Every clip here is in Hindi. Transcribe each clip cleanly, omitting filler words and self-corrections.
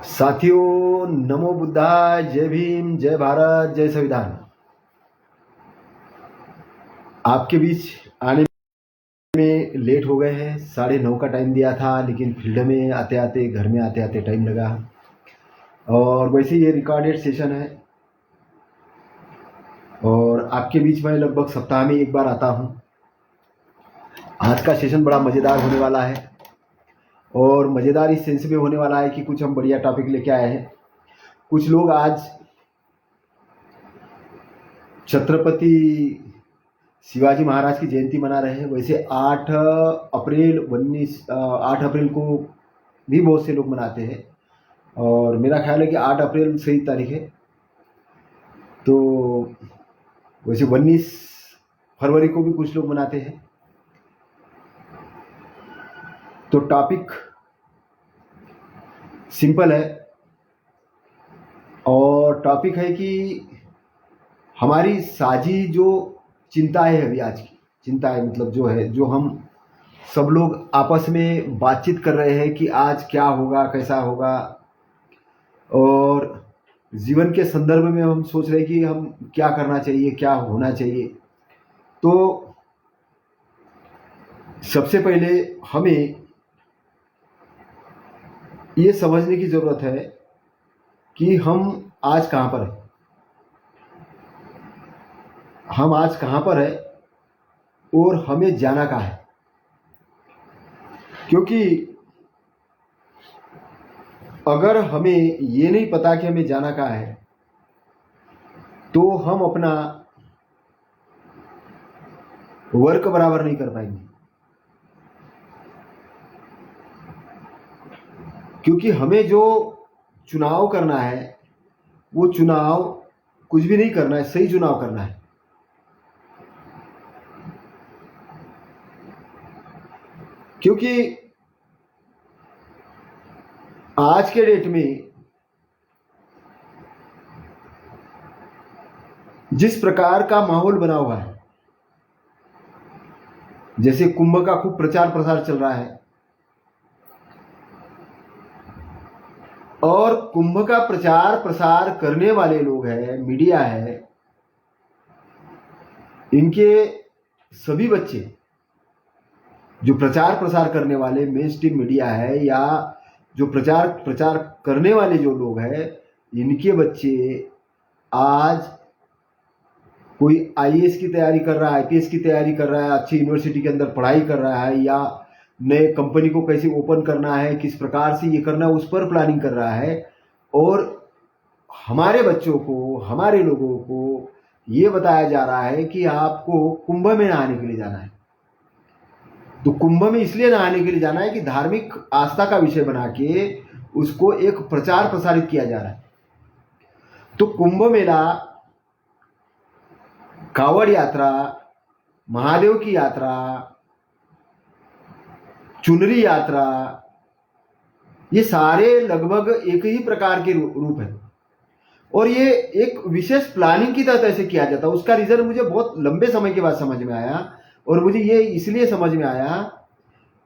साथियों, नमो बुद्धाय, जय भीम, जय भारत, जय संविधान। आपके बीच आने में लेट हो गए हैं। 9:30 का टाइम दिया था, लेकिन फील्ड में आते आते, घर में आते आते टाइम लगा। और वैसे ये रिकॉर्डेड सेशन है और आपके बीच में लगभग सप्ताह में एक बार आता हूँ। आज का सेशन बड़ा मज़ेदार होने वाला है और मज़ेदार इस सेंस में होने वाला है कि कुछ हम बढ़िया टॉपिक लेके आए हैं। कुछ लोग आज छत्रपति शिवाजी महाराज की जयंती मना रहे हैं। वैसे 8 अप्रैल को भी बहुत से लोग मनाते हैं और मेरा ख्याल है कि 8 अप्रैल सही तारीख है। तो वैसे 19 फरवरी को भी कुछ लोग मनाते हैं। तो टॉपिक सिंपल है और टॉपिक है कि हमारी साझी जो चिंताएं है, अभी आज की चिंताएं मतलब जो है, जो हम सब लोग आपस में बातचीत कर रहे हैं कि आज क्या होगा, कैसा होगा, और जीवन के संदर्भ में हम सोच रहे हैं कि हम क्या करना चाहिए, क्या होना चाहिए। तो सबसे पहले हमें ये समझने की ज़रूरत है कि हम आज कहाँ पर हैं। हम आज कहाँ पर है और हमें जाना कहाँ है। क्योंकि अगर हमें ये नहीं पता कि हमें जाना कहाँ है तो हम अपना वर्क बराबर नहीं कर पाएंगे। क्योंकि हमें जो चुनाव करना है वो चुनाव कुछ भी नहीं करना है, सही चुनाव करना है। क्योंकि आज के डेट में जिस प्रकार का माहौल बना हुआ है, जैसे कुंभ का खूब प्रचार प्रसार चल रहा है और कुंभ का प्रचार प्रसार करने वाले लोग हैं, मीडिया है, इनके सभी बच्चे जो प्रचार प्रसार करने वाले मेन स्ट्रीम मीडिया है या जो प्रचार करने वाले जो लोग हैं, इनके बच्चे आज कोई आईएएस की तैयारी कर रहा है, आईपीएस की तैयारी कर रहा है, अच्छी यूनिवर्सिटी के अंदर पढ़ाई कर रहा है, या नए कंपनी को कैसे ओपन करना है, किस प्रकार से ये करना है, उस पर प्लानिंग कर रहा है। और हमारे बच्चों को, हमारे लोगों को ये बताया जा रहा है कि आपको कुंभ में नहाने के लिए जाना है। तो कुंभ में इसलिए नहाने के लिए जाना है कि धार्मिक आस्था का विषय बना के उसको एक प्रचार प्रसारित किया जा रहा है। तो कुंभ मेला, कांवड़ यात्रा, महादेव की यात्रा, चुनरी यात्रा, ये सारे लगभग एक ही प्रकार के रूप हैं और ये एक विशेष प्लानिंग की तरह से किया जाता है। उसका रीजन मुझे बहुत लंबे समय के बाद समझ में आया और मुझे ये इसलिए समझ में आया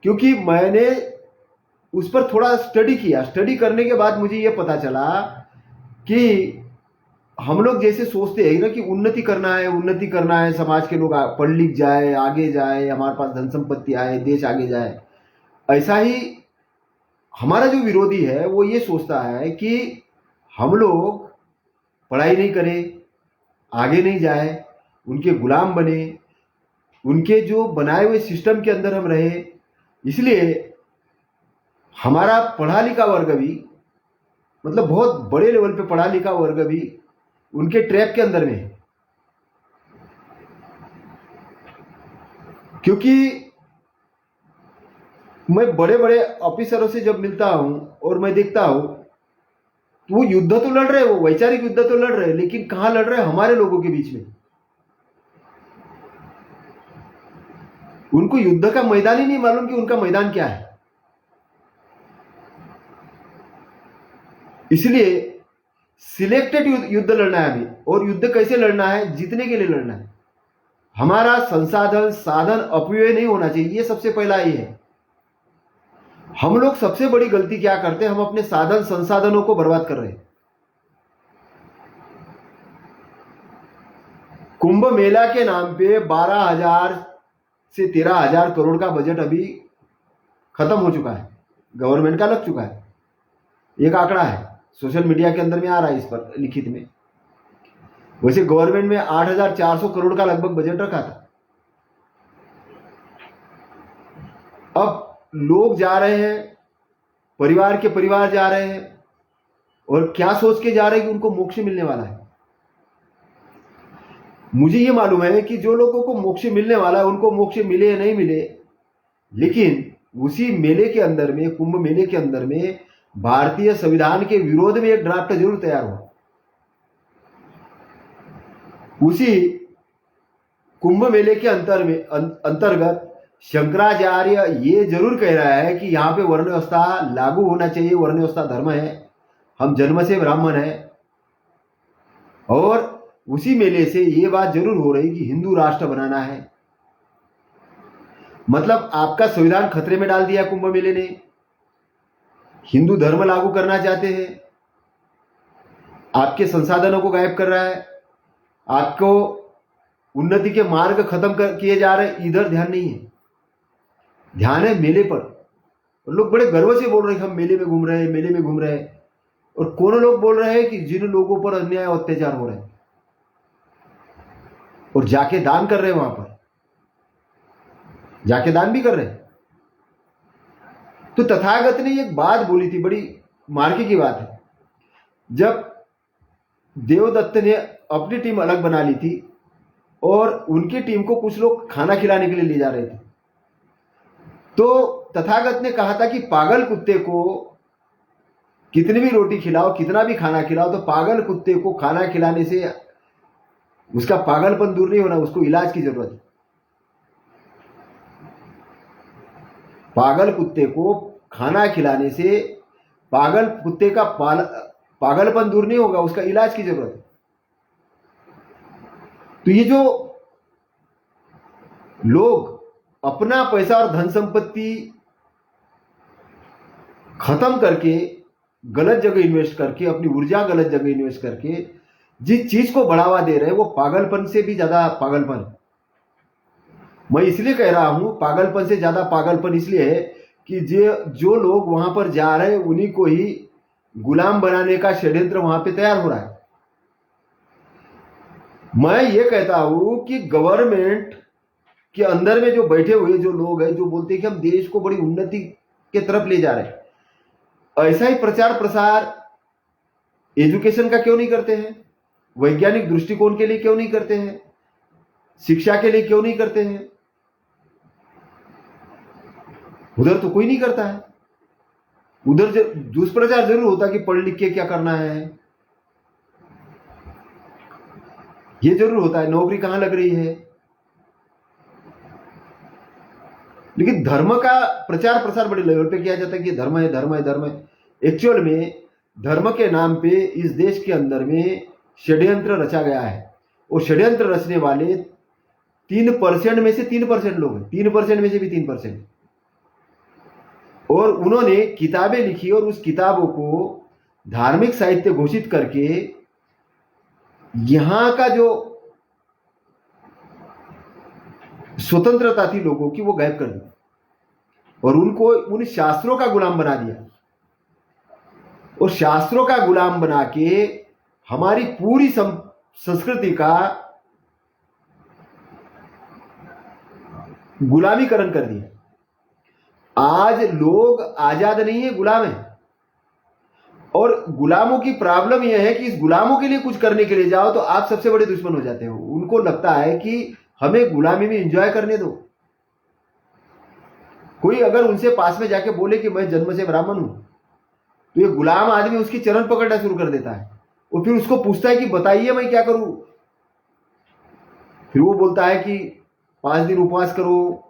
क्योंकि मैंने उस पर थोड़ा स्टडी किया। स्टडी करने के बाद मुझे ये पता चला कि हम लोग जैसे सोचते हैं ना कि उन्नति करना है, समाज के लोग पढ़ लिख जाए, आगे जाए, हमारे पास धन संपत्ति आए, देश आगे जाए, ऐसा ही हमारा जो विरोधी है वो ये सोचता है कि हम लोग पढ़ाई नहीं करें, आगे नहीं जाए, उनके गुलाम बने, उनके जो बनाए हुए सिस्टम के अंदर हम रहे। इसलिए हमारा पढ़ा लिखा वर्ग भी, मतलब बहुत बड़े लेवल पे पढ़ा लिखा वर्ग भी उनके ट्रैप के अंदर में है। क्योंकि मैं बड़े बड़े ऑफिसरों से जब मिलता हूं और मैं देखता हूं तो वो युद्ध तो लड़ रहे हैं, वो वैचारिक युद्ध तो लड़ रहे हैं, लेकिन कहां लड़ रहे हैं? हमारे लोगों के बीच में। उनको युद्ध का मैदान ही नहीं मालूम कि उनका मैदान क्या है। इसलिए सिलेक्टेड युद्ध लड़ना है अभी। और युद्ध कैसे लड़ना है? जीतने के लिए लड़ना है। हमारा संसाधन साधन अपव्यय नहीं होना चाहिए, ये सबसे पहला ये है। हम लोग सबसे बड़ी गलती क्या करते हैं, हम अपने साधन संसाधनों को बर्बाद कर रहे हैं। कुंभ मेला के नाम पे 12,000 से 13,000 करोड़ का बजट अभी खत्म हो चुका है, गवर्नमेंट का लग चुका है। एक आंकड़ा है, सोशल मीडिया के अंदर में आ रहा है इस पर लिखित में। वैसे गवर्नमेंट में 8,400 करोड़ का लगभग बजट रखा था। अब लोग जा रहे हैं, परिवार के परिवार जा रहे हैं, और क्या सोच के जा रहे हैं कि उनको मोक्ष मिलने वाला है। मुझे ये मालूम है कि जो लोगों को मोक्ष मिलने वाला है उनको मोक्ष मिले या नहीं मिले, लेकिन उसी मेले के अंदर में, कुंभ मेले के अंदर में भारतीय संविधान के विरोध में एक ड्राफ्ट जरूर तैयार हुआ। उसी कुंभ मेले के अंतर्गत शंकराचार्य ये जरूर कह रहा है कि यहाँ पे वर्ण व्यवस्था लागू होना चाहिए, वर्ण व्यवस्था धर्म है, हम जन्म से ब्राह्मण है। और उसी मेले से ये बात जरूर हो रही कि हिंदू राष्ट्र बनाना है। मतलब आपका संविधान खतरे में डाल दिया कुंभ मेले ने, हिंदू धर्म लागू करना चाहते हैं, आपके संसाधनों को गायब कर रहा है, आपको उन्नति के मार्ग खत्म किए जा रहे हैं। इधर ध्यान नहीं है, ध्यान है मेले पर। और लोग बड़े गर्व से बोल रहे हैं कि हम मेले में घूम रहे हैं, मेले में घूम रहे हैं। और कौन लोग बोल रहे हैं कि जिन लोगों पर अन्याय और अत्याचार हो रहे हैं, और जाके दान कर रहे हैं, वहां पर जाके दान भी कर रहे हैं। तो तथागत ने एक बात बोली थी, बड़ी मार्के की बात है। जब देवदत्त ने अपनी टीम अलग बना ली थी और उनकी टीम को कुछ लोग खाना खिलाने के लिए ले जा रहे थे, तो तथागत ने कहा था कि पागल कुत्ते को कितनी भी रोटी खिलाओ, कितना भी खाना खिलाओ, तो पागल कुत्ते को खाना खिलाने से उसका पागलपन दूर नहीं होना, उसको इलाज की जरूरत है। पागल कुत्ते को खाना खिलाने से पागल कुत्ते का पागलपन दूर नहीं होगा, उसका इलाज की जरूरत है। तो ये जो लोग अपना पैसा और धन संपत्ति खत्म करके, गलत जगह इन्वेस्ट करके, अपनी ऊर्जा गलत जगह इन्वेस्ट करके जिस चीज को बढ़ावा दे रहे हैं, वो पागलपन से भी ज्यादा पागलपन। मैं इसलिए कह रहा हूं पागलपन से ज्यादा पागलपन इसलिए है कि जो लोग वहां पर जा रहे हैं उन्हीं को ही गुलाम बनाने का षड्यंत्र वहां पे तैयार हो रहा है। मैं ये कहता हूं कि गवर्नमेंट के अंदर में जो बैठे हुए जो लोग हैं, जो बोलते हैं कि हम देश को बड़ी उन्नति के तरफ ले जा रहे हैं, ऐसा ही प्रचार प्रसार एजुकेशन का क्यों नहीं करते हैं, वैज्ञानिक दृष्टिकोण के लिए क्यों नहीं करते हैं, शिक्षा के लिए क्यों नहीं करते हैं? उधर तो कोई नहीं करता है। उधर दुष्प्रचार जरूर होता है कि पढ़ लिख के क्या करना है, ये जरूर होता है, नौकरी कहां लग रही है। लेकिन धर्म का प्रचार प्रसार बड़े लेवल पे किया जाता है कि धर्म है, धर्म है, धर्म है। एक्चुअल में धर्म के नाम पे इस देश के अंदर में षड्यंत्र रचा गया है, और षड्यंत्र रचने वाले 3% में से 3% लोग हैं, 3% में से भी 3%। और उन्होंने किताबें लिखी और उस किताबों को धार्मिक साहित्य घोषित करके यहां का जो स्वतंत्रता थी लोगों की, वो गायब कर दी और उनको उन शास्त्रों का गुलाम बना दिया। और शास्त्रों का गुलाम बना के हमारी पूरी संस्कृति का गुलामीकरण कर दिया। आज लोग आजाद नहीं है, गुलाम है। और गुलामों की प्रॉब्लम यह है कि इस गुलामों के लिए कुछ करने के लिए जाओ तो आप सबसे बड़े दुश्मन हो जाते हो। उनको लगता है कि हमें गुलामी में एंजॉय करने दो। कोई अगर उनसे पास में जाके बोले कि मैं जन्म से ब्राह्मण हूं, तो ये गुलाम आदमी उसकी चरण पकड़ना शुरू कर देता है और फिर उसको पूछता है कि बताइए मैं क्या करूं। फिर वो बोलता है कि 5 दिन उपवास करो,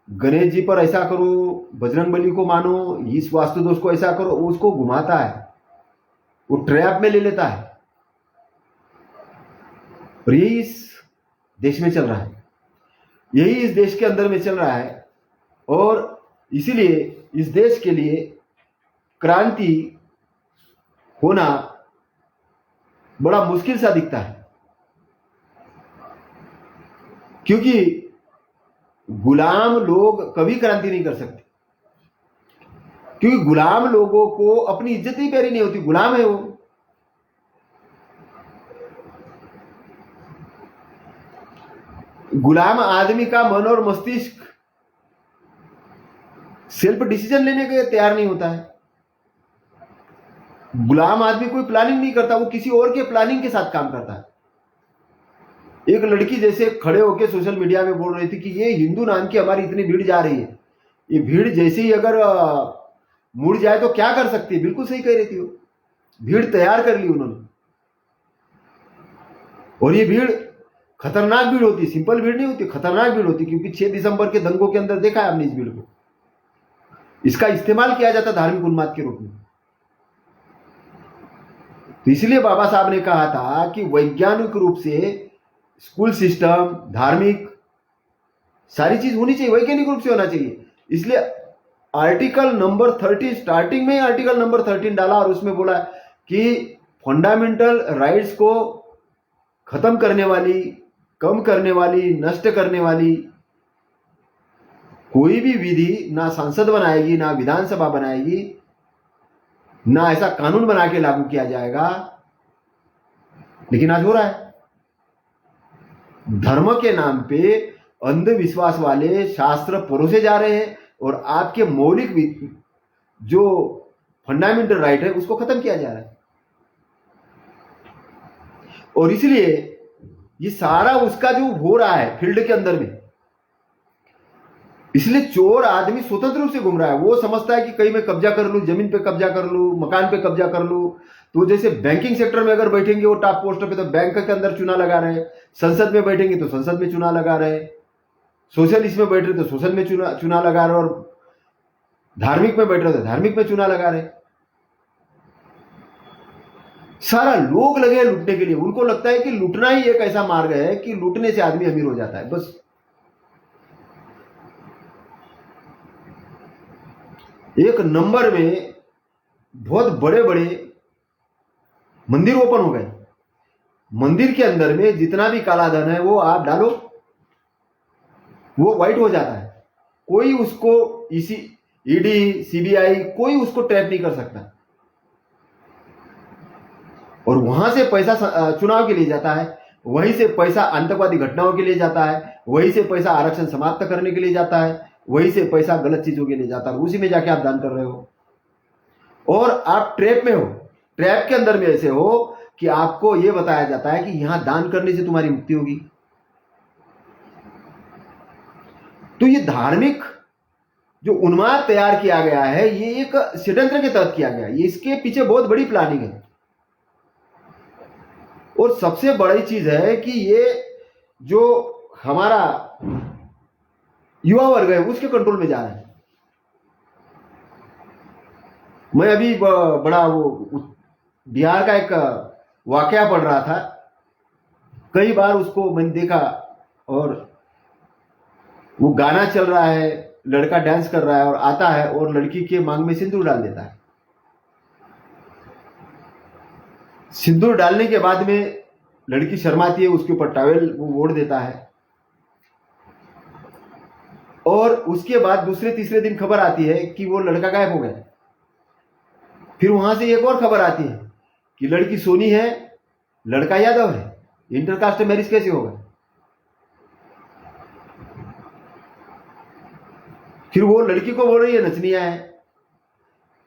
गणेश जी पर ऐसा करो, बजरंगबली को मानो, इस वास्तु दोष को ऐसा करो। उसको घुमाता है, वो ट्रैप में ले लेता है। और यही इस देश में चल रहा है, यही इस देश के अंदर में चल रहा है। और इसीलिए इस देश के लिए क्रांति होना बड़ा मुश्किल सा दिखता है, क्योंकि गुलाम लोग कभी क्रांति नहीं कर सकते, क्योंकि गुलाम लोगों को अपनी इज्जत ही प्यारी नहीं होती, गुलाम है वो। गुलाम आदमी का मन और मस्तिष्क सेल्फ डिसीजन लेने के तैयार नहीं होता है। गुलाम आदमी कोई प्लानिंग नहीं करता, वो किसी और के प्लानिंग के साथ काम करता है। एक लड़की जैसे खड़े होकर सोशल मीडिया में बोल रही थी कि ये हिंदू नाम की हमारी इतनी भीड़ जा रही है, ये भीड़ जैसे ही अगर मुड़ जाए तो क्या कर सकती है। बिल्कुल सही कह रही थी वो, भीड़ तैयार कर ली उन्होंने, और ये भीड़ खतरनाक भीड़ होती है, सिंपल भीड़ नहीं होती, खतरनाक भीड़ होती, क्योंकि 6 दिसंबर के दंगों के अंदर देखा है हमने इस भीड़ को। इसका इस्तेमाल किया जाता धार्मिक उन्माद के रूप में। तो इसलिए बाबा साहब ने कहा था कि वैज्ञानिक रूप से स्कूल सिस्टम, धार्मिक सारी चीज होनी चाहिए, वैज्ञानिक रूप से होना चाहिए। इसलिए आर्टिकल नंबर 13, स्टार्टिंग में आर्टिकल नंबर 13 डाला और उसमें बोला कि फंडामेंटल राइट्स को खत्म करने वाली, कम करने वाली, नष्ट करने वाली कोई भी विधि ना संसद बनाएगी, ना विधानसभा बनाएगी, ना ऐसा कानून बना के लागू किया जाएगा। लेकिन आज हो रहा है। धर्म के नाम पे अंधविश्वास वाले शास्त्र परोसे जा रहे हैं और आपके मौलिक जो फंडामेंटल राइट है उसको खत्म किया जा रहा है। और इसलिए ये सारा उसका जो हो रहा है फील्ड के अंदर में, इसलिए चोर आदमी स्वतंत्र रूप से घूम रहा है। वो समझता है कि कहीं मैं कब्जा कर लूं, जमीन पे कब्जा कर लूं, मकान पे कब्जा कर लूं। तो जैसे बैंकिंग सेक्टर में अगर बैठेंगे वो टॉप पोस्ट पे, तो बैंक के अंदर चुनाव लगा रहे हैं, संसद में बैठेंगे तो संसद में चुनाव लगा रहे हैं, सोशल इसमें बैठ रहे तो सोशल में चुनाव लगा रहे, और धार्मिक में बैठ रहे तो धार्मिक में चुनाव लगा रहे। सारा लोग लगे हैं लूटने के लिए। उनको लगता है कि लूटना ही एक ऐसा मार्ग है कि लूटने से आदमी अमीर हो जाता है, बस। एक नंबर में बहुत बड़े बड़े मंदिर ओपन हो गए। मंदिर के अंदर में जितना भी काला धन है वो आप डालो, वो व्हाइट हो जाता है। कोई उसको ईडी, सीबीआई कोई उसको ट्रैप नहीं कर सकता। और वहां से पैसा चुनाव के लिए जाता है, वहीं से पैसा आतंकवादी घटनाओं के लिए जाता है, वहीं से पैसा आरक्षण समाप्त करने के लिए जाता है, वहीं से पैसा गलत चीजों के लिए जाता है। उसी में जाके आप दान कर रहे हो और आप ट्रैप में हो। ट्रैप के अंदर में ऐसे हो कि आपको यह बताया जाता है कि यहां दान करने से तुम्हारी मुक्ति होगी। तो ये धार्मिक जो उन्माद तैयार किया गया है, ये एक षड्यंत्र के तहत किया गया है। इसके पीछे बहुत बड़ी प्लानिंग है। और सबसे बड़ी चीज है कि ये जो हमारा युवा वर्ग है उसके कंट्रोल में जा रहा है। मैं अभी बड़ा वो बिहार का एक वाकया पढ़ रहा था। कई बार उसको मैंने देखा, और वो गाना चल रहा है, लड़का डांस कर रहा है और आता है और लड़की के मांग में सिंदूर डाल देता है। सिंदूर डालने के बाद में लड़की शर्माती है, उसके ऊपर टॉवेल वो ओढ़ देता है। और उसके बाद दूसरे तीसरे दिन खबर आती है कि वो लड़का गायब हो गया। फिर वहां से एक और खबर आती है कि लड़की सोनी है, लड़का यादव है। इंटरकास्ट मैरिज कैसे होगा? फिर वो लड़की को बोल रही है नचनिया है।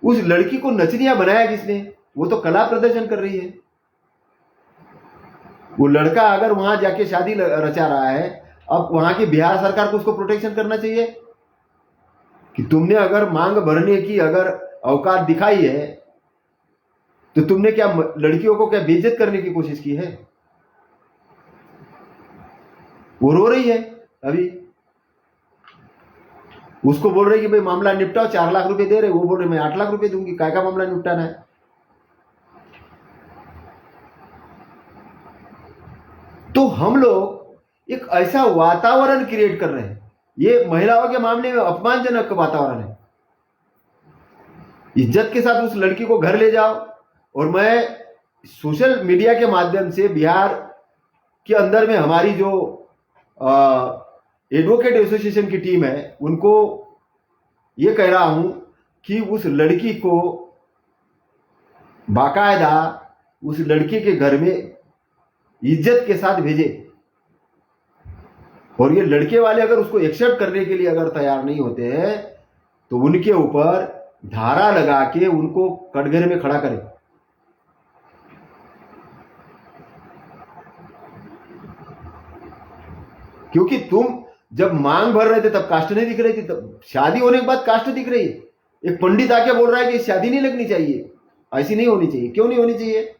उस लड़की को नचनिया बनाया किसने? वो तो कला प्रदर्शन कर रही है। वो लड़का अगर वहां जाके शादी रचा रहा है, अब वहां की बिहार सरकार को उसको प्रोटेक्शन करना चाहिए कि तुमने अगर मांग भरने की अगर औकात दिखाई है तो तुमने क्या लड़कियों को क्या बेइज्जत करने की कोशिश की है? वो रो रही है अभी, उसको बोल रही कि भाई मामला निपटाओ, 4 लाख रुपए दे रहे, वो बोल रहे मैं 8 लाख रुपए दूंगी, काय का मामला निपटाना है। तो हम लोग एक ऐसा वातावरण क्रिएट कर रहे हैं, ये महिलाओं के मामले में अपमानजनक वातावरण है। इज्जत के साथ उस लड़की को घर ले जाओ। और मैं सोशल मीडिया के माध्यम से बिहार के अंदर में हमारी जो एडवोकेट एसोसिएशन की टीम है उनको ये कह रहा हूं कि उस लड़की को बाकायदा उस लड़की के घर में इज्जत के साथ भेजे। और ये लड़के वाले अगर उसको एक्सेप्ट करने के लिए अगर तैयार नहीं होते हैं तो उनके ऊपर धारा लगा के उनको कटघरे में खड़ा करें। क्योंकि तुम जब मांग भर रहे थे तब कास्ट नहीं दिख रही थी, तब शादी होने के बाद कास्ट दिख रही है। एक पंडित आके बोल रहा है कि शादी नहीं लगनी चाहिए, ऐसी नहीं होनी चाहिए। क्यों नहीं होनी चाहिए?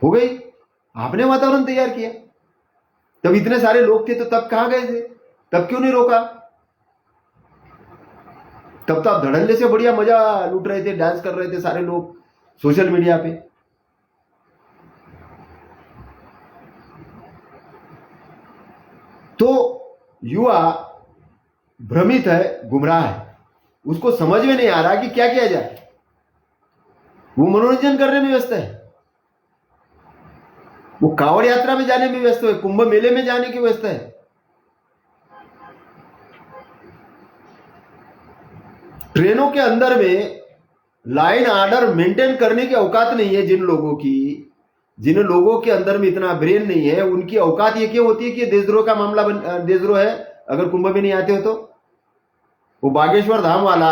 हो गई, आपने वातावरण तैयार किया। तब इतने सारे लोग थे तो तब कहां गए थे? तब क्यों नहीं रोका? तब तो आप धड़ल्ले से बढ़िया मजा लूट रहे थे, डांस कर रहे थे सारे लोग सोशल मीडिया पे। तो युवा भ्रमित है, गुमराह है, उसको समझ में नहीं आ रहा कि क्या किया जाए। वो मनोरंजन करने में व्यस्त है, वो कांवड़ यात्रा में जाने में व्यस्त है, कुंभ मेले में जाने के व्यस्त है। ट्रेनों के अंदर में लाइन ऑर्डर मेंटेन करने की औकात नहीं है जिन लोगों के अंदर में इतना ब्रेन नहीं है, उनकी औकात ये क्यों होती है कि देशद्रोह का मामला देशद्रोह है अगर कुंभ में नहीं आते हो तो। वो बागेश्वर धाम वाला,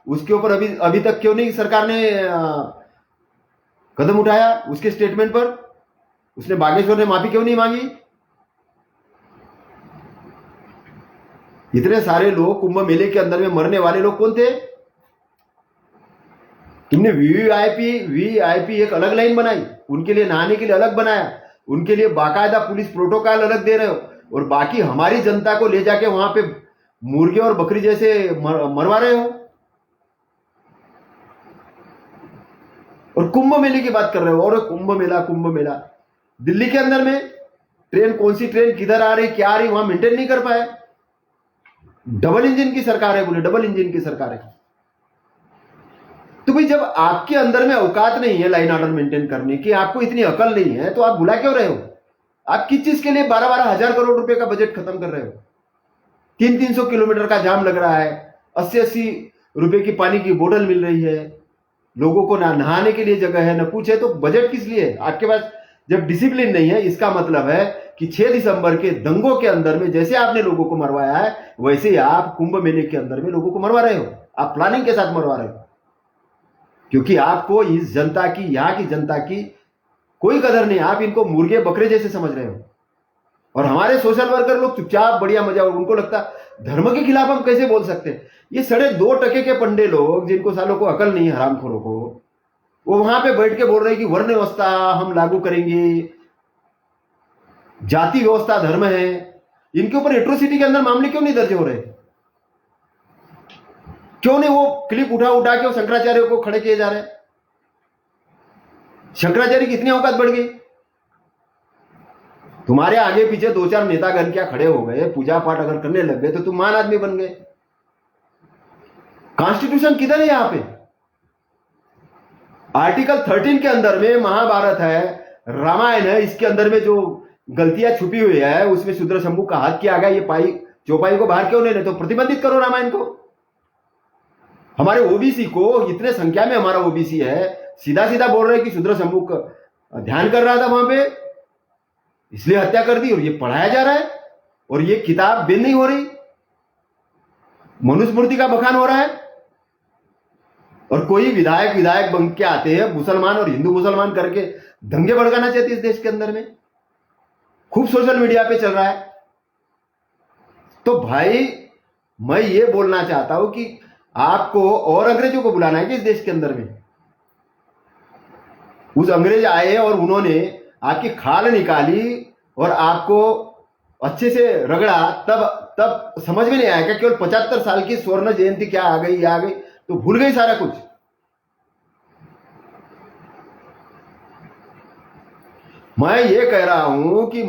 उसके ऊपर अभी तक क्यों नहीं सरकार ने कदम उठाया? उसके स्टेटमेंट पर उसने बागेश्वर ने माफी क्यों नहीं मांगी? इतने सारे लोग कुंभ मेले के अंदर में मरने वाले लोग कौन थे? तुमने वीआईपी एक अलग लाइन बनाई, उनके लिए नहाने के लिए अलग बनाया, उनके लिए बाकायदा पुलिस प्रोटोकॉल अलग दे रहे हो, और बाकी हमारी जनता को ले जाके वहां पे मुर्गे और बकरी जैसे मरवा रहे हो। और कुंभ मेले की बात कर रहे हो। और कुंभ मेला दिल्ली के अंदर में ट्रेन, कौन सी ट्रेन किधर आ रही, क्या आ रही, वहां मेंटेन नहीं कर पाए। डबल इंजन की सरकार है, बोले डबल इंजन की सरकार है। तो भाई जब आपके अंदर में औकात नहीं है लाइन ऑर्डर मेंटेन करने की, आपको इतनी अकल नहीं है, तो आप बुला क्यों रहे हो? आप किस चीज के लिए 12-12 हजार करोड़ रुपए का बजट खत्म कर रहे हो? 300-300 किलोमीटर का जाम लग रहा है, 80-80 रुपए की पानी की बोतल मिल रही है, लोगों को ना नहाने के लिए जगह है, ना कुछ है, तो बजट किस लिए है आपके पास? जब डिसिप्लिन नहीं है, इसका मतलब है कि 6 दिसंबर के दंगों के अंदर में जैसे आपने लोगों को मरवाया है, वैसे ही आप कुंभ मेले के अंदर में लोगों को मरवा रहे हो। आप प्लानिंग के साथ मरवा रहे हो, क्योंकि आपको इस जनता की, यहां की जनता की कोई कदर नहीं। आप इनको मुर्गे बकरे जैसे समझ रहे हो। और हमारे सोशल वर्कर लोग चुपचाप बढ़िया मजा, और उनको लगता धर्म के खिलाफ हम कैसे बोल सकते हैं। ये 2.5% के पंडे लोग, जिनको सालों को अकल नहीं है, हरामखोरों को, वो वहां पे बैठ के बोल रहे हैं कि वर्ण व्यवस्था हम लागू करेंगे, जाति व्यवस्था धर्म है। इनके ऊपर एट्रोसिटी के अंदर मामले क्यों नहीं दर्ज हो रहे? क्यों नहीं वो क्लिप उठा के वो शंकराचार्य को खड़े किए जा रहे हैं? शंकराचार्य की इतनी औकात बढ़ गई। तुम्हारे आगे पीछे 2-4 नेतागण क्या खड़े हो गए, पूजा पाठ अगर करने लग गए तो तुम महान आदमी बन गए। कॉन्स्टिट्यूशन किधर है? यहां पे आर्टिकल 13 के अंदर में महाभारत है, रामायण है, इसके अंदर में जो गलतियां छुपी हुई है उसमें शूद्र शंभू का हाथ किया गया। ये चौपाई को बाहर क्यों नहीं ले? तो प्रतिबंधित करो रामायण को। हमारे ओबीसी को, इतने संख्या में हमारा ओबीसी है, सीधा सीधा बोल रहे हैं कि शूद्र शंभू का ध्यान कर रहा था वहां पे, इसलिए हत्या कर दी। और ये पढ़ाया जा रहा है, और ये किताब बैन नहीं हो रही, मनुस्मृति का बखान हो रहा है। और कोई विधायक बन के आते हैं, मुसलमान और हिंदू मुसलमान करके दंगे भड़काना चाहते हैं इस देश के अंदर में, खूब सोशल मीडिया पे चल रहा है। तो भाई मैं ये बोलना चाहता हूं कि आपको और अंग्रेजों को बुलाना है कि इस देश के अंदर में? उस अंग्रेज आए और उन्होंने आपकी खाल निकाली और आपको अच्छे से रगड़ा, तब समझ में नहीं आया क्या? केवल 75 साल की स्वर्ण जयंती क्या आ गई तो भूल गई सारा कुछ। मैं ये कह रहा हूं कि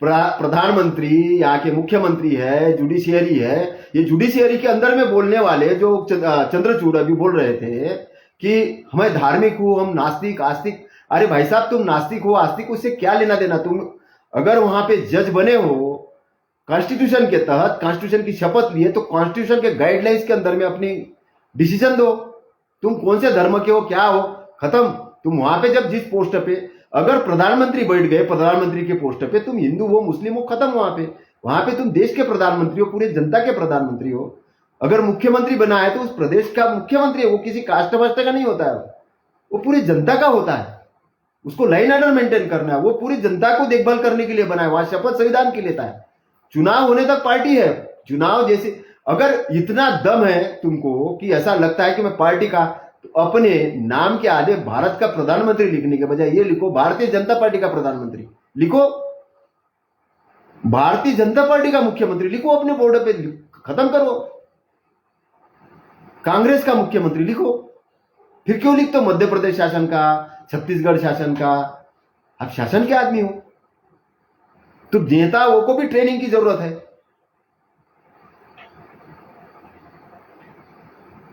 प्रधानमंत्री, यहाँ के मुख्यमंत्री है, जुडिशियरी है, ये जुडिशियरी के अंदर में बोलने वाले जो चंद्रचूड़ अभी बोल रहे थे कि हमें धार्मिक हो, हम नास्तिक आस्तिक, अरे भाई साहब तुम नास्तिक हो आस्तिक उससे क्या लेना देना। तुम अगर वहां पे जज बने हो कॉन्स्टिट्यूशन के तहत, कॉन्स्टिट्यूशन की शपथ लिए, तो कॉन्स्टिट्यूशन के गाइडलाइंस के अंदर में अपनी डिसीजन दो। तुम कौन से धर्म के हो, क्या हो, खत्म। तुम वहां पे जब जिस पोस्ट पे अगर प्रधानमंत्री बैठ गए, प्रधानमंत्री के पोस्ट पे, तुम हिंदू हो मुस्लिम हो, खत्म। वहां पे तुम देश के प्रधानमंत्री हो, पूरे जनता के प्रधानमंत्री हो। अगर मुख्यमंत्री बना है तो उस प्रदेश का मुख्यमंत्री है, वो किसी कास्ट वास्ट का नहीं होता है, वो पूरी जनता का होता है। उसको लाइन ऑर्डर मेंटेन करना है, वो पूरी जनता को देखभाल करने के लिए बना है। वहां शपथ संविधान की लेता है, चुनाव होने तक पार्टी है। चुनाव जैसे अगर इतना दम है तुमको कि ऐसा लगता है कि मैं पार्टी का, तो अपने नाम के आगे भारत का प्रधानमंत्री लिखने के बजाय ये लिखो भारतीय जनता पार्टी का प्रधानमंत्री लिखो, भारतीय जनता पार्टी का मुख्यमंत्री लिखो, अपने बोर्ड पे खत्म करो। कांग्रेस का मुख्यमंत्री लिखो। फिर क्यों लिखते हो मध्य प्रदेश शासन का, छत्तीसगढ़ शासन का? आप शासन के आदमी हो, तो नेताओं को भी ट्रेनिंग की जरूरत है।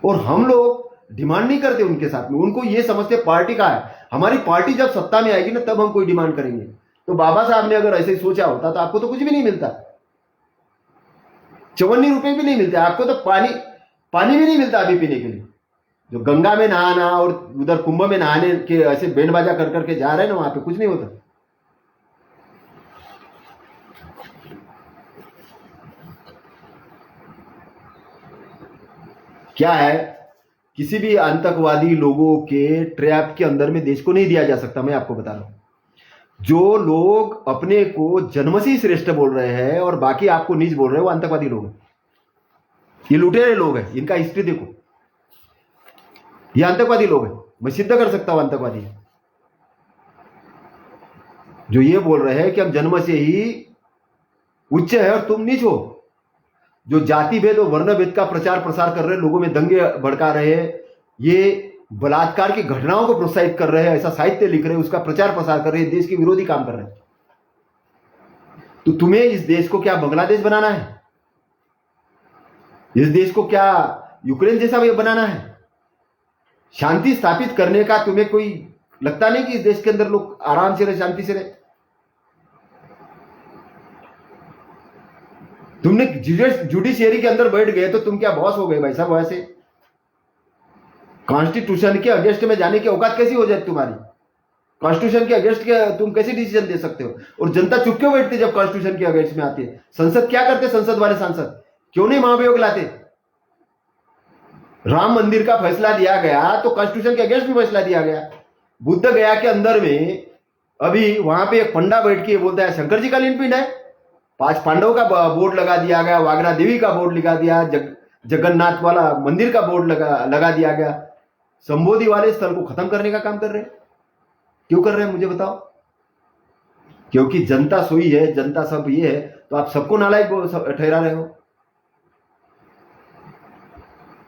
और हम लोग डिमांड नहीं करते उनके साथ में, उनको ये समझते पार्टी का है, हमारी पार्टी जब सत्ता में आएगी ना तब हम कोई डिमांड करेंगे। तो बाबा साहब ने अगर ऐसे ही सोचा होता तो आपको तो कुछ भी नहीं मिलता, 54 रुपए भी नहीं मिलते आपको, तो पानी भी नहीं मिलता अभी पीने के लिए। जो गंगा में नहाना और उधर कुंभ में नहाने के ऐसे बैंड बाजा कर करके जा रहे हैं ना, वहां पे कुछ नहीं होता। क्या है, किसी भी आतंकवादी लोगों के ट्रैप के अंदर में देश को नहीं दिया जा सकता। मैं आपको बता रहा हूं, जो लोग अपने को जन्म से ही श्रेष्ठ बोल रहे हैं और बाकी आपको नीच बोल रहे हैं, वो आतंकवादी लोग हैं, ये लुटेरे लोग हैं। इनका हिस्ट्री देखो, ये आतंकवादी लोग हैं। मैं सिद्ध कर सकता हूं आतंकवादी है। जो ये बोल रहे हैं कि हम जन्म से ही उच्च है और तुम नीच हो, जो जाति भेद और वर्ण भेद का प्रचार प्रसार कर रहे हैं, लोगों में दंगे भड़का रहे हैं, ये बलात्कार की घटनाओं को प्रोत्साहित कर रहे हैं, ऐसा साहित्य लिख रहे हैं, उसका प्रचार प्रसार कर रहे हैं, देश के विरोधी काम कर रहे हैं। तो तुम्हें इस देश को क्या बांग्लादेश बनाना है? इस देश को क्या यूक्रेन जैसा बनाना है? शांति स्थापित करने का तुम्हें कोई लगता नहीं कि इस देश के अंदर लोग आराम से रहे, शांति से रहे? तुमने जुडिशियरी के अंदर बैठ गए तो तुम क्या बॉस हो गए भाई साहब? वैसे कॉन्स्टिट्यूशन के अगेंस्ट में जाने की औकात कैसी हो जाती तुम्हारी? कॉन्स्टिट्यूशन के अगेंस्ट के तुम कैसे डिसीजन दे सकते हो? और जनता चुप क्यों बैठती जब कॉन्स्टिट्यूशन के अगेंस्ट में आती है? संसद क्या करते? संसद वाले सांसद क्यों नहीं महाभियोग लाते? राम मंदिर का फैसला दिया गया तो कॉन्स्टिट्यूशन के अगेंस्ट भी फैसला दिया गया। बुद्ध गया के अंदर में अभी वहां पे एक पंडा बैठ के बोलता है शंकर जी का लिंपिंड है, 5 पांडवों का बोर्ड लगा दिया गया, वागरा देवी का बोर्ड लगा दिया, जगन्नाथ वाला मंदिर का बोर्ड लगा दिया गया। संबोधि वाले स्थल को खत्म करने का काम कर रहे हैं। क्यों कर रहे हैं मुझे बताओ? क्योंकि जनता सोई है, जनता सब ये है, तो आप सबको नालायक ठहरा रहे हो।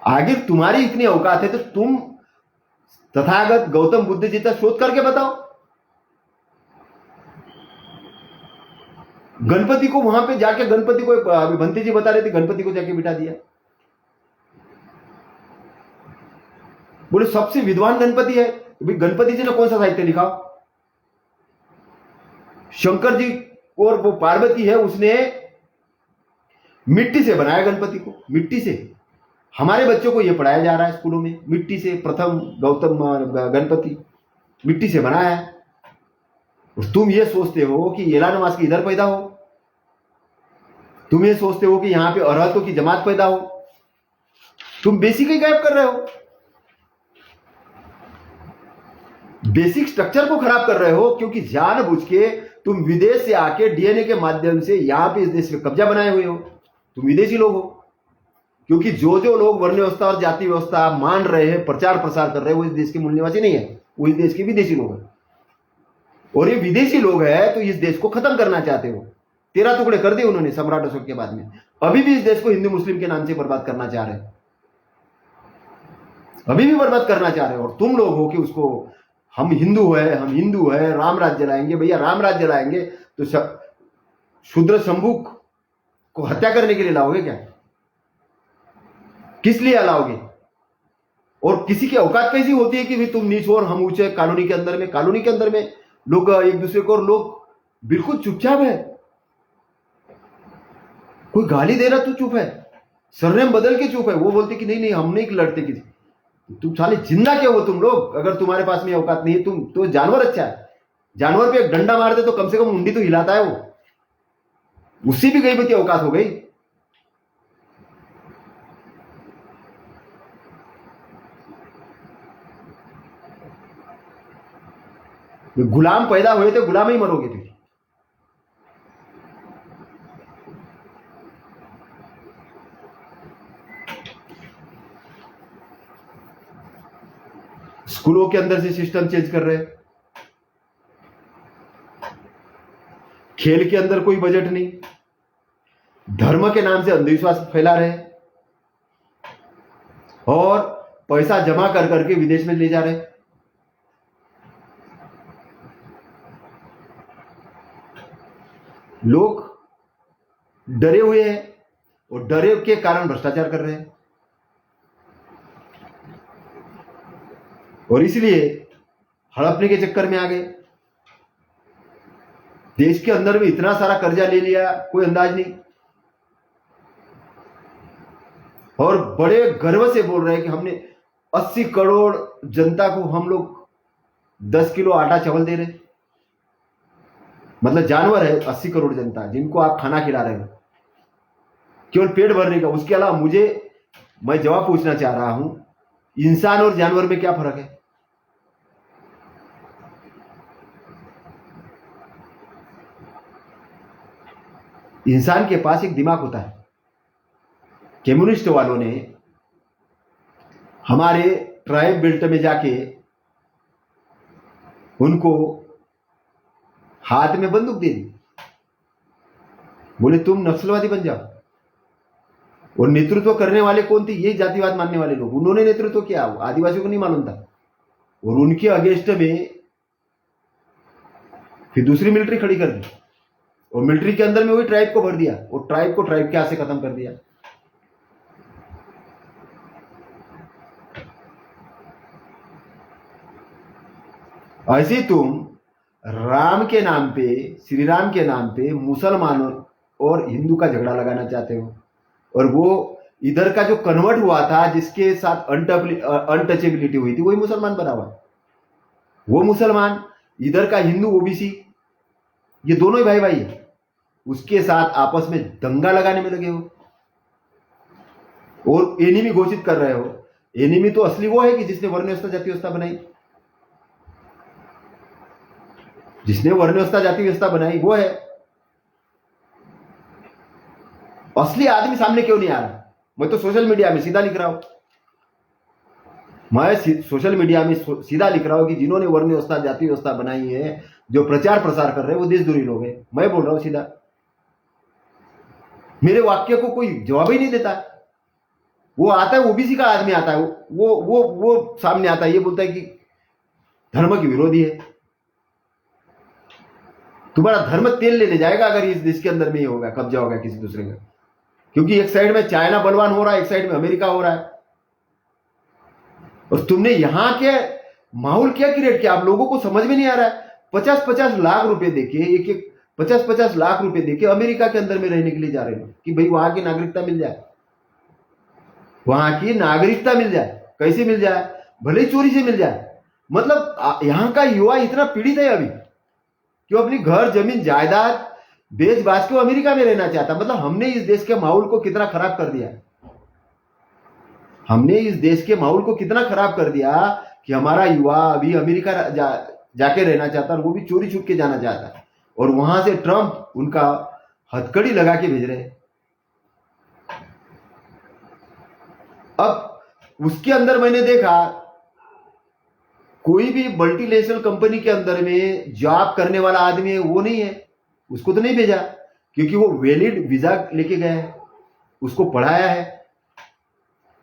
आगे तुम्हारी इतनी औकात है तो तुम तथागत गौतम बुद्ध जी का शोध करके बताओ। गणपति को वहां पे जाके, गणपति को भंती जी बता रहे थे, गणपति को जाके बिठा दिया, बोले सबसे विद्वान गणपति है। गणपति जी ने कौन सा साहित्य लिखा? शंकर जी और वो पार्वती है, उसने मिट्टी से बनाया गणपति को, मिट्टी से। हमारे बच्चों को यह पढ़ाया जा रहा है स्कूलों में, मिट्टी से प्रथम गौतम गणपति मिट्टी से बनाया है। और तुम ये सोचते हो कि एला नवाज की इधर पैदा हो, तुम ये सोचते हो कि यहां पे अरहतों की जमात पैदा हो। तुम बेसिक ही गायब कर रहे हो, बेसिक स्ट्रक्चर को खराब कर रहे हो, क्योंकि जानबूझ के तुम विदेश से आके डीएनए के माध्यम से यहां पे इस देश पे कब्जा बनाए हुए हो। तुम विदेशी लोग हो, क्योंकि जो जो लोग वर्ण व्यवस्था और जाति व्यवस्था मान रहे हैं, प्रचार प्रसार कर रहे हैं, वो इस देश के मूल निवासी नहीं है, वो इस देश के विदेशी लोग हैं। और ये विदेशी लोग हैं तो इस देश को खत्म करना चाहते हो। 13 टुकड़े कर दिए उन्होंने सम्राट अशोक के बाद में, अभी भी इस देश को हिंदू मुस्लिम के नाम से बर्बाद करना चाह रहे हैं, अभी भी बर्बाद करना चाह रहे हो। और तुम लोग हो कि उसको हम हिंदू है, राम राज्य लाएंगे। भैया राम राज्य लाएंगे तो शूद्र शंभू को हत्या करने के लिए लाओगे क्या? किस लिए अलाओगे? और किसी की औकात कैसी होती है कि भाई तुम नीच हो और हम ऊंचे? कॉलोनी के अंदर में, कॉलोनी के अंदर में लोग एक दूसरे को, और लोग बिल्कुल चुपचाप है, कोई गाली दे रहा तो चुप है, सरनेम बदल के चुप है। वो बोलते कि नहीं नहीं हम नहीं लड़ते किसी। तुम साले जिंदा क्या हो तुम लोग? अगर तुम्हारे पास में औकात नहीं है, तुम तो जानवर अच्छा है। जानवर पे एक डंडा मार दे तो कम से कम मुंडी तो हिलाता है वो, उससे भी गई बती औकात हो गई। गुलाम पैदा हुए थे, गुलाम ही मरोगे तुम। स्कूलों के अंदर से सिस्टम चेंज कर रहे हैं, खेल के अंदर कोई बजट नहीं, धर्म के नाम से अंधविश्वास फैला रहे हैं, और पैसा जमा कर करके विदेश में ले जा रहे हैं। लोग डरे हुए हैं और डरे के कारण भ्रष्टाचार कर रहे हैं, और इसलिए हड़पने के चक्कर में आ गए। देश के अंदर में इतना सारा कर्जा ले लिया, कोई अंदाज नहीं, और बड़े गर्व से बोल रहे हैं कि हमने 80 करोड़ जनता को हम लोग 10 किलो आटा चावल दे रहे हैं। मतलब जानवर है 80 करोड़ जनता जिनको आप खाना खिला रहे हो केवल पेट भरने का। उसके अलावा मैं जवाब पूछना चाह रहा हूं, इंसान और जानवर में क्या फर्क है? इंसान के पास एक दिमाग होता है। कम्युनिस्ट वालों ने हमारे ट्राइब बेल्ट में जाके उनको हाथ में बंदूक दे दी, बोले तुम नक्सलवादी बन जाओ। और नेतृत्व करने वाले कौन थे? ये जातिवाद मानने वाले लोग, उन्होंने नेतृत्व किया। आदिवासियों को नहीं मालूम था, और उनके अगेंस्ट में फिर दूसरी मिलिट्री खड़ी कर दी, और मिलिट्री के अंदर में वही ट्राइब को भर दिया, और ट्राइब को ट्राइब के हाथ से खत्म कर दिया। ऐसे तुम राम के नाम पे, श्री राम के नाम पे मुसलमानों और हिंदू का झगड़ा लगाना चाहते हो। और वो इधर का जो कन्वर्ट हुआ था, जिसके साथ अनटचेबिलिटी हुई थी, वही मुसलमान बना हुआ। वो मुसलमान, इधर का हिंदू ओबीसी, ये दोनों ही भाई भाई है, उसके साथ आपस में दंगा लगाने में लगे हो और एनिमी घोषित कर रहे हो। एनिमी तो असली वो है कि जिसने वर्ण व्यवस्था जाति व्यवस्था बनाई, जिसने वर्ण व्यवस्था जाति व्यवस्था बनाई वो है। असली आदमी सामने क्यों नहीं आ रहा? मैं तो सोशल मीडिया में सीधा लिख रहा हूं, मैं सोशल मीडिया में सीधा लिख रहा हूं कि जिन्होंने वर्ण व्यवस्था जाति व्यवस्था बनाई है, जो प्रचार प्रसार कर रहे हैं, वो देशद्रोही लोग हैं। मैं बोल रहा हूं सीधा, मेरे वाक्य को कोई जवाब ही नहीं देता। वो आता है, ओबीसी का आदमी आता है, वो सामने आता है, ये बोलता है कि धर्म के विरोधी है। तुम्हारा धर्म तेल लेने जाएगा अगर इस देश के अंदर में ही होगा, कब्जा होगा किसी दूसरे का। क्योंकि एक साइड में चाइना बलवान हो रहा है, एक साइड में अमेरिका हो रहा है, और तुमने यहां के माहौल क्या क्रिएट किया, आप लोगों को समझ में नहीं आ रहा है। 50-50 लाख रुपए देके, एक 50-50 लाख रुपए देके अमेरिका के अंदर में रहने के लिए जा रहे हो कि भाई वहां की नागरिकता मिल जाए, वहां की नागरिकता मिल जाए। कैसे मिल जाए? भले ही चोरी से मिल जाए। मतलब यहां का युवा इतना पीड़ित है अभी कि वो अपनी घर जमीन जायदाद बेच बाच के अमेरिका में रहना चाहता। मतलब हमने इस देश के माहौल को कितना खराब कर दिया, हमने इस देश के माहौल को कितना खराब कर दिया कि हमारा युवा अभी अमेरिका जाके रहना चाहता, और वो भी चोरी छुप के जाना चाहता, और वहां से ट्रंप उनका हथकड़ी लगा के भेज रहे हैं। अब उसके अंदर मैंने देखा, कोई भी मल्टीनेशनल कंपनी के अंदर में जॉब करने वाला आदमी है वो नहीं है, उसको तो नहीं भेजा, क्योंकि वो वैलिड वीजा लेके गया है, उसको पढ़ाया है,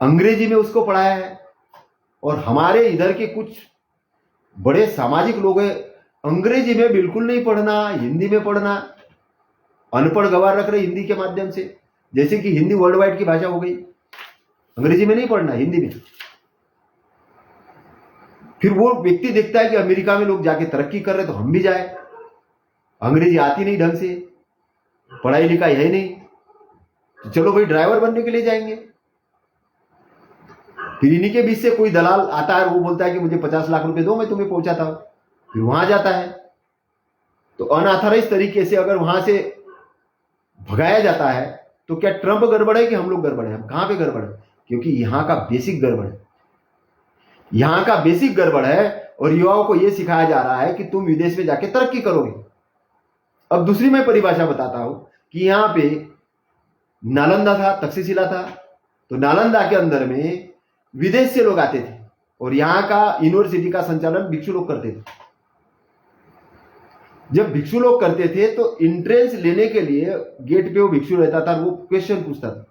अंग्रेजी में उसको पढ़ाया है। और हमारे इधर के कुछ बड़े सामाजिक लोग हैं, अंग्रेजी में बिल्कुल नहीं पढ़ना, हिंदी में पढ़ना, अनपढ़ गवार रख रहे हिंदी के माध्यम से, जैसे कि हिंदी वर्ल्ड वाइड की भाषा हो गई। अंग्रेजी में नहीं पढ़ना, हिंदी में। फिर वो व्यक्ति देखता है कि अमेरिका में लोग जाके तरक्की कर रहे तो हम भी जाए, अंग्रेजी आती नहीं ढंग से, पढ़ाई लिखाई है नहीं, तो चलो भाई ड्राइवर बनने के लिए जाएंगे। फिर इन्हीं के बीच से कोई दलाल आता है, वो बोलता है कि मुझे 50 लाख रुपए दो, मैं तुम्हें पहुंचाता हूं। फिर वहां जाता है, तो अनऑथराइज तरीके से अगर वहां से भगाया जाता है तो क्या ट्रंप गड़बड़ है कि हम लोग गड़बड़ है? हम कहां पे गड़बड़ है? क्योंकि यहां का बेसिक गड़बड़ है, यहां का बेसिक गड़बड़ है। और युवाओं को यह सिखाया जा रहा है कि तुम विदेश में जाके तरक्की करोगे। अब दूसरी मैं परिभाषा बताता हूं कि यहां पे नालंदा था, तक्षशिला था, तो नालंदा के अंदर में विदेश से लोग आते थे और यहां का यूनिवर्सिटी का संचालन भिक्षु लोग करते थे। जब भिक्षु लोग करते थे तो एंट्रेंस लेने के लिए गेट पे वो भिक्षु रहता था, वो क्वेश्चन पूछता था,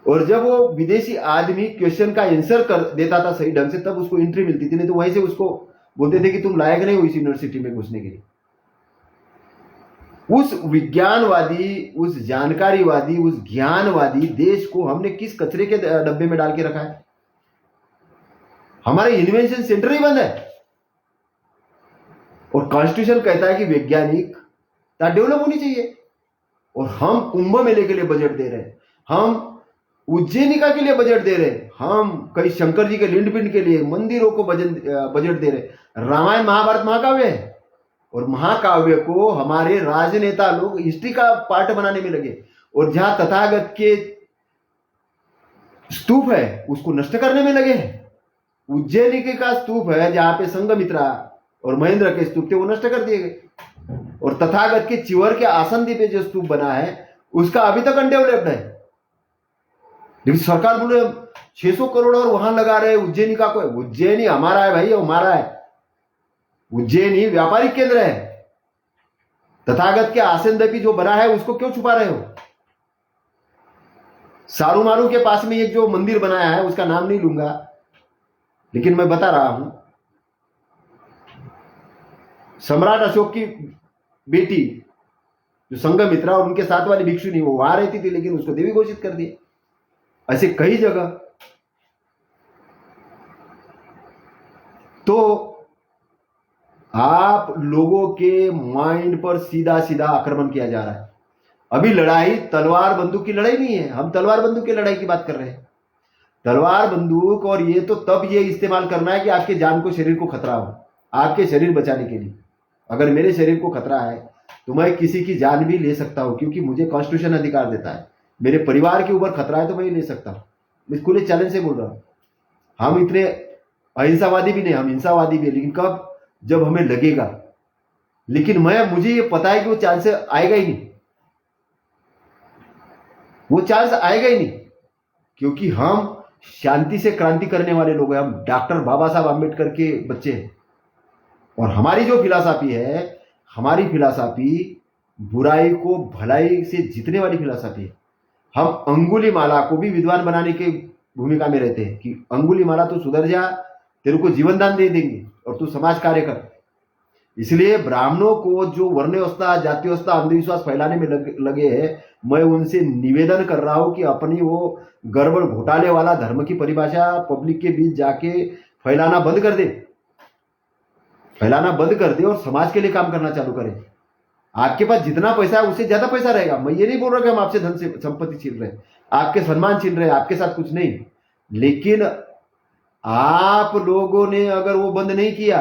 और जब वो विदेशी आदमी क्वेश्चन का आंसर कर देता था सही ढंग से, तब उसको एंट्री मिलती थी, नहीं तो वहीं से उसको बोलते थे कि तुम लायक नहीं हो इस यूनिवर्सिटी में घुसने के लिए। उस विज्ञानवादी, उस जानकारीवादी, उस ज्ञानवादी देश को हमने किस कचरे के डब्बे में डाल के रखा है? हमारे इन्वेंशन सेंटर ही बंद है। और कॉन्स्टिट्यूशन कहता है कि वैज्ञानिकता डेवलप होनी चाहिए, और हम कुंभ मेले के लिए बजट दे रहे हैं, हम उज्जैनिका के लिए बजट दे रहे हैं, हम कई शंकर जी के लिंड पिंड के लिए मंदिरों को बजट दे रहे हैं। रामायण महाभारत महाकाव्य है, और महाकाव्य को हमारे राजनेता लोग हिस्ट्री का पार्ट बनाने में लगे, और जहां तथागत के स्तूप है उसको नष्ट करने में लगे हैं। उज्जैनिकी का स्तूप है जहां पे संघमित्रा और महेंद्र के स्तूप थे, वो नष्ट कर दिए गए। और तथागत के चिवर के आसंदी पे जो स्तूप बना है उसका अभी तक अनडेवलप्ड है, लेकिन सरकार बोले 600 करोड़ और वहां लगा रहे उज्जैनी का। कोई उज्जैनी हमारा है भाई, हमारा है। उज्जैनी व्यापारिक केंद्र है। तथागत के आसंदी जो बना है उसको क्यों छुपा रहे हो? सारूमारू के पास में एक जो मंदिर बनाया है, उसका नाम नहीं लूंगा, लेकिन मैं बता रहा हूं, सम्राट अशोक की बेटी जो संघमित्रा और उनके साथ वाली भिक्षुनी, वो वहां रहती थी, लेकिन उसको देवी घोषित कर दिया। ऐसे कई जगह। तो आप लोगों के माइंड पर सीधा सीधा आक्रमण किया जा रहा है। अभी लड़ाई तलवार बंदूक की लड़ाई नहीं है, हम तलवार बंदूक की लड़ाई की बात कर रहे हैं। तलवार बंदूक और ये तो तब ये इस्तेमाल करना है कि आपके जान को, शरीर को खतरा हो, आपके शरीर बचाने के लिए। अगर मेरे शरीर को खतरा है तो मैं किसी की जान भी ले सकता हूं, क्योंकि मुझे कॉन्स्टिट्यूशन अधिकार देता है। मेरे परिवार के ऊपर खतरा है तो मैं ले सकता हूं। मैं खुले चैलेंज से बोल रहा हूं। हम इतने अहिंसावादी भी नहीं, हम हिंसावादी भी है, लेकिन कब? जब हमें लगेगा। लेकिन मुझे ये पता है कि वो चांस आएगा ही नहीं, वो चांस आएगा ही नहीं, क्योंकि हम शांति से क्रांति करने वाले लोग हैं। हम डॉक्टर बाबा साहब आम्बेडकर के बच्चे हैं, और हमारी जो फिलॉसफी है, हमारी फिलॉसफी बुराई को भलाई से जीतने वाली फिलॉसफी है। हम अंगुलीमाला को भी विद्वान बनाने की भूमिका में रहते हैं कि अंगुलीमाला तू सुधर जा, तेरे को जीवन दान दे देंगे और तू समाज कार्य कर। इसलिए ब्राह्मणों को जो वर्णव्यवस्था, जाति व्यवस्था, अंधविश्वास फैलाने में लगे हैं, मैं उनसे निवेदन कर रहा हूं कि अपनी वो गड़बड़ घोटाले वाला धर्म की परिभाषा पब्लिक के बीच जाके फैलाना बंद कर दे, फैलाना बंद कर दे और समाज के लिए काम करना चालू करें। आपके पास जितना पैसा है उससे ज्यादा पैसा रहेगा। मैं ये नहीं बोल रहा कि हम आपसे धन से संपत्ति छीन रहे हैं, आपके सम्मान छीन रहे हैं, आपके साथ कुछ नहीं, लेकिन आप लोगों ने अगर वो बंद नहीं किया,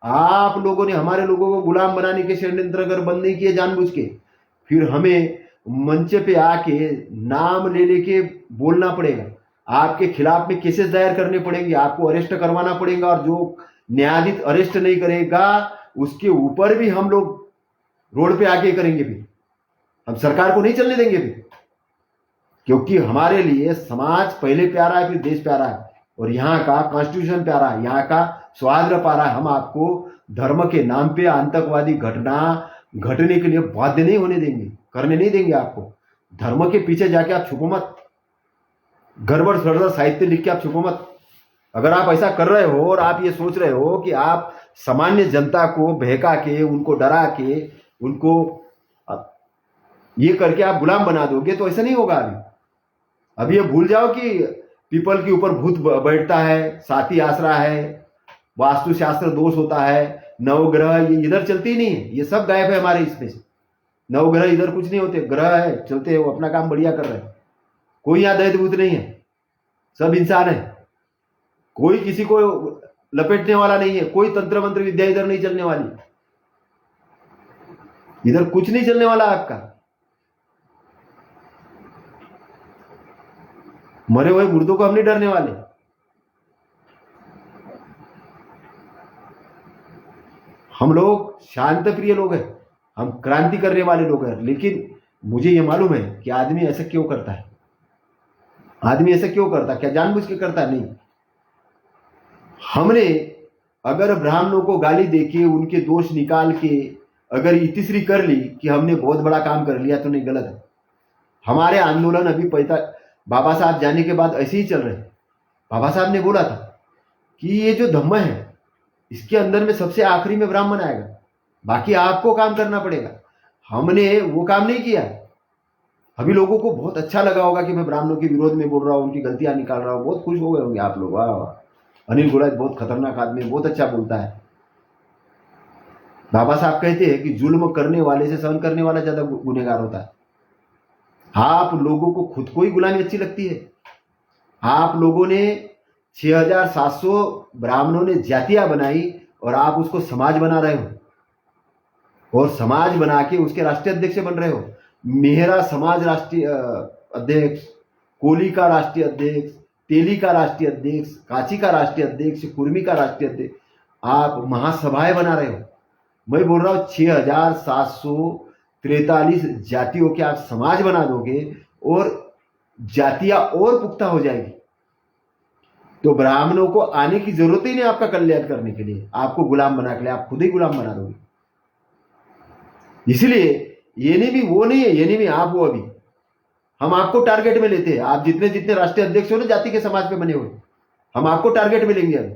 आप लोगों ने हमारे लोगों को गुलाम बनाने के षड्यंत्र अगर बंद नहीं किए जानबूझ के, फिर हमें मंच पे आके नाम ले लेके बोलना पड़ेगा, आपके खिलाफ में केसेस दायर करने पड़ेंगे, आपको अरेस्ट करवाना पड़ेगा, और जो न्यायाधीश अरेस्ट नहीं करेगा उसके ऊपर भी हम लोग रोड पे आके करेंगे। फिर हम सरकार को नहीं चलने देंगे फिर, क्योंकि हमारे लिए समाज पहले प्यारा है, फिर देश प्यारा है, और यहाँ का कॉन्स्टिट्यूशन प्यारा है, यहाँ का स्वाधीन प्यारा है। हम आपको धर्म के नाम पे आतंकवादी घटना घटने के लिए बाध्य नहीं होने देंगे, करने नहीं देंगे आपको। धर्म के पीछे जाके आप छुपो मत, गड़बड़ सड़बड़ साहित्य लिख के आप छुपो मत। अगर आप ऐसा कर रहे हो और आप ये सोच रहे हो कि आप सामान्य जनता को बहका के, उनको डरा के, उनको ये करके आप गुलाम बना दोगे, तो ऐसा नहीं होगा। अभी ये भूल जाओ कि पीपल के ऊपर भूत बैठता है, साथी आसरा है, वास्तुशास्त्र दोष होता है, नवग्रह ये इधर चलती ही नहीं है, ये सब गायब है हमारे इसमें से। नवग्रह इधर कुछ नहीं होते, ग्रह है चलते हैं, वो अपना काम बढ़िया कर रहे हैं। कोई यहाँ दैत भूत नहीं है, सब इंसान है। कोई किसी को लपेटने वाला नहीं है, कोई तंत्र मंत्र विद्या इधर नहीं चलने वाली, इधर कुछ नहीं चलने वाला आपका। मरे हुए मुर्दों को हम नहीं डरने वाले। हम लोग शांत प्रिय लोग हैं, हम क्रांति करने वाले लोग हैं। लेकिन मुझे यह मालूम है कि आदमी ऐसा क्यों करता है, आदमी ऐसा क्यों करता है, क्या जानबूझ के करता है? नहीं। हमने अगर ब्राह्मणों को गाली देके उनके दोष निकाल के अगर इतिश्री कर ली कि हमने बहुत बड़ा काम कर लिया, तो नहीं, गलत है। हमारे आंदोलन अभी बाबा साहब जाने के बाद ऐसे ही चल रहे हैं। बाबा साहब ने बोला था कि ये जो धम्म है इसके अंदर में सबसे आखिरी में ब्राह्मण आएगा, बाकी आपको काम करना पड़ेगा। हमने वो काम नहीं किया। अभी लोगों को बहुत अच्छा लगा होगा कि मैं ब्राह्मणों के विरोध में बोल रहा हूँ, उनकी गलतियां निकाल रहा हूँ, बहुत खुश हो गए होंगे आप लोग। वाह वाह, अनिल गुलाट बहुत खतरनाक आदमी, बहुत अच्छा बोलता है। बाबा साहब कहते हैं कि जुल्म करने वाले से सहन करने वाला ज्यादा गुनहगार होता है। आप लोगों को खुद को ही गुलामी अच्छी लगती है। आप लोगों ने 6700 ब्राह्मणों ने जातियां बनाई और आप उसको समाज बना रहे हो, और समाज बना के उसके राष्ट्रीय अध्यक्ष बन रहे हो। मेहरा समाज राष्ट्रीय अध्यक्ष, कोली का राष्ट्रीय अध्यक्ष, तेली का राष्ट्रीय अध्यक्ष, काची का राष्ट्रीय अध्यक्ष, कुर्मी का राष्ट्रीय अध्यक्ष, आप महासभाएं बना रहे हो। मैं बोल रहा हूं 6743 जातियों के आप समाज बना दोगे और जातियां और पुख्ता हो जाएगी, तो ब्राह्मणों को आने की जरूरत ही नहीं आपका कल्याण करने के लिए, आपको गुलाम बना के लिए आप खुद ही गुलाम बना दोगे। इसलिए ये नहीं भी वो नहीं है, ये नहीं भी आप वो। अभी हम आपको टारगेट में लेते हैं। आप जितने जितने राष्ट्रीय अध्यक्ष हो ना जाति के समाज पे बने हुए, हम आपको टारगेट में लेंगे। अभी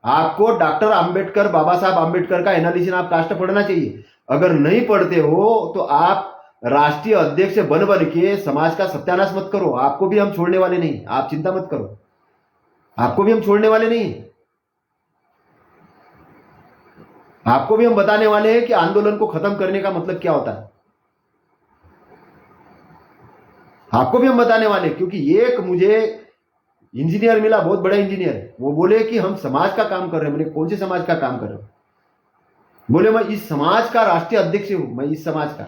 आपको डॉक्टर अंबेडकर, बाबा साहब अंबेडकर का एनालिसिस आप कास्ट पढ़ना चाहिए। अगर नहीं पढ़ते हो तो आप राष्ट्रीय अध्यक्ष बन बन के समाज का सत्यानाश मत करो। आपको भी हम छोड़ने वाले नहीं, आप चिंता मत करो, आपको भी हम छोड़ने वाले नहीं। आपको भी हम बताने वाले हैं कि आंदोलन को खत्म करने का मतलब क्या होता है। आपको भी हम बताने वाले, क्योंकि एक मुझे इंजीनियर मिला, बहुत बड़ा इंजीनियर, वो बोले कि हम समाज का काम कर रहे हैं। मैंने कौन से समाज का काम कर रहे हो? बोले मैं इस समाज का राष्ट्रीय अध्यक्ष हूं, मैं इस समाज का।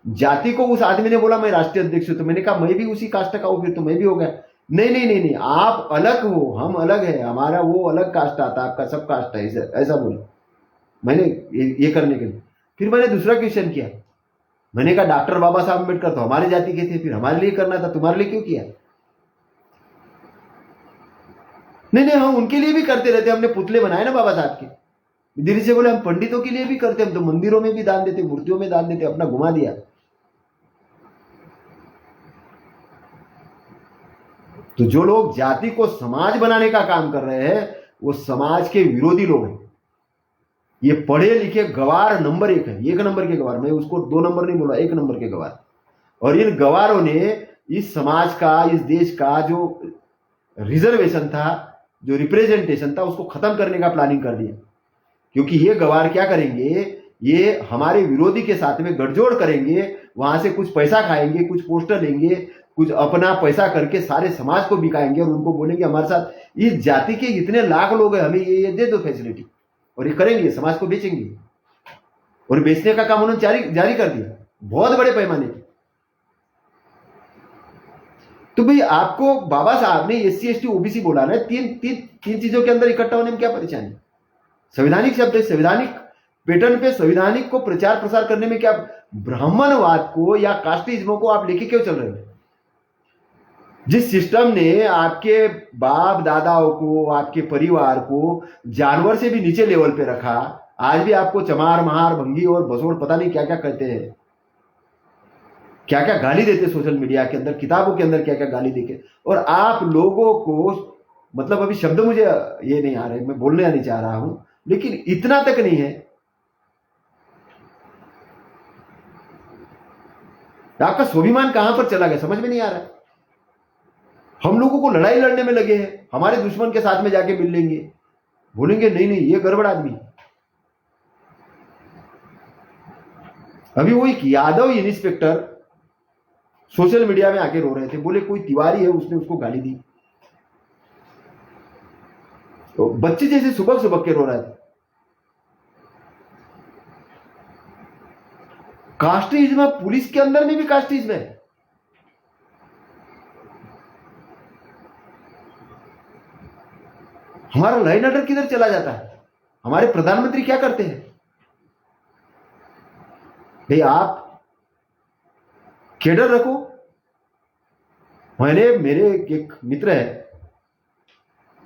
जाति को उस आदमी ने बोला मैं राष्ट्रीय अध्यक्ष हूं, तो मैंने कहा मैं भी उसी कास्ट का हूं, फिर तो मैं भी हो गया। नहीं नहीं नहीं नहीं, आप अलग हो, हम अलग है, हमारा वो अलग कास्ट आता, आपका सब कास्ट है, ऐसा बोला मैंने ये करने के लिए। फिर मैंने दूसरा क्वेश्चन किया, मैंने कहा डॉक्टर बाबा साहब अम्बेडकर तो हमारे जाति के थे, फिर हमारे लिए करना था, तुम्हारे लिए क्यों किया? नहीं नहीं, हम उनके लिए भी करते रहते, हमने पुतले बनाए ना बाबा साहब के। धीरे से बोले हम पंडितों के लिए भी करते, हम तो मंदिरों में भी दान देते, मूर्तियों में दान देते, अपना घुमा दिया। तो जो लोग जाति को समाज बनाने का काम कर रहे हैं वो समाज के विरोधी लोग हैं। ये पढ़े लिखे गवार नंबर 1 है, 1 नंबर के गवार, मैं उसको 2 नंबर नहीं बोला, 1 नंबर के गवार। और इन गवारों ने इस समाज का, इस देश का जो रिजर्वेशन था, जो रिप्रेजेंटेशन था, उसको खत्म करने का प्लानिंग कर दिया। क्योंकि ये गवार क्या करेंगे, ये हमारे विरोधी के साथ में गठजोड़ करेंगे, वहां से कुछ पैसा खाएंगे, कुछ पोस्टर लेंगे, कुछ अपना पैसा करके सारे समाज को बिकाएंगे और उनको बोलेंगे हमारे साथ इस जाति के इतने लाख लोग हैं, हमें ये दे दो फैसिलिटी, और ये करेंगे, समाज को बेचेंगे। और बेचने का काम उन्होंने जारी कर दिया बहुत बड़े पैमाने पे। तो भाई आपको बाबा साहब ने SC ST OBC बोला ना, तीन चीजों के अंदर इकट्ठा होने में क्या परेशानी? संवैधानिक शब्द है, संवैधानिक पैटर्न पे संवैधानिक को प्रचार प्रसार करने में क्या, ब्राह्मणवाद को या कास्टिज्म को आप लेके क्यों चल रहे हो? जिस सिस्टम ने आपके बाप दादाओं को, आपके परिवार को जानवर से भी नीचे लेवल पे रखा, आज भी आपको चमार महार भंगी और बसोड़ पता नहीं क्या क्या कहते हैं, क्या क्या गाली देते सोशल मीडिया के अंदर, किताबों के अंदर क्या क्या गाली देके, और आप लोगों को, मतलब अभी शब्द मुझे ये नहीं आ रहे, मैं बोलने नहीं चाह रहा हूं, लेकिन इतना तक नहीं है। आपका स्वाभिमान कहां पर चला गया समझ में नहीं आ रहा है। हम लोगों को लड़ाई लड़ने में लगे हैं, हमारे दुश्मन के साथ में जाके मिल लेंगे, बोलेंगे नहीं नहीं ये गड़बड़ आदमी। अभी वो एक यादव इंस्पेक्टर सोशल मीडिया में आके रो रहे थे, बोले कोई तिवारी है उसने उसको गाली दी। तो बच्चे जैसे सुबह सुबह के रो रहे थे। कास्टिज्म, पुलिस के अंदर में भी कास्टिज्म है। हमारा लाइन ऑर्डर किधर चला जाता है? हमारे प्रधानमंत्री क्या करते हैं? भाई आप केडर रखो। मेरे एक मित्र है,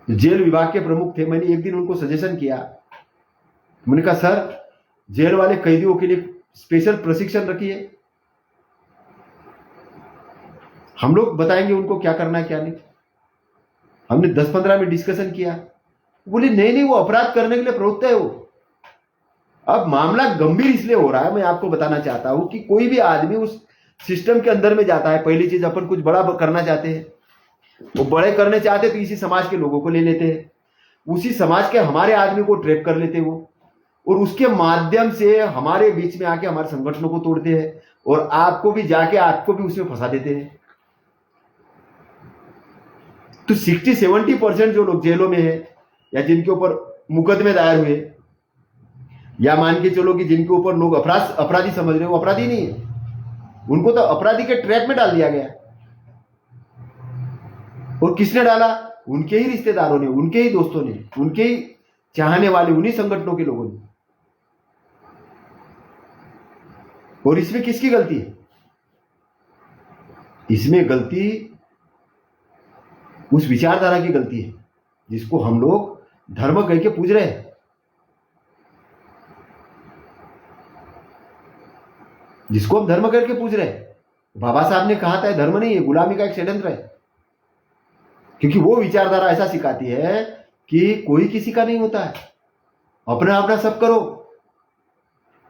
जेल विभाग के प्रमुख थे, मैंने एक दिन उनको सजेशन किया, मैंने कहा सर जेल वाले कैदियों के लिए स्पेशल प्रशिक्षण रखिए, हम लोग बताएंगे उनको क्या करना है क्या नहीं। हमने 10-15 मिनट डिस्कशन किया, बोले नहीं नहीं वो अपराध करने के लिए प्रवृत्त है वो। अब मामला गंभीर इसलिए हो रहा है, मैं आपको बताना चाहता हूं कि कोई भी आदमी उस सिस्टम के अंदर में जाता है, पहली चीज अपन कुछ बड़ा करना चाहते हैं, वो बड़े करने चाहते तो इसी समाज के लोगों को ले लेते हैं, उसी समाज के हमारे आदमी को ट्रैप कर लेते वो, और उसके माध्यम से हमारे बीच में आके हमारे संगठनों को तोड़ते हैं, और आपको भी उसमें फंसा देते हैं। तो 60-70% जो लोग जेलों में है या जिनके ऊपर मुकदमे दायर हुए, या मान के चलो कि जिनके ऊपर लोग अपराधी समझ रहे, वो अपराधी नहीं है, उनको तो अपराधी के ट्रैप में डाल दिया गया। और किसने डाला? उनके ही रिश्तेदारों ने, उनके ही दोस्तों ने, उनके ही चाहने वाले, उन्हीं संगठनों के लोगों ने। और इसमें किसकी गलती है? इसमें गलती उस विचारधारा की गलती है जिसको हम लोग धर्म कह के पूज रहे हैं। जिसको हम धर्म करके पूज रहे हैं। बाबा साहब ने कहा था धर्म नहीं है, गुलामी का एक षड्यंत्र है। क्योंकि वो विचारधारा ऐसा सिखाती है कि कोई किसी का नहीं होता है, अपना अपना सब करो।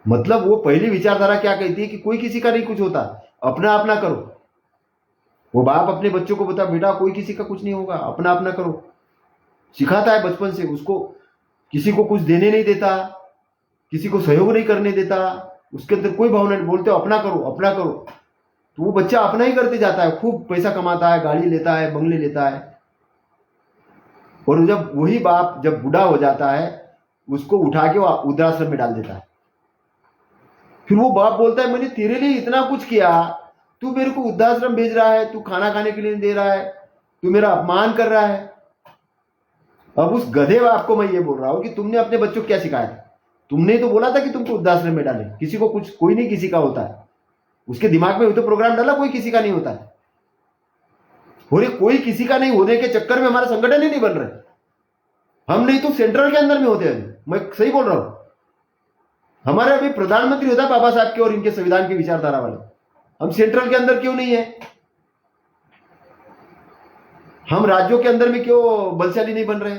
मतलब वो पहली विचारधारा क्या कहती है कि कोई किसी का नहीं कुछ होता, अपना अपना करो। वो बाप अपने बच्चों को बता बेटा कोई किसी का कुछ नहीं होगा, अपना अपना करो, सिखाता है बचपन से। उसको किसी को कुछ देने नहीं देता, किसी को सहयोग नहीं करने देता, उसके अंदर कोई भावना नहीं, बोलते हो अपना करो अपना करो। तो वो बच्चा अपना ही करते जाता है, खूब पैसा कमाता है, गाड़ी लेता है, बंगले लेता है। और जब वही बाप जब बूढ़ा हो जाता है उसको उठा के वृद्धाश्रम में डाल देता है। फिर वो बाप बोलता है मैंने तेरे लिए इतना कुछ किया, तू मेरे को वृद्धाश्रम भेज रहा है, तू खाना खाने के लिए नहीं दे रहा है, तू मेरा अपमान कर रहा है। अब उस गधे बाप को मैं ये बोल रहा हूं कि तुमने अपने बच्चों को क्या सिखाया? तुमने तो बोला था कि तुमको वृद्धाश्रम में डाले, किसी को कुछ, कोई नहीं किसी का होता है। उसके दिमाग में तो प्रोग्राम डाला कोई किसी का नहीं होता है। और कोई किसी का नहीं होने के चक्कर में हमारा संगठन ही नहीं बन रहा है। हम नहीं तो सेंट्रल के अंदर में होते हैं, मैं सही बोल रहा हूं। हमारे अभी प्रधानमंत्री होता है बाबा साहब के और इनके संविधान की विचारधारा वाले, हम सेंट्रल के अंदर क्यों नहीं है? हम राज्यों के अंदर में क्यों बलशाली नहीं बन रहे?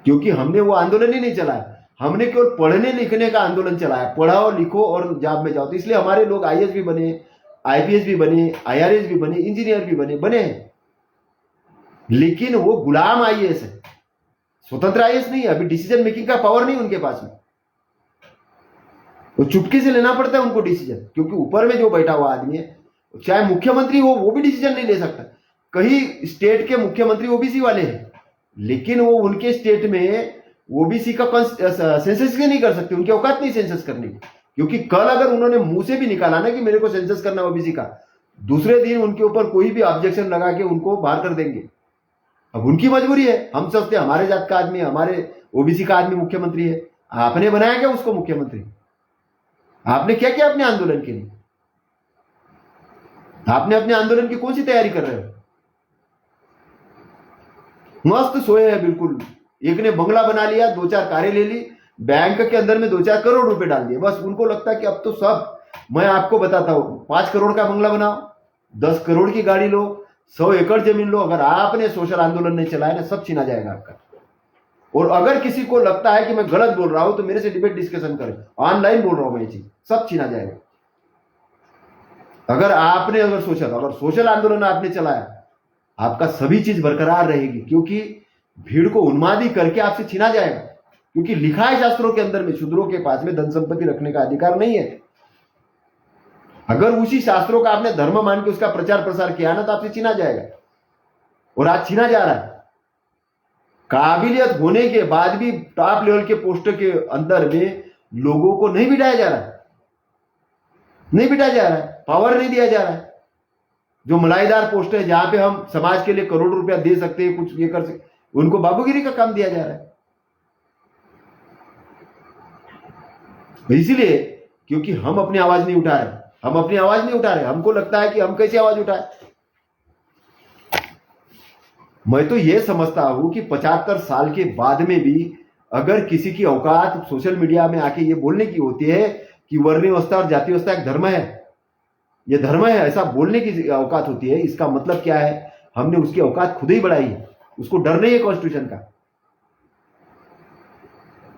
क्योंकि हमने वो आंदोलन ही नहीं चलाया, हमने केवल पढ़ने लिखने का आंदोलन चलाया, पढ़ाओ लिखो और जॉब में जाओ। तो इसलिए हमारे लोग आईएएस भी बने, आईपीएस भी बने, आईआरएस भी बने, इंजीनियर भी बने हैं। लेकिन वो गुलाम आईएएस है, स्वतंत्र आईएएस नहीं है। अभी डिसीजन मेकिंग का पावर नहीं उनके पास में, वो चुटकी से लेना पड़ता है उनको डिसीजन। क्योंकि ऊपर में जो बैठा हुआ आदमी है, चाहे मुख्यमंत्री हो, वो भी डिसीजन नहीं ले सकता। कई स्टेट के मुख्यमंत्री ओबीसी वाले हैं, लेकिन वो उनके स्टेट में ओबीसी का सेंसस ही नहीं कर सकते, उनकी औकात नहीं सेंसस करने की। क्योंकि कल अगर उन्होंने मुंह से भी निकाला ना कि मेरे को सेंसस करना ओबीसी का, दूसरे दिन उनके ऊपर कोई भी ऑब्जेक्शन लगा के उनको बाहर कर देंगे। अब उनकी मजबूरी है। हम सोचते हमारे जात का आदमी, हमारे ओबीसी का आदमी मुख्यमंत्री है। आपने बनाया क्या उसको मुख्यमंत्री? आपने क्या किया अपने आंदोलन के लिए? आपने अपने आंदोलन की कौन सी तैयारी कर रहे हो? मस्त सोए है बिल्कुल। एक ने बंगला बना लिया, 2-4 कारें ले ली, बैंक के अंदर में 2-4 करोड़ रुपए डाल दिए। बस उनको लगता है कि अब तो सब, मैं आपको बताता हूं, 5 करोड़ का बंगला बनाओ, 10 करोड़ की गाड़ी लो, 100 एकड़ जमीन लो। अगर आपने सोशल आंदोलन नहीं चलाया ना, सब छीना जाएगा आपका। और अगर किसी को लगता है कि मैं गलत बोल रहा हूं तो मेरे से डिबेट डिस्कशन करें, ऑनलाइन बोल रहा हूं मैं ये चीज, सब छीना जाएगा। अगर सोशल आंदोलन आपने चलाया आपका सभी चीज बरकरार रहेगी, क्योंकि भीड़ को उन्मादी करके आपसे छीना जाएगा। क्योंकि लिखा है शास्त्रों के अंदर में, शूद्रों के पास में धन संपत्ति रखने का अधिकार नहीं है। अगर उसी शास्त्रों का आपने धर्म मान के उसका प्रचार प्रसार किया ना, तो आपसे छीना जाएगा। और आज छीना जा रहा है। काबिलियत होने के बाद भी टॉप लेवल के पोस्ट के अंदर में लोगों को नहीं बिठाया जा रहा है, नहीं बिठाया जा रहा है, पावर नहीं दिया जा रहा है। जो मलाईदार पोस्ट है, जहां पे हम समाज के लिए करोड़ रुपया दे सकते हैं, कुछ ये कर सकते, उनको बाबूगिरी का काम दिया जा रहा है। इसीलिए क्योंकि हम अपनी आवाज नहीं उठा रहे, हम अपनी आवाज नहीं उठा रहे, हमको लगता है कि हम कैसे आवाज उठाए। मैं तो यह समझता हूं कि 75 साल के बाद में भी अगर किसी की औकात सोशल मीडिया में आके ये बोलने की होती है कि वर्णीय अवस्था और जाति अवस्था एक धर्म है, ये धर्म है, ऐसा बोलने की औकात होती है, इसका मतलब क्या है? हमने उसकी औकात खुद ही बढ़ाई है। उसको डर नहीं है कॉन्स्टिट्यूशन का।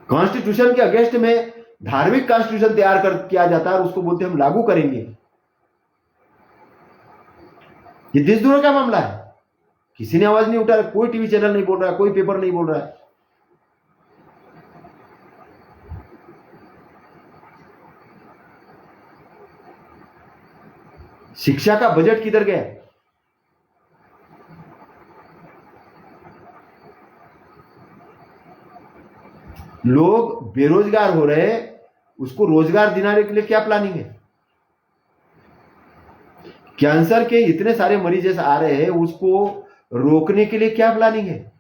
कॉन्स्टिट्यूशन के अगेंस्ट में धार्मिक कॉन्स्टिट्यूशन तैयार कर किया जाता है और उसको बोलते हैं हम लागू करेंगे। ये देशद्रोह का मामला है। किसी ने आवाज नहीं उठा रहा, कोई टीवी चैनल नहीं बोल रहा है, कोई पेपर नहीं बोल रहा है। शिक्षा का बजट किधर गया? लोग बेरोजगार हो रहे हैं, उसको रोजगार दिलाने के लिए क्या प्लानिंग है? कैंसर के इतने सारे मरीज आ रहे हैं, उसको रोकने के लिए क्या प्लानिंग है?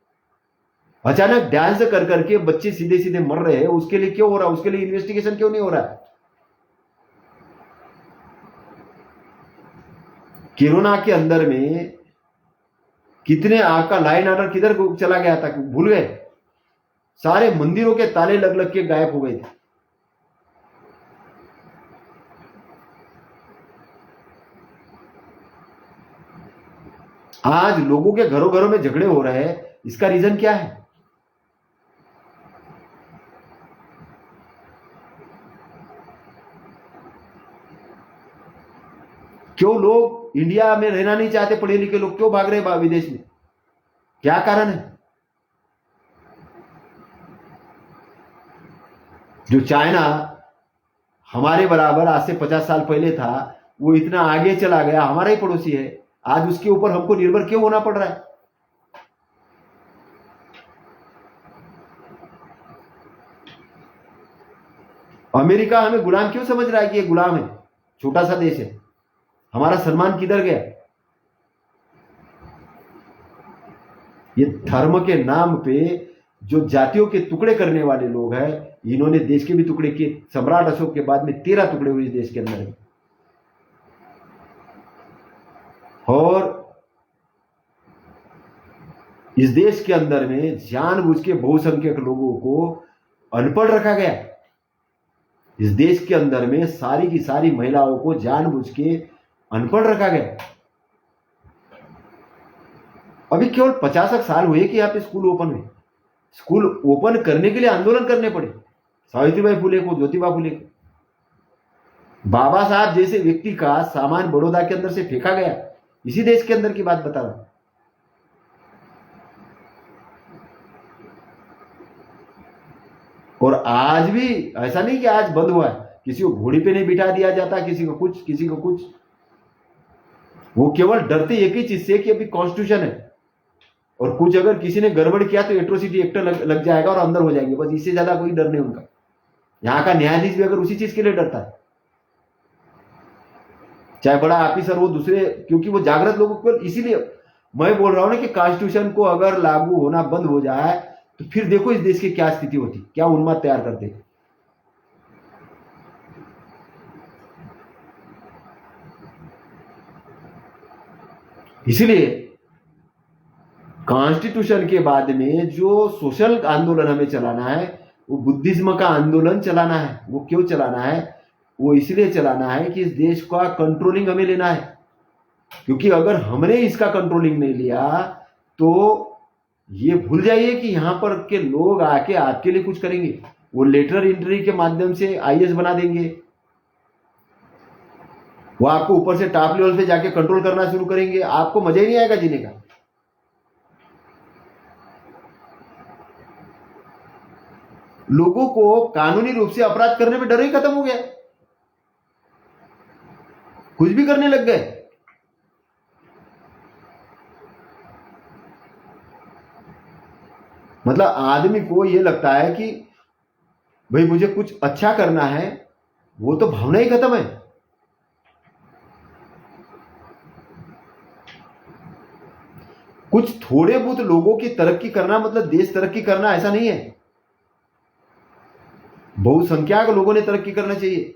अचानक डांस कर करके बच्चे सीधे सीधे मर रहे हैं, उसके लिए क्यों हो रहा है? उसके लिए इन्वेस्टिगेशन क्यों नहीं हो रहा है? कोरोना के अंदर में कितने आपका लाइन ऑर्डर किधर चला गया था, भूल गए? सारे मंदिरों के ताले लग लग के गायब हो गए थे। आज लोगों के घरों घरों में झगड़े हो रहे हैं, इसका रीजन क्या है? क्यों लोग इंडिया में रहना नहीं चाहते? पढ़े लिखे लोग क्यों भाग रहे हैं विदेश में? क्या कारण है? जो चाइना हमारे बराबर आज से 50 साल पहले था, वो इतना आगे चला गया, हमारा ही पड़ोसी है, आज उसके ऊपर हमको निर्भर क्यों होना पड़ रहा है? अमेरिका हमें गुलाम क्यों समझ रहा है कि ये गुलाम है, छोटा सा देश है? हमारा सम्मान किधर गया? ये धर्म के नाम पे जो जातियों के टुकड़े करने वाले लोग हैं, इन्होंने देश के भी टुकड़े किए। सम्राट अशोक के बाद में 13 टुकड़े हुए इस देश के अंदर। और इस देश के अंदर में जानबूझ के बहुसंख्यक लोगों को अनपढ़ रखा गया। इस देश के अंदर में सारी की सारी महिलाओं को जानबूझ के अनपढ़ रखा गया। अभी केवल 50 साल हुए कि यहाँ पे स्कूल ओपन हुए। स्कूल ओपन करने के लिए आंदोलन करने पड़े, सावित्रीबाई फुले को, ज्योतिबा फुले को। बाबा साहब जैसे व्यक्ति का सामान बड़ौदा के अंदर से फेंका गया, इसी देश के अंदर की बात बता रहा हूं। और आज भी ऐसा नहीं कि आज बंद हुआ है, किसी को घोड़ी पे नहीं बिठा दिया जाता, किसी को कुछ, किसी को कुछ। वो केवल डरते एक ही चीज से कि अभी कॉन्स्टिट्यूशन है, और कुछ अगर किसी ने गड़बड़ किया तो एट्रोसिटी एक्ट लग जाएगा और अंदर हो जाएंगे, बस। इससे ज्यादा कोई डर नहीं उनका। यहां का न्यायाधीश भी अगर उसी चीज के लिए डरता है, चाहे बड़ा ऑफिसर हो, दूसरे, क्योंकि वो जागृत लोगों को। इसीलिए मैं बोल रहा हूं ना कि कॉन्स्टिट्यूशन को अगर लागू होना बंद हो जाए तो फिर देखो इस देश की क्या स्थिति होती, क्या उन्माद तैयार करते। इसलिए कॉन्स्टिट्यूशन के बाद में जो सोशल आंदोलन हमें चलाना है, वो बुद्धिज्म का आंदोलन चलाना है। वो क्यों चलाना है? वो इसलिए चलाना है कि इस देश का कंट्रोलिंग हमें लेना है। क्योंकि अगर हमने इसका कंट्रोलिंग नहीं लिया तो ये भूल जाइए कि यहां पर के लोग आके आपके लिए कुछ करेंगे। वो लेटर एंट्री के माध्यम से आईएएस बना देंगे, वो आपको ऊपर से टॉप लेवल पे जाके कंट्रोल करना शुरू करेंगे। आपको मजा ही नहीं आएगा जीने का। लोगों को कानूनी रूप से अपराध करने में डर ही खत्म हो गया, कुछ भी करने लग गए। मतलब आदमी को यह लगता है कि भाई मुझे कुछ अच्छा करना है, वो तो भावना ही खत्म है। कुछ थोड़े बहुत लोगों की तरक्की करना मतलब देश तरक्की करना ऐसा नहीं है। बहुसंख्यक लोगों ने तरक्की करना चाहिए।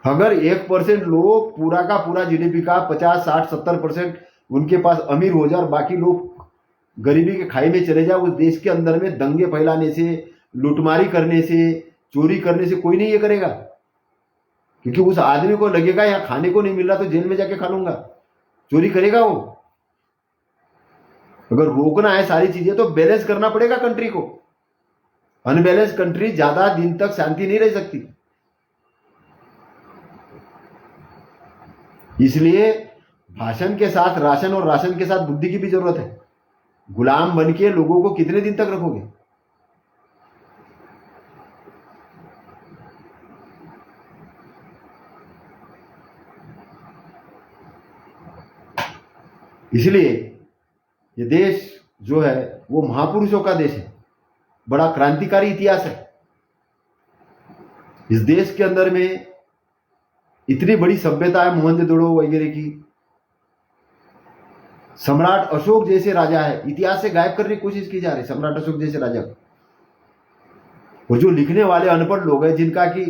अगर 1% लोग पूरा का पूरा जीडीपी का 50, 60, 70% उनके पास अमीर हो जाए और बाकी लोग गरीबी के खाई में चले जाए, उस देश के अंदर में दंगे फैलाने से, लूटमारी करने से, चोरी करने से कोई नहीं ये करेगा। क्योंकि उस आदमी को लगेगा यहाँ खाने को नहीं मिल रहा तो जेल में जाके खा लूंगा, चोरी करेगा वो। अगर रोकना है सारी चीजें तो बैलेंस करना पड़ेगा कंट्री को। अनबैलेंस कंट्री ज्यादा दिन तक शांति नहीं रह सकती। इसलिए भाषण के साथ राशन और राशन के साथ बुद्धि की भी जरूरत है। गुलाम बन के लोगों को कितने दिन तक रखोगे? इसलिए ये देश जो है वो महापुरुषों का देश है, बड़ा क्रांतिकारी इतिहास है। इस देश के अंदर में इतनी बड़ी सभ्यता है, मोहनजोदड़ो वगैरह की। सम्राट अशोक जैसे राजा है, इतिहास से गायब करने की कोशिश की जा रही है सम्राट अशोक जैसे राजा। और जो लिखने वाले अनपढ़ लोग हैं जिनका कि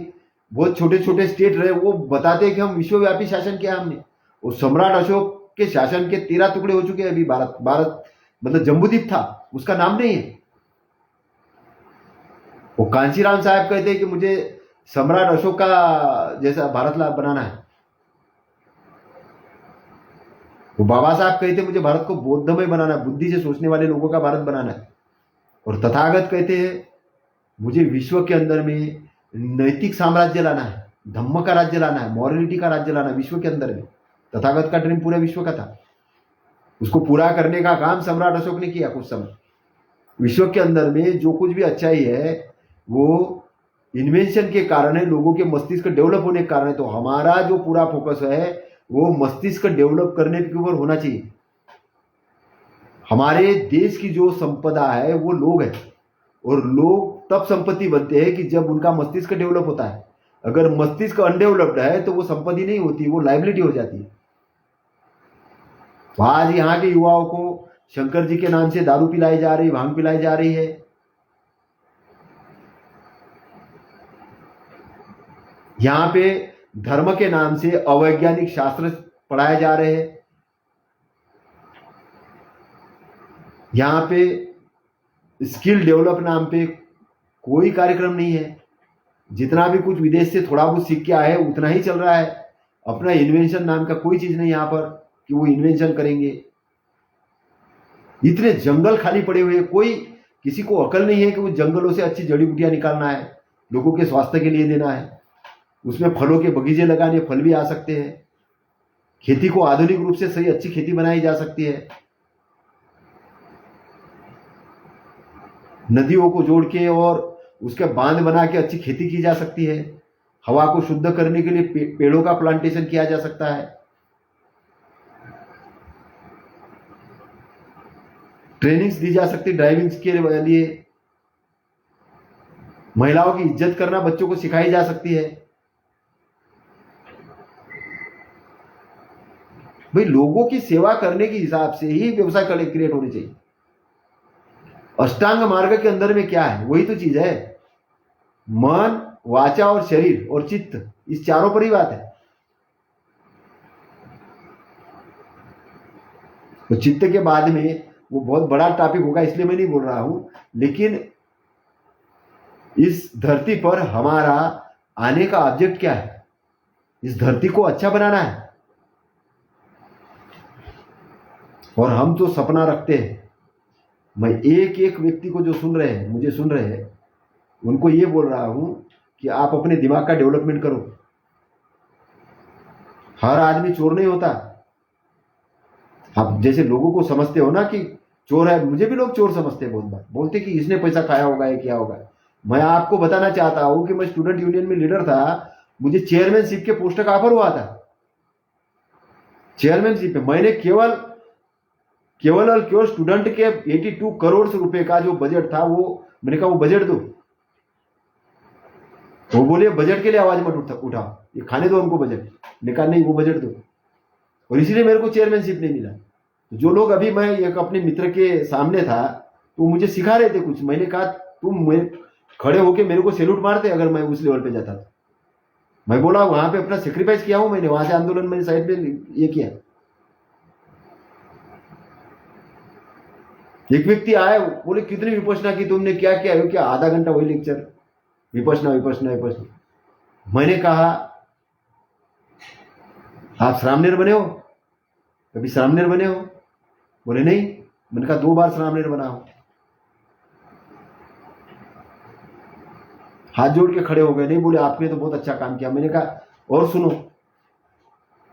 बहुत छोटे छोटे स्टेट रहे, वो बताते हैं कि हम विश्वव्यापी शासन किया हमने। और सम्राट अशोक के शासन के 13 टुकड़े हो चुके हैं अभी। भारत मतलब जम्बूद्वीप था, उसका नाम नहीं है। वो कांचीराम साहब कहते हैं कि मुझे सम्राट अशोक का जैसा भारत बनाना है। वो बाबा साहब कहते हैं मुझे भारत को बौद्धमय बनाना है, बुद्धि से सोचने वाले लोगों का भारत बनाना है। और तथागत कहते हैं मुझे विश्व के अंदर में नैतिक साम्राज्य लाना है, धम्म का राज्य लाना है, मॉरलिटी का राज्य लाना है विश्व के अंदर में। तथागत का ड्रीम पूरे विश्व का था, उसको पूरा करने का काम सम्राट अशोक ने किया कुछ समय। विश्व के अंदर में जो कुछ भी अच्छाई है वो इन्वेंशन के कारण है, लोगों के मस्तिष्क डेवलप होने के कारण है। तो हमारा जो पूरा फोकस है वो मस्तिष्क डेवलप करने के ऊपर होना चाहिए। हमारे देश की जो संपदा है वो लोग हैं, और लोग तब संपत्ति बनते हैं कि जब उनका मस्तिष्क डेवलप होता है। अगर मस्तिष्क अनडेवलप्ड है तो वो संपत्ति नहीं होती, वो लाइबिलिटी हो जाती है। तो आज यहाँ के युवाओं को शंकर जी के नाम से दारू पिलाई जा रही, भांग पिलाई जा रही है। यहाँ पे धर्म के नाम से अवैज्ञानिक शास्त्र पढ़ाए जा रहे हैं। यहाँ पे स्किल डेवलप नाम पे कोई कार्यक्रम नहीं है। जितना भी कुछ विदेश से थोड़ा बहुत सीख के आए उतना ही चल रहा है। अपना इन्वेंशन नाम का कोई चीज नहीं यहाँ पर कि वो इन्वेंशन करेंगे। इतने जंगल खाली पड़े हुए, कोई किसी को अकल नहीं है कि वो जंगलों से अच्छी जड़ी बूटियां निकालना है, लोगों के स्वास्थ्य के लिए देना है। उसमें फलों के बगीचे लगाने, फल भी आ सकते हैं। खेती को आधुनिक रूप से सही अच्छी खेती बनाई जा सकती है। नदियों को जोड़ के और उसके बांध बना के अच्छी खेती की जा सकती है। हवा को शुद्ध करने के लिए पेड़ों का प्लांटेशन किया जा सकता है। ट्रेनिंग्स दी जा सकती, ड्राइविंग के लिए महिलाओं की इज्जत करना बच्चों को सिखाई जा सकती है। भाई लोगों की सेवा करने के हिसाब से ही व्यवसाय क्रिएट होने चाहिए। अष्टांग मार्ग के अंदर में क्या है, वही तो चीज है। मन, वाचा और शरीर और चित्त, इस चारों पर ही बात है। तो चित्त के बाद में वो बहुत बड़ा टॉपिक होगा, इसलिए मैं नहीं बोल रहा हूं। लेकिन इस धरती पर हमारा आने का ऑब्जेक्ट क्या है? इस धरती को अच्छा बनाना है। और हम तो सपना रखते हैं। मैं एक एक व्यक्ति को जो सुन रहे हैं, मुझे सुन रहे हैं, उनको ये बोल रहा हूं कि आप अपने दिमाग का डेवलपमेंट करो। हर आदमी चोर नहीं होता। आप जैसे लोगों को समझते हो ना कि चोर है, मुझे भी लोग चोर समझते हैं, बहुत बार बोलते कि इसने पैसा खाया होगा या किया होगा। मैं आपको बताना चाहता हूं कि मैं स्टूडेंट यूनियन में लीडर था, मुझे चेयरमैनशिप के पोस्ट का ऑफर हुआ था। चेयरमैनशिप में मैंने केवल केवल और केवल स्टूडेंट के 82 करोड़ रुपए का जो बजट था, वो मैंने कहा वो बजट दो। वो बोले बजट के लिए आवाज मत उठाओ, ये खाने दो हमको बजट। मैंने कहा नहीं, वो बजट दो, और इसीलिए मेरे को चेयरमैनशिप नहीं मिला। जो लोग अभी, मैं एक अपने मित्र के सामने था तो मुझे सिखा रहे थे कुछ, मैंने कहा तुम खड़े होके मेरे को सैल्यूट मारते अगर मैं उस लेवल पे जाता। मैं बोला वहां पे अपना सेक्रीफाइस किया हूं मैंने, वहां से आंदोलन मैंने साइड पे ये किया। एक व्यक्ति आए, बोले कितनी विपश्यना की तुमने, क्या किया? क्या आधा घंटा वही लेक्चर, विपश्यना विपश्यना विपश्यना। मैंने कहा आप श्रामनेर बने हो, कभी श्रामनेर बने हो? बोले नहीं। मैंने कहा 2 बार श्रामनेर बना हो। हाथ जोड़ के खड़े हो गए, नहीं बोले आपने तो बहुत अच्छा काम किया। मैंने कहा और सुनो,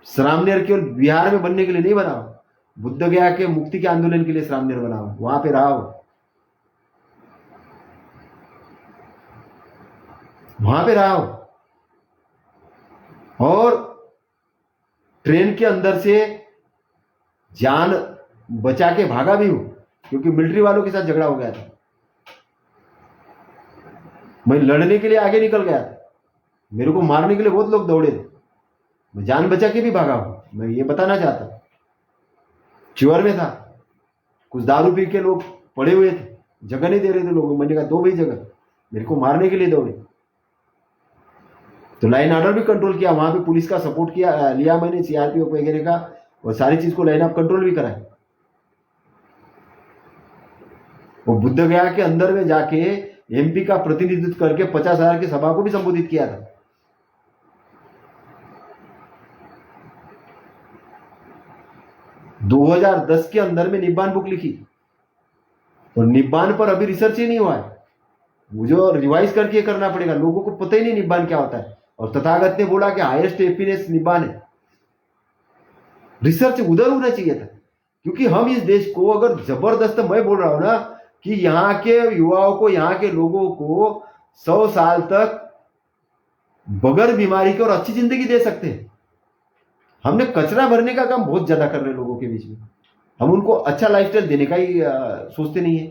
श्रामनेर केवल बिहार में बनने के लिए नहीं बना हो, बुद्ध गया के मुक्ति के आंदोलन के लिए श्रामनेर बना हो, वहां पे रहा हो, वहां पे रहा हो। और ट्रेन के अंदर से जान बचा के भागा भी हूं, क्योंकि मिलिट्री वालों के साथ झगड़ा हो गया था। मैं लड़ने के लिए आगे निकल गया था, मेरे को मारने के लिए बहुत लोग दौड़े थे, मैं जान बचा के भी भागा हूं। मैं ये बताना चाहता हूं, चिवर में था, कुछ दारू पी के लोग पड़े हुए थे, जगह नहीं दे रहे थे लोगों को। मैंने कहा दो भाई जगह, मेरे को मारने के लिए दौड़े। तो लाइन ऑर्डर भी कंट्रोल किया, वहां पे पुलिस का सपोर्ट किया, लिया मैंने, सीआरपीएफ वगैरह का, और सारी चीज को लाइन ऑफ कंट्रोल भी कराया। वो बुद्ध गया के अंदर में जाके एमपी का प्रतिनिधित्व करके 50,000 की सभा को भी संबोधित किया था। दो 2010 के अंदर में निब्बान बुक लिखी, और निब्बान पर अभी रिसर्च ही नहीं हुआ है, मुझे रिवाइज करके करना पड़ेगा, लोगों को पता ही नहीं निब्बान क्या होता है। और तथागत ने बोला कि हाईएस्ट हैप्पीनेस निब्बान है। रिसर्च उधर होना चाहिए था, क्योंकि हम इस देश को अगर जबरदस्त, मैं बोल रहा हूं ना कि यहाँ के युवाओं को, यहाँ के लोगों को 100 साल तक बगैर बीमारी के और अच्छी जिंदगी दे सकते हैं। हमने कचरा भरने का काम बहुत ज्यादा कर रहे हैं लोगों के बीच में, हम उनको अच्छा लाइफस्टाइल देने का ही सोचते नहीं है।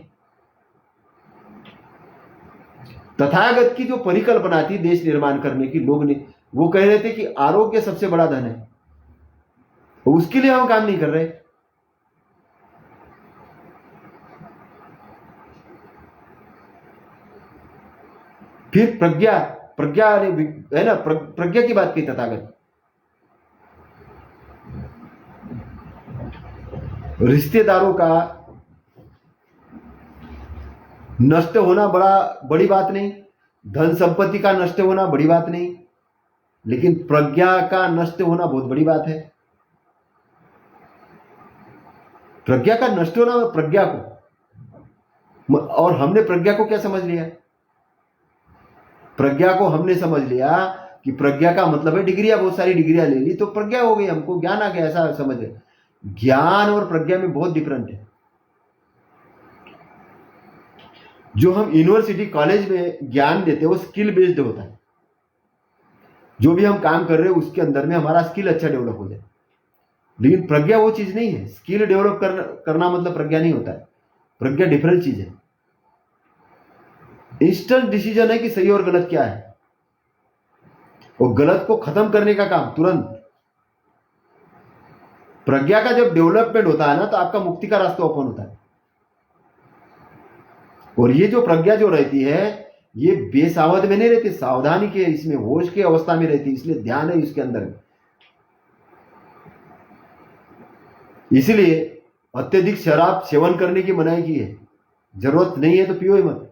तथागत की जो परिकल्पना थी देश निर्माण करने की, लोग ने वो कह रहे थे कि आरोग्य सबसे बड़ा धन है, उसके लिए हम काम नहीं कर रहे। फिर प्रज्ञा प्रज्ञा है ना, प्रज्ञा की बात की तथागत। रिश्तेदारों का नष्ट होना बड़ी बात नहीं, धन संपत्ति का नष्ट होना बड़ी बात नहीं, लेकिन प्रज्ञा का नष्ट होना बहुत बड़ी बात है। प्रज्ञा का नष्ट होना, प्रज्ञा को, और हमने प्रज्ञा को क्या समझ लिया? प्रज्ञा को हमने समझ लिया कि प्रज्ञा का मतलब है डिग्रियां, बहुत सारी डिग्रियां ले ली तो प्रज्ञा हो गई, हमको ज्ञान आ गया, ऐसा समझ है। ज्ञान और प्रज्ञा में बहुत डिफरेंट है। जो हम यूनिवर्सिटी कॉलेज में ज्ञान देते हैं वो स्किल बेस्ड होता है, जो भी हम काम कर रहे हैं उसके अंदर में हमारा स्किल अच्छा डेवलप हो जाए। लेकिन प्रज्ञा वो चीज नहीं है, स्किल डेवलप करना मतलब प्रज्ञा नहीं होता है। प्रज्ञा डिफरेंट चीज है, इंस्टेंट डिसीजन है कि सही और गलत क्या है, और गलत को खत्म करने का काम तुरंत। प्रज्ञा का जब डेवलपमेंट होता है ना, तो आपका मुक्ति का रास्ता ओपन होता है। और ये जो प्रज्ञा जो रहती है, ये बेसावध में नहीं रहती, सावधानी के, इसमें होश के अवस्था में रहती, इसलिए ध्यान है इसके अंदर। इसलिए अत्यधिक शराब सेवन करने की मनाही की है, जरूरत नहीं है तो पियो ही मत।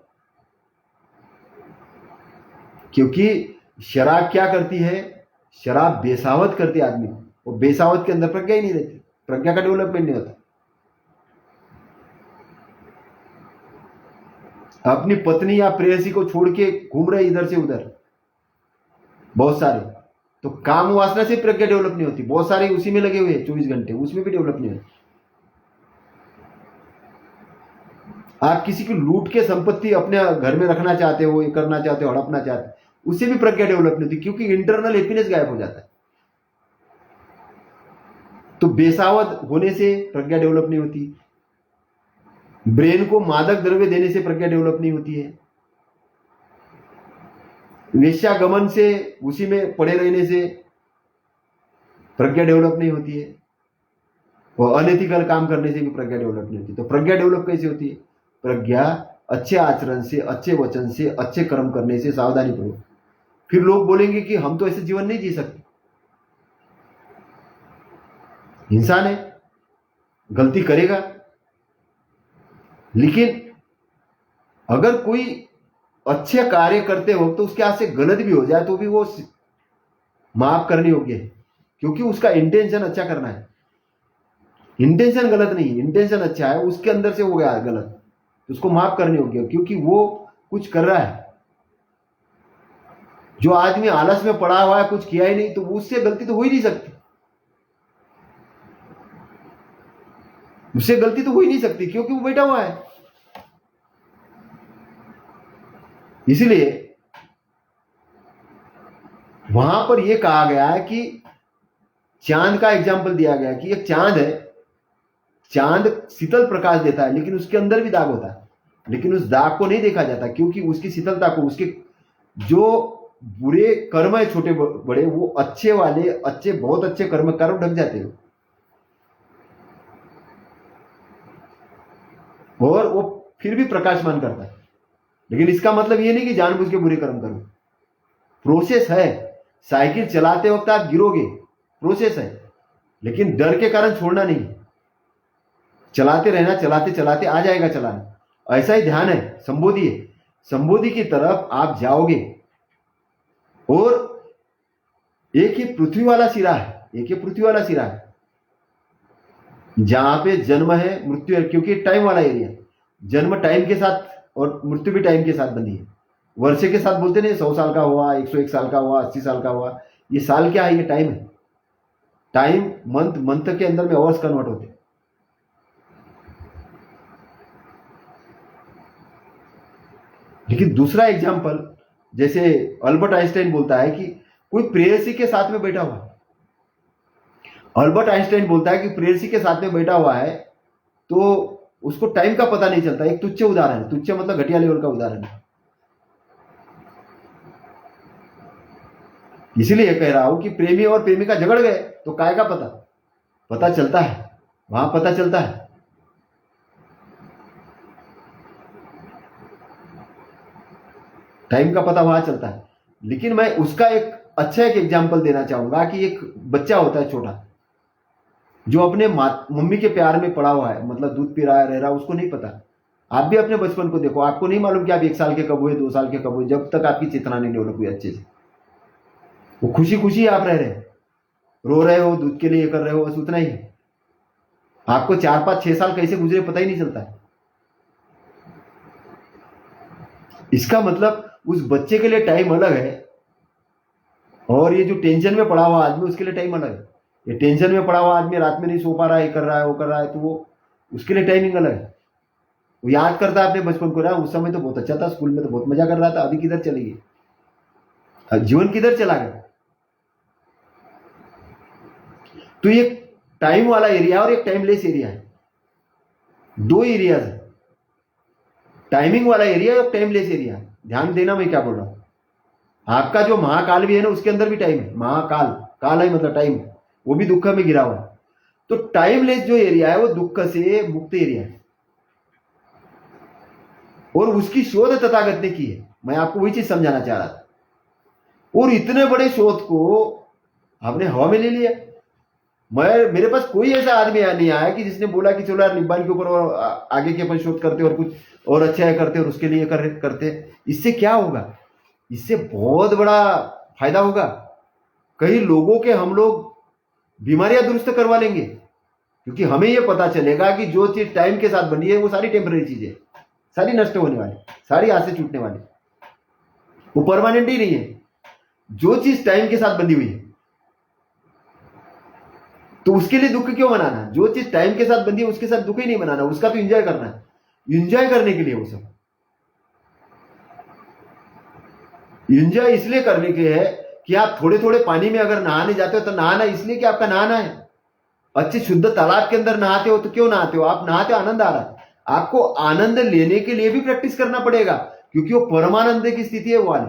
क्योंकि शराब क्या करती है, शराब बेसावध करती है आदमी को, और बेसावध के अंदर प्रज्ञा ही नहीं रहती, प्रज्ञा का डेवलपमेंट नहीं होता। अपनी पत्नी या प्रेयसी को छोड़ के घूम रहे इधर से उधर बहुत सारे, तो काम वासना से प्रज्ञा डेवलप नहीं होती। बहुत सारे उसी में लगे हुए 24 घंटे, उसमें भी डेवलप नहीं होती। आप किसी की लूट के संपत्ति अपने घर में रखना चाहते हो, ये करना चाहते हो, हड़पना चाहते हो, उससे भी प्रज्ञा डेवलप नहीं होती, क्योंकि इंटरनल हैप्पीनेस गायब हो जाता है। तो बेसावध होने से प्रज्ञा डेवलप नहीं होती, ब्रेन को मादक द्रव्य देने से प्रज्ञा डेवलप नहीं होती है, वेश्यागमन से, उसी में पड़े रहने से प्रज्ञा डेवलप नहीं होती है, और अनएथिकल काम करने से भी प्रज्ञा डेवलप नहीं होती। तो प्रज्ञा डेवलप कैसे होती है? प्रज्ञा अच्छे आचरण से, अच्छे वचन से, अच्छे कर्म करने से, सावधानी पूर्वक। फिर लोग बोलेंगे कि हम तो ऐसे जीवन नहीं जी सकते, इंसान है, गलती करेगा, लेकिन अगर कोई अच्छे कार्य करते वक्त तो उसके हाथ से गलत भी हो जाए तो भी वो माफ करने योग्य है, क्योंकि उसका इंटेंशन अच्छा करना है। इंटेंशन गलत नहीं, इंटेंशन अच्छा है, उसके अंदर से हो गया गलत तो उसको माफ करने योग्य है, क्योंकि वो कुछ कर रहा है। जो आदमी आलस में पड़ा हुआ है, कुछ किया ही नहीं, तो उससे गलती तो हो ही नहीं सकती, उससे गलती तो हो ही नहीं सकती, क्योंकि वो बैठा हुआ है। इसलिए वहां पर यह कहा गया है कि चांद का एग्जाम्पल दिया गया है कि एक चांद है, चांद शीतल प्रकाश देता है, लेकिन उसके अंदर भी दाग होता है, लेकिन उस दाग को नहीं देखा जाता, क्योंकि उसकी शीतलता को, उसके जो बुरे कर्म है छोटे बड़े, वो अच्छे वाले, अच्छे बहुत अच्छे कर्म ढक जाते हैं, और वो फिर भी प्रकाशमान करता है। लेकिन इसका मतलब ये नहीं कि जानबूझ के बुरे कर्म करो, प्रोसेस है। साइकिल चलाते वक्त आप गिरोगे, प्रोसेस है, लेकिन डर के कारण छोड़ना नहीं, चलाते रहना, चलाते चलाते आ जाएगा चलाना। ऐसा ही ध्यान है, संबोधि है, संबोधि की तरफ आप जाओगे। और एक ही पृथ्वी वाला सिरा है, एक ही पृथ्वी वाला सिरा है जहां पे जन्म है, मृत्यु है, क्योंकि टाइम वाला एरिया, जन्म टाइम के साथ और मृत्यु भी टाइम के साथ बनी है। वर्षे के साथ बोलते नहीं, 100 साल का हुआ, 101 साल का हुआ, 80 साल का हुआ, ये साल क्या है? ये टाइम है। टाइम मंथ, मंथ के अंदर में आवर्स कन्वर्ट होते हैं। लेकिन दूसरा एग्जाम्पल, जैसे अल्बर्ट आइंस्टाइन बोलता है कि कोई प्रेयसी के साथ में बैठा हुआ, अल्बर्ट आइंस्टाइन बोलता है कि प्रेयसी के साथ में बैठा हुआ है तो उसको टाइम का पता नहीं चलता। एक तुच्छ उदाहरण है, तुच्छ मतलब घटिया लेवल का उदाहरण है, इसलिए कह रहा हूं कि प्रेमी और प्रेमिका झगड़ गए तो काय का पता चलता है, वहां पता चलता है। टाइम का पता वहां चलता है। लेकिन मैं उसका एक अच्छा एक एग्जाम्पल देना चाहूंगा कि एक बच्चा होता है छोटा, जो अपने मम्मी के प्यार में पड़ा हुआ है, मतलब दूध पी रहा है, रह रहा है, उसको नहीं पता। आप भी अपने बचपन को देखो, आपको नहीं मालूम कि आप 1 साल के कब हुए, 2 साल के कब हुए, जब तक आपकी चेतना नहीं डेवलप हुई अच्छे से। वो खुशी खुशी आप रह रहे, रो रहे हो, दूध के लिए ये कर रहे हो, बस उतना ही है। आपको 4, 5, 6 साल कैसे गुजरे पता ही नहीं चलता है। इसका मतलब उस बच्चे के लिए टाइम अलग है, और ये जो टेंशन में पड़ा हुआ आदमी, उसके लिए टाइम अलग है। ये टेंशन में पड़ा हुआ आदमी रात में नहीं सो पा रहा है, ये कर रहा है, वो कर रहा है, तो वो उसके लिए टाइमिंग अलग है। वो याद करता है अपने बचपन को, उस समय तो बहुत अच्छा था, स्कूल में तो बहुत मजा कर रहा था, अभी किधर चली गई, जीवन किधर चला गया। तो ये टाइम वाला एरिया और एक टाइमलेस एरिया है, 2 एरियाज है, टाइमिंग वाला एरिया और टाइमलेस एरिया। ध्यान देना मैं क्या बोल रहा हूं। आपका जो महाकाल भी है ना, उसके अंदर भी टाइम है। महाकाल, काल है मतलब टाइम, वो भी दुख में गिरा हुआ है। तो टाइमलेस जो एरिया है वो दुख से मुक्त एरिया है, और उसकी शोध तथागत ने की है। मैं आपको वही चीज समझाना चाह रहा था। और इतने बड़े शोध को हमने हवा में ले लिया। मेरे पास कोई ऐसा आदमी नहीं आया कि जिसने बोला कि चलो यार निब्बान के ऊपर और आगे के अपन शोध करते और कुछ और अच्छा करते और उसके लिए करते। इससे क्या होगा? इससे बहुत बड़ा फायदा होगा। कई लोगों के हम लोग बीमारियां दुरुस्त करवा लेंगे, क्योंकि हमें यह पता चलेगा कि जो चीज टाइम के साथ बनी है वो सारी टेम्पररी चीजें, सारी नष्ट होने वाली, सारी हाथ से छूटने वाली, वो परमानेंट ही नहीं है। जो चीज टाइम के साथ बंधी हुई है तो उसके लिए दुख क्यों मनाना? जो चीज टाइम के साथ बंधी है उसके साथ दुख ही नहीं मनाना, उसका तो एंजॉय करना है। एंजॉय करने के लिए, वो सब एंजॉय इसलिए करने के है कि आप थोड़े थोड़े पानी में अगर नहाने जाते हो तो नहाना इसलिए कि आपका नहाना है। अच्छे शुद्ध तालाब के अंदर नहाते हो तो क्यों नहाते हो? आप नहाते हो, आनंद आ रहा है। आपको आनंद लेने के लिए भी प्रैक्टिस करना पड़ेगा, क्योंकि वो परमानंद की स्थिति है। वो वाली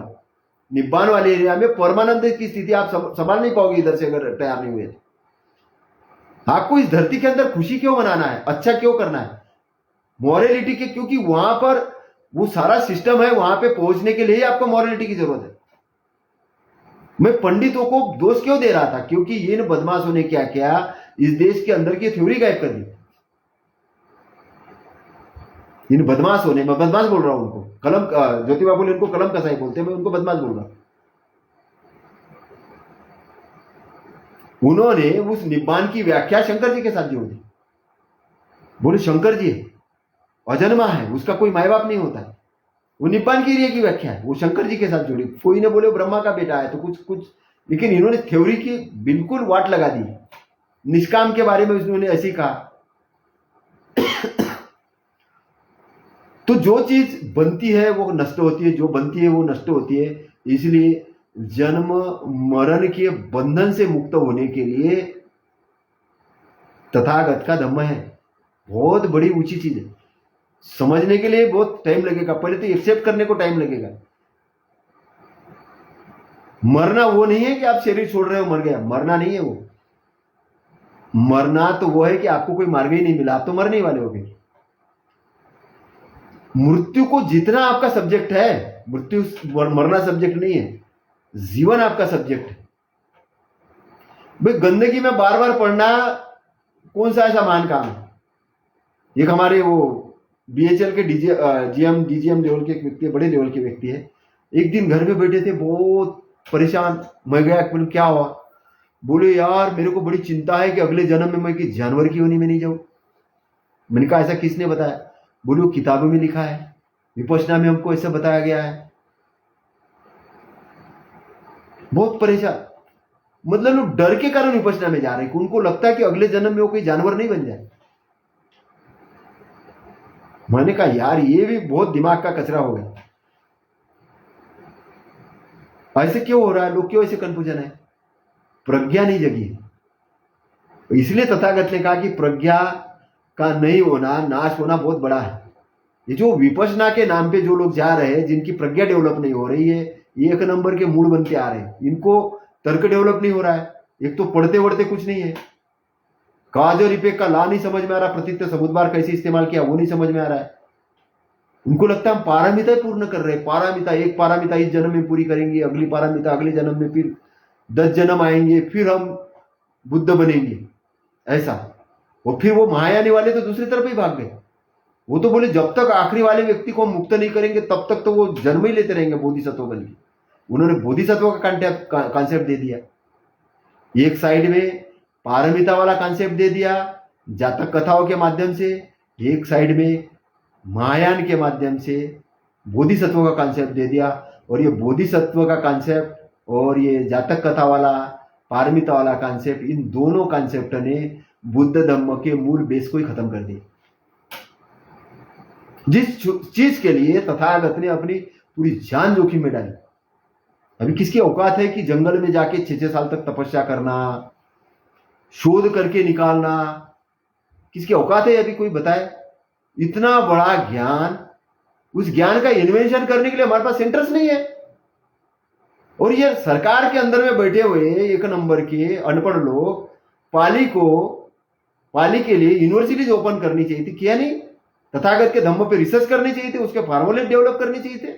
निब्बान वाले एरिया में परमानंद की स्थिति आप संभाल नहीं पाओगे इधर से, अगर तैयार नहीं हुए तो। आपको इस धरती के अंदर खुशी क्यों मनाना है, अच्छा क्यों करना है, मॉरलिटी के, क्योंकि वहां पर वो सारा सिस्टम है। वहां पे पहुंचने के लिए आपको मॉरलिटी की जरूरत है। मैं पंडितों को दोष क्यों दे रहा था? क्योंकि इन बदमाशों ने क्या किया, इस देश के अंदर की थ्योरी गायब कर दी। इन बदमाशों ने, मैं बदमाश बोल रहा हूं उनको, कलम, ज्योतिबा फुले उनको कलम कसाई बोलते हैं, मैं उनको बदमाश बोल रहा हूं। उन्होंने उस निब्बान की व्याख्या शंकर जी के साथ जोड़ दी। बोले शंकर जी अजन्मा है, उसका कोई माई बाप नहीं होता है, वो निब्बान की एरिया की व्याख्या है, वो शंकर जी के साथ जोड़ी। कोई ने बोले ब्रह्मा का बेटा है, तो कुछ कुछ, लेकिन इन्होंने थ्योरी की बिल्कुल वाट लगा दी। निष्काम के बारे में उन्होंने ऐसी कहा। तो जो चीज बनती है वो नष्ट होती है, जो बनती है वो नष्ट होती है। इसलिए जन्म मरण के बंधन से मुक्त होने के लिए तथागत का धम्म है, बहुत बड़ी ऊंची चीज है। समझने के लिए बहुत टाइम लगेगा, पहले तो एक्सेप्ट करने को टाइम लगेगा। मरना वो नहीं है कि आप शरीर छोड़ रहे हो मर गया, मरना नहीं है वो। मरना तो वो है कि आपको कोई मार्ग ही नहीं मिला, आप तो मरने ही वाले हो गए। मृत्यु को जितना आपका सब्जेक्ट है, मृत्यु मरना सब्जेक्ट नहीं है, जीवन आपका सब्जेक्ट है। भाई गंदगी में बार बार पढ़ना कौन सा ऐसा महान काम है? एक हमारे वो बीएचएल के जीएम डीजीएम लेवल के व्यक्ति, बड़े लेवल के व्यक्ति है। एक दिन घर में बैठे थे, बहुत परेशान। मैं गया, क्या हुआ? बोले यार मेरे को बड़ी चिंता है कि अगले जन्म में मैं कि जानवर की योनि में नहीं जाऊं। मैंने कहा ऐसा किसने बताया? बोले वो किताबों में लिखा है, विपश्यना में हमको ऐसा बताया गया है। बहुत परेशान, मतलब लोग डर के कारण विपश्यना में जा रहे हैं, उनको लगता है कि अगले जन्म में वो कोई जानवर नहीं बन जाए। मैंने कहा यार ये भी बहुत दिमाग का कचरा हो गया। ऐसे क्यों हो रहा है? लोग क्यों ऐसे कंफ्यूजन है? प्रज्ञा नहीं जगी है। इसलिए तथागत ने कहा कि प्रज्ञा का नहीं होना, नाश होना बहुत बड़ा है। ये जो विपश्यना के नाम पे जो लोग जा रहे हैं, जिनकी प्रज्ञा डेवलप नहीं हो रही है, ये एक नंबर के मूड बनते आ रहे हैं। इनको तर्क डेवलप नहीं हो रहा है, एक तो पढ़ते वढ़ते कुछ नहीं है, काज और इफेक्ट का ला नहीं समझ में आ रहा, प्रतीत समुद्बार कैसे इस्तेमाल किया वो नहीं समझ में आ रहा है। उनको लगता है हम पारमिता पूर्ण कर रहे हैं, पारमिता, एक पारमिता इस जन्म में पूरी करेंगे, अगली पारमिता अगले जन्म में, फिर 10 जन्म आएंगे, फिर हम बुद्ध बनेंगे, ऐसा। और फिर वो महायानी वाले तो दूसरी तरफ ही भाग गए। वो तो बोले जब तक आखिरी वाले व्यक्ति को मुक्त नहीं करेंगे तब तक तो वो जन्म ही लेते रहेंगे बोधिसत्व बन के। उन्होंने बोधिसत्व का कॉन्सेप्ट दे दिया, एक साइड में पारमिता वाला कॉन्सेप्ट दे दिया जातक कथाओं के माध्यम से, एक साइड में महायान के माध्यम से बोधिसत्व का कॉन्सेप्ट दे दिया। और ये बोधिसत्व का कॉन्सेप्ट और ये जातक कथा वाला पारमिता वाला कॉन्सेप्ट, इन दोनों कॉन्सेप्ट ने बुद्ध धम्म के मूल बेस को ही खत्म कर दिया। जिस चीज के लिए तथागत ने अपनी पूरी जान जोखिम में डाली, अभी किसकी औकात है कि जंगल में जाके 6-6 साल तक तपस्या करना, शोध करके निकालना, किसकी औकात है अभी कोई बताए? इतना बड़ा ज्ञान, उस ज्ञान का इन्वेंशन करने के लिए हमारे पास सेंटर्स नहीं है। और ये सरकार के अंदर में बैठे हुए एक नंबर के अनपढ़ लोग पाली के लिए यूनिवर्सिटीज ओपन करनी चाहिए थी, किया नहीं। तथागत के धम्म पे रिसर्च करनी चाहिए थी, उसके फार्मूले डेवलप करने चाहिए थे।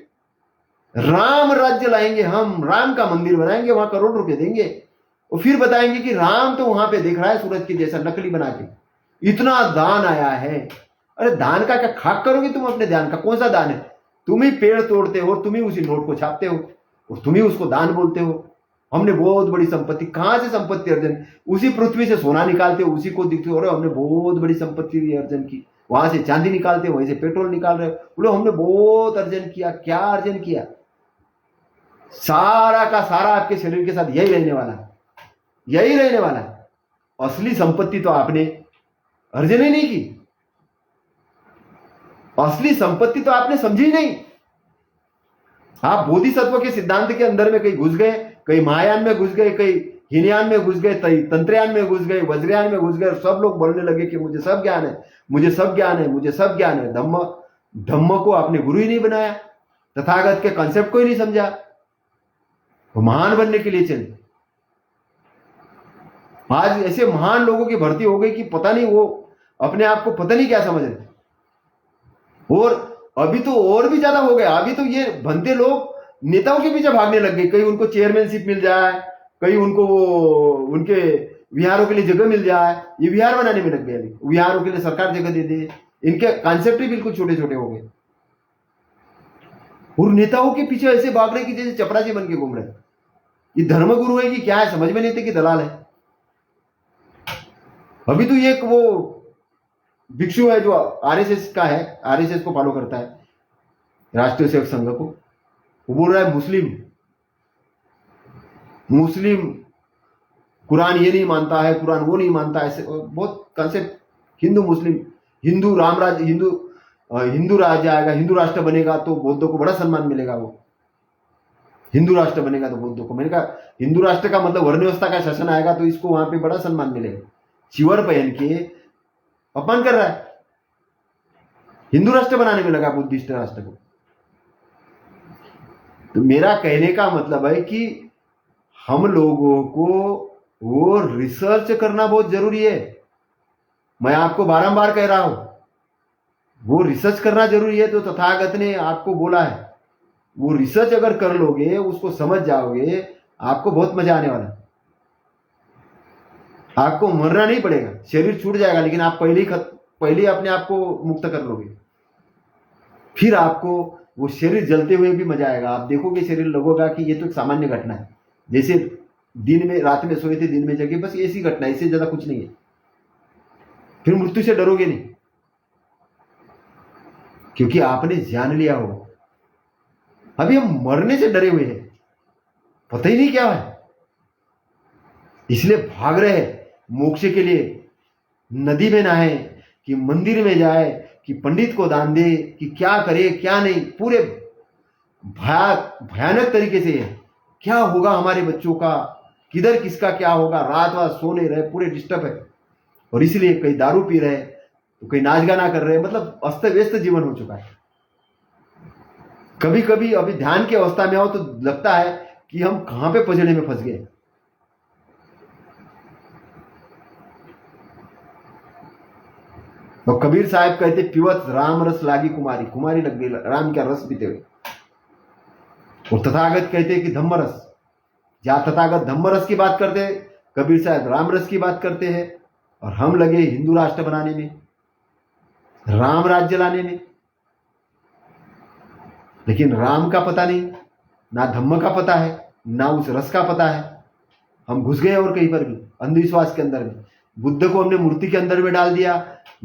राम राज्य लाएंगे हम, राम का मंदिर बनाएंगे, वहां करोड़ रुपए देंगे और फिर बताएंगे कि राम तो वहां पे दिख रहा है सूरज की जैसा, नकली बना के। इतना दान आया है। अरे दान का क्या खाक करोगे तुम? अपने दान का कौन सा दान है? तुम ही पेड़ तोड़ते हो, तुम ही उसी नोट को छापते हो और तुम ही उसको दान बोलते हो। हमने बहुत बड़ी संपत्ति, कहां से संपत्ति अर्जन? उसी पृथ्वी से सोना निकालते हो, उसी को दिखते हो, अरे हमने बहुत बड़ी संपत्ति अर्जन की। वहां से चांदी निकालते हो, वहीं से पेट्रोल निकाल रहे हो, बोलो हमने बहुत अर्जन किया। क्या अर्जन किया? सारा का सारा आपके शरीर के साथ यही रहने वाला है, यही रहने वाला है। असली संपत्ति तो आपने अर्जन ही नहीं की। असली संपत्ति तो आपने समझी ही नहीं। आप बोधिसत्व के सिद्धांत के अंदर में कहीं घुस गए, कहीं महायान में घुस गए, कहीं हीनयान में घुस गए, कहीं तंत्रयान में घुस गए, वज्रयान में घुस गए, सब लोग बोलने लगे कि मुझे सब ज्ञान है, मुझे सब ज्ञान है, मुझे सब ज्ञान है। धम्म को आपने गुरु ही नहीं बनाया, तथागत के कॉन्सेप्ट को ही नहीं समझा, वो महान बनने के लिए चले। आज ऐसे महान लोगों की भर्ती हो गई कि पता नहीं वो अपने आप को पता नहीं क्या समझ रहे। और अभी तो और भी ज्यादा हो गया। अभी तो ये बनते लोग नेताओं के पीछे भागने लग गए, कहीं उनको चेयरमैनशिप मिल जाए, कहीं उनको वो उनके विहारों के लिए जगह मिल जाए, ये विहार बनाने में लग गए। अभी विहारों के लिए सरकार जगह दे दे, इनके कॉन्सेप्ट ही बिल्कुल छोटे छोटे हो गए। और नेताओं के पीछे ऐसे भाग रहे कि जैसे चपरासी बन के घूम रहे। ये धर्मगुरु है कि क्या है, समझ में नहीं थे कि दलाल है। अभी तो ये वो भिक्षु है जो आरएसएस का है, आरएसएस को फॉलो करता है, राष्ट्रीय सेवक संघ को, वो बोल रहा है मुस्लिम कुरान ये नहीं मानता है, कुरान वो नहीं मानता है, ऐसे बहुत कंसेप्ट। हिंदू मुस्लिम, हिंदू राम राज्य, हिंदू राज्य आएगा, हिंदू राष्ट्र बनेगा तो बौद्धों को बड़ा सम्मान मिलेगा। वो हिंदू राष्ट्र बनेगा तो बौद्धों को, मैंने कहा हिंदू राष्ट्र का मतलब वर्ण व्यवस्था का शासन आएगा तो इसको वहां पे बड़ा सम्मान मिलेगा। चिवर पहन के अपमान कर रहा है, हिंदू राष्ट्र बनाने में लगा बुद्धिस्ट राष्ट्र को। तो मेरा कहने का मतलब है कि हम लोगों को वो रिसर्च करना बहुत जरूरी है। मैं आपको बारंबार कह रहा हूं, वो रिसर्च करना जरूरी है। तो तथागत ने आपको बोला है, वो रिसर्च अगर कर लोगे, उसको समझ जाओगे, आपको बहुत मजा आने वाला है। आपको मरना नहीं पड़ेगा, शरीर छूट जाएगा, लेकिन आप पहले अपने आप को मुक्त कर लोगे। फिर आपको वो शरीर जलते हुए भी मजा आएगा। आप देखोगे शरीर लगेगा कि ये तो एक सामान्य घटना है, जैसे दिन में रात में सोए थे, दिन में जगे, बस ऐसी घटना, इससे ज्यादा कुछ नहीं है। फिर मृत्यु से डरोगे नहीं, क्योंकि आपने जान लिया हो। अभी हम मरने से डरे हुए हैं, पता ही नहीं क्या है, इसलिए भाग रहे हैं मोक्ष के लिए। नदी में नहाए कि मंदिर में जाए कि पंडित को दान दे कि क्या करे क्या नहीं, पूरे भयानक तरीके से क्या होगा हमारे बच्चों का, किधर किसका क्या होगा, रात रात सो नहीं रहे, पूरे डिस्टर्ब है। और इसलिए कहीं दारू पी रहे, तो कहीं नाच गाना कर रहे, मतलब अस्त व्यस्त जीवन हो चुका है। कभी कभी अभी ध्यान की अवस्था में आओ तो लगता है कि हम कहां पे पजड़े में फंस गए। तो कबीर साहब कहते, पिवत राम रस लागी कुमारी, कुमारी लग गई राम का रस पीते हुए। और तथागत कहते कि धम्म रस, जहां तथागत धम्म रस की बात करते हैं, कबीर साहब राम रस की बात करते हैं। और हम लगे हिंदू राष्ट्र बनाने में, राम राज्य लाने में, लेकिन राम का पता नहीं, ना धम्म का पता है, ना उस रस का पता है। हम घुस गए और कहीं पर भी अंधविश्वास के अंदर में। बुद्ध को हमने मूर्ति के अंदर में डाल दिया,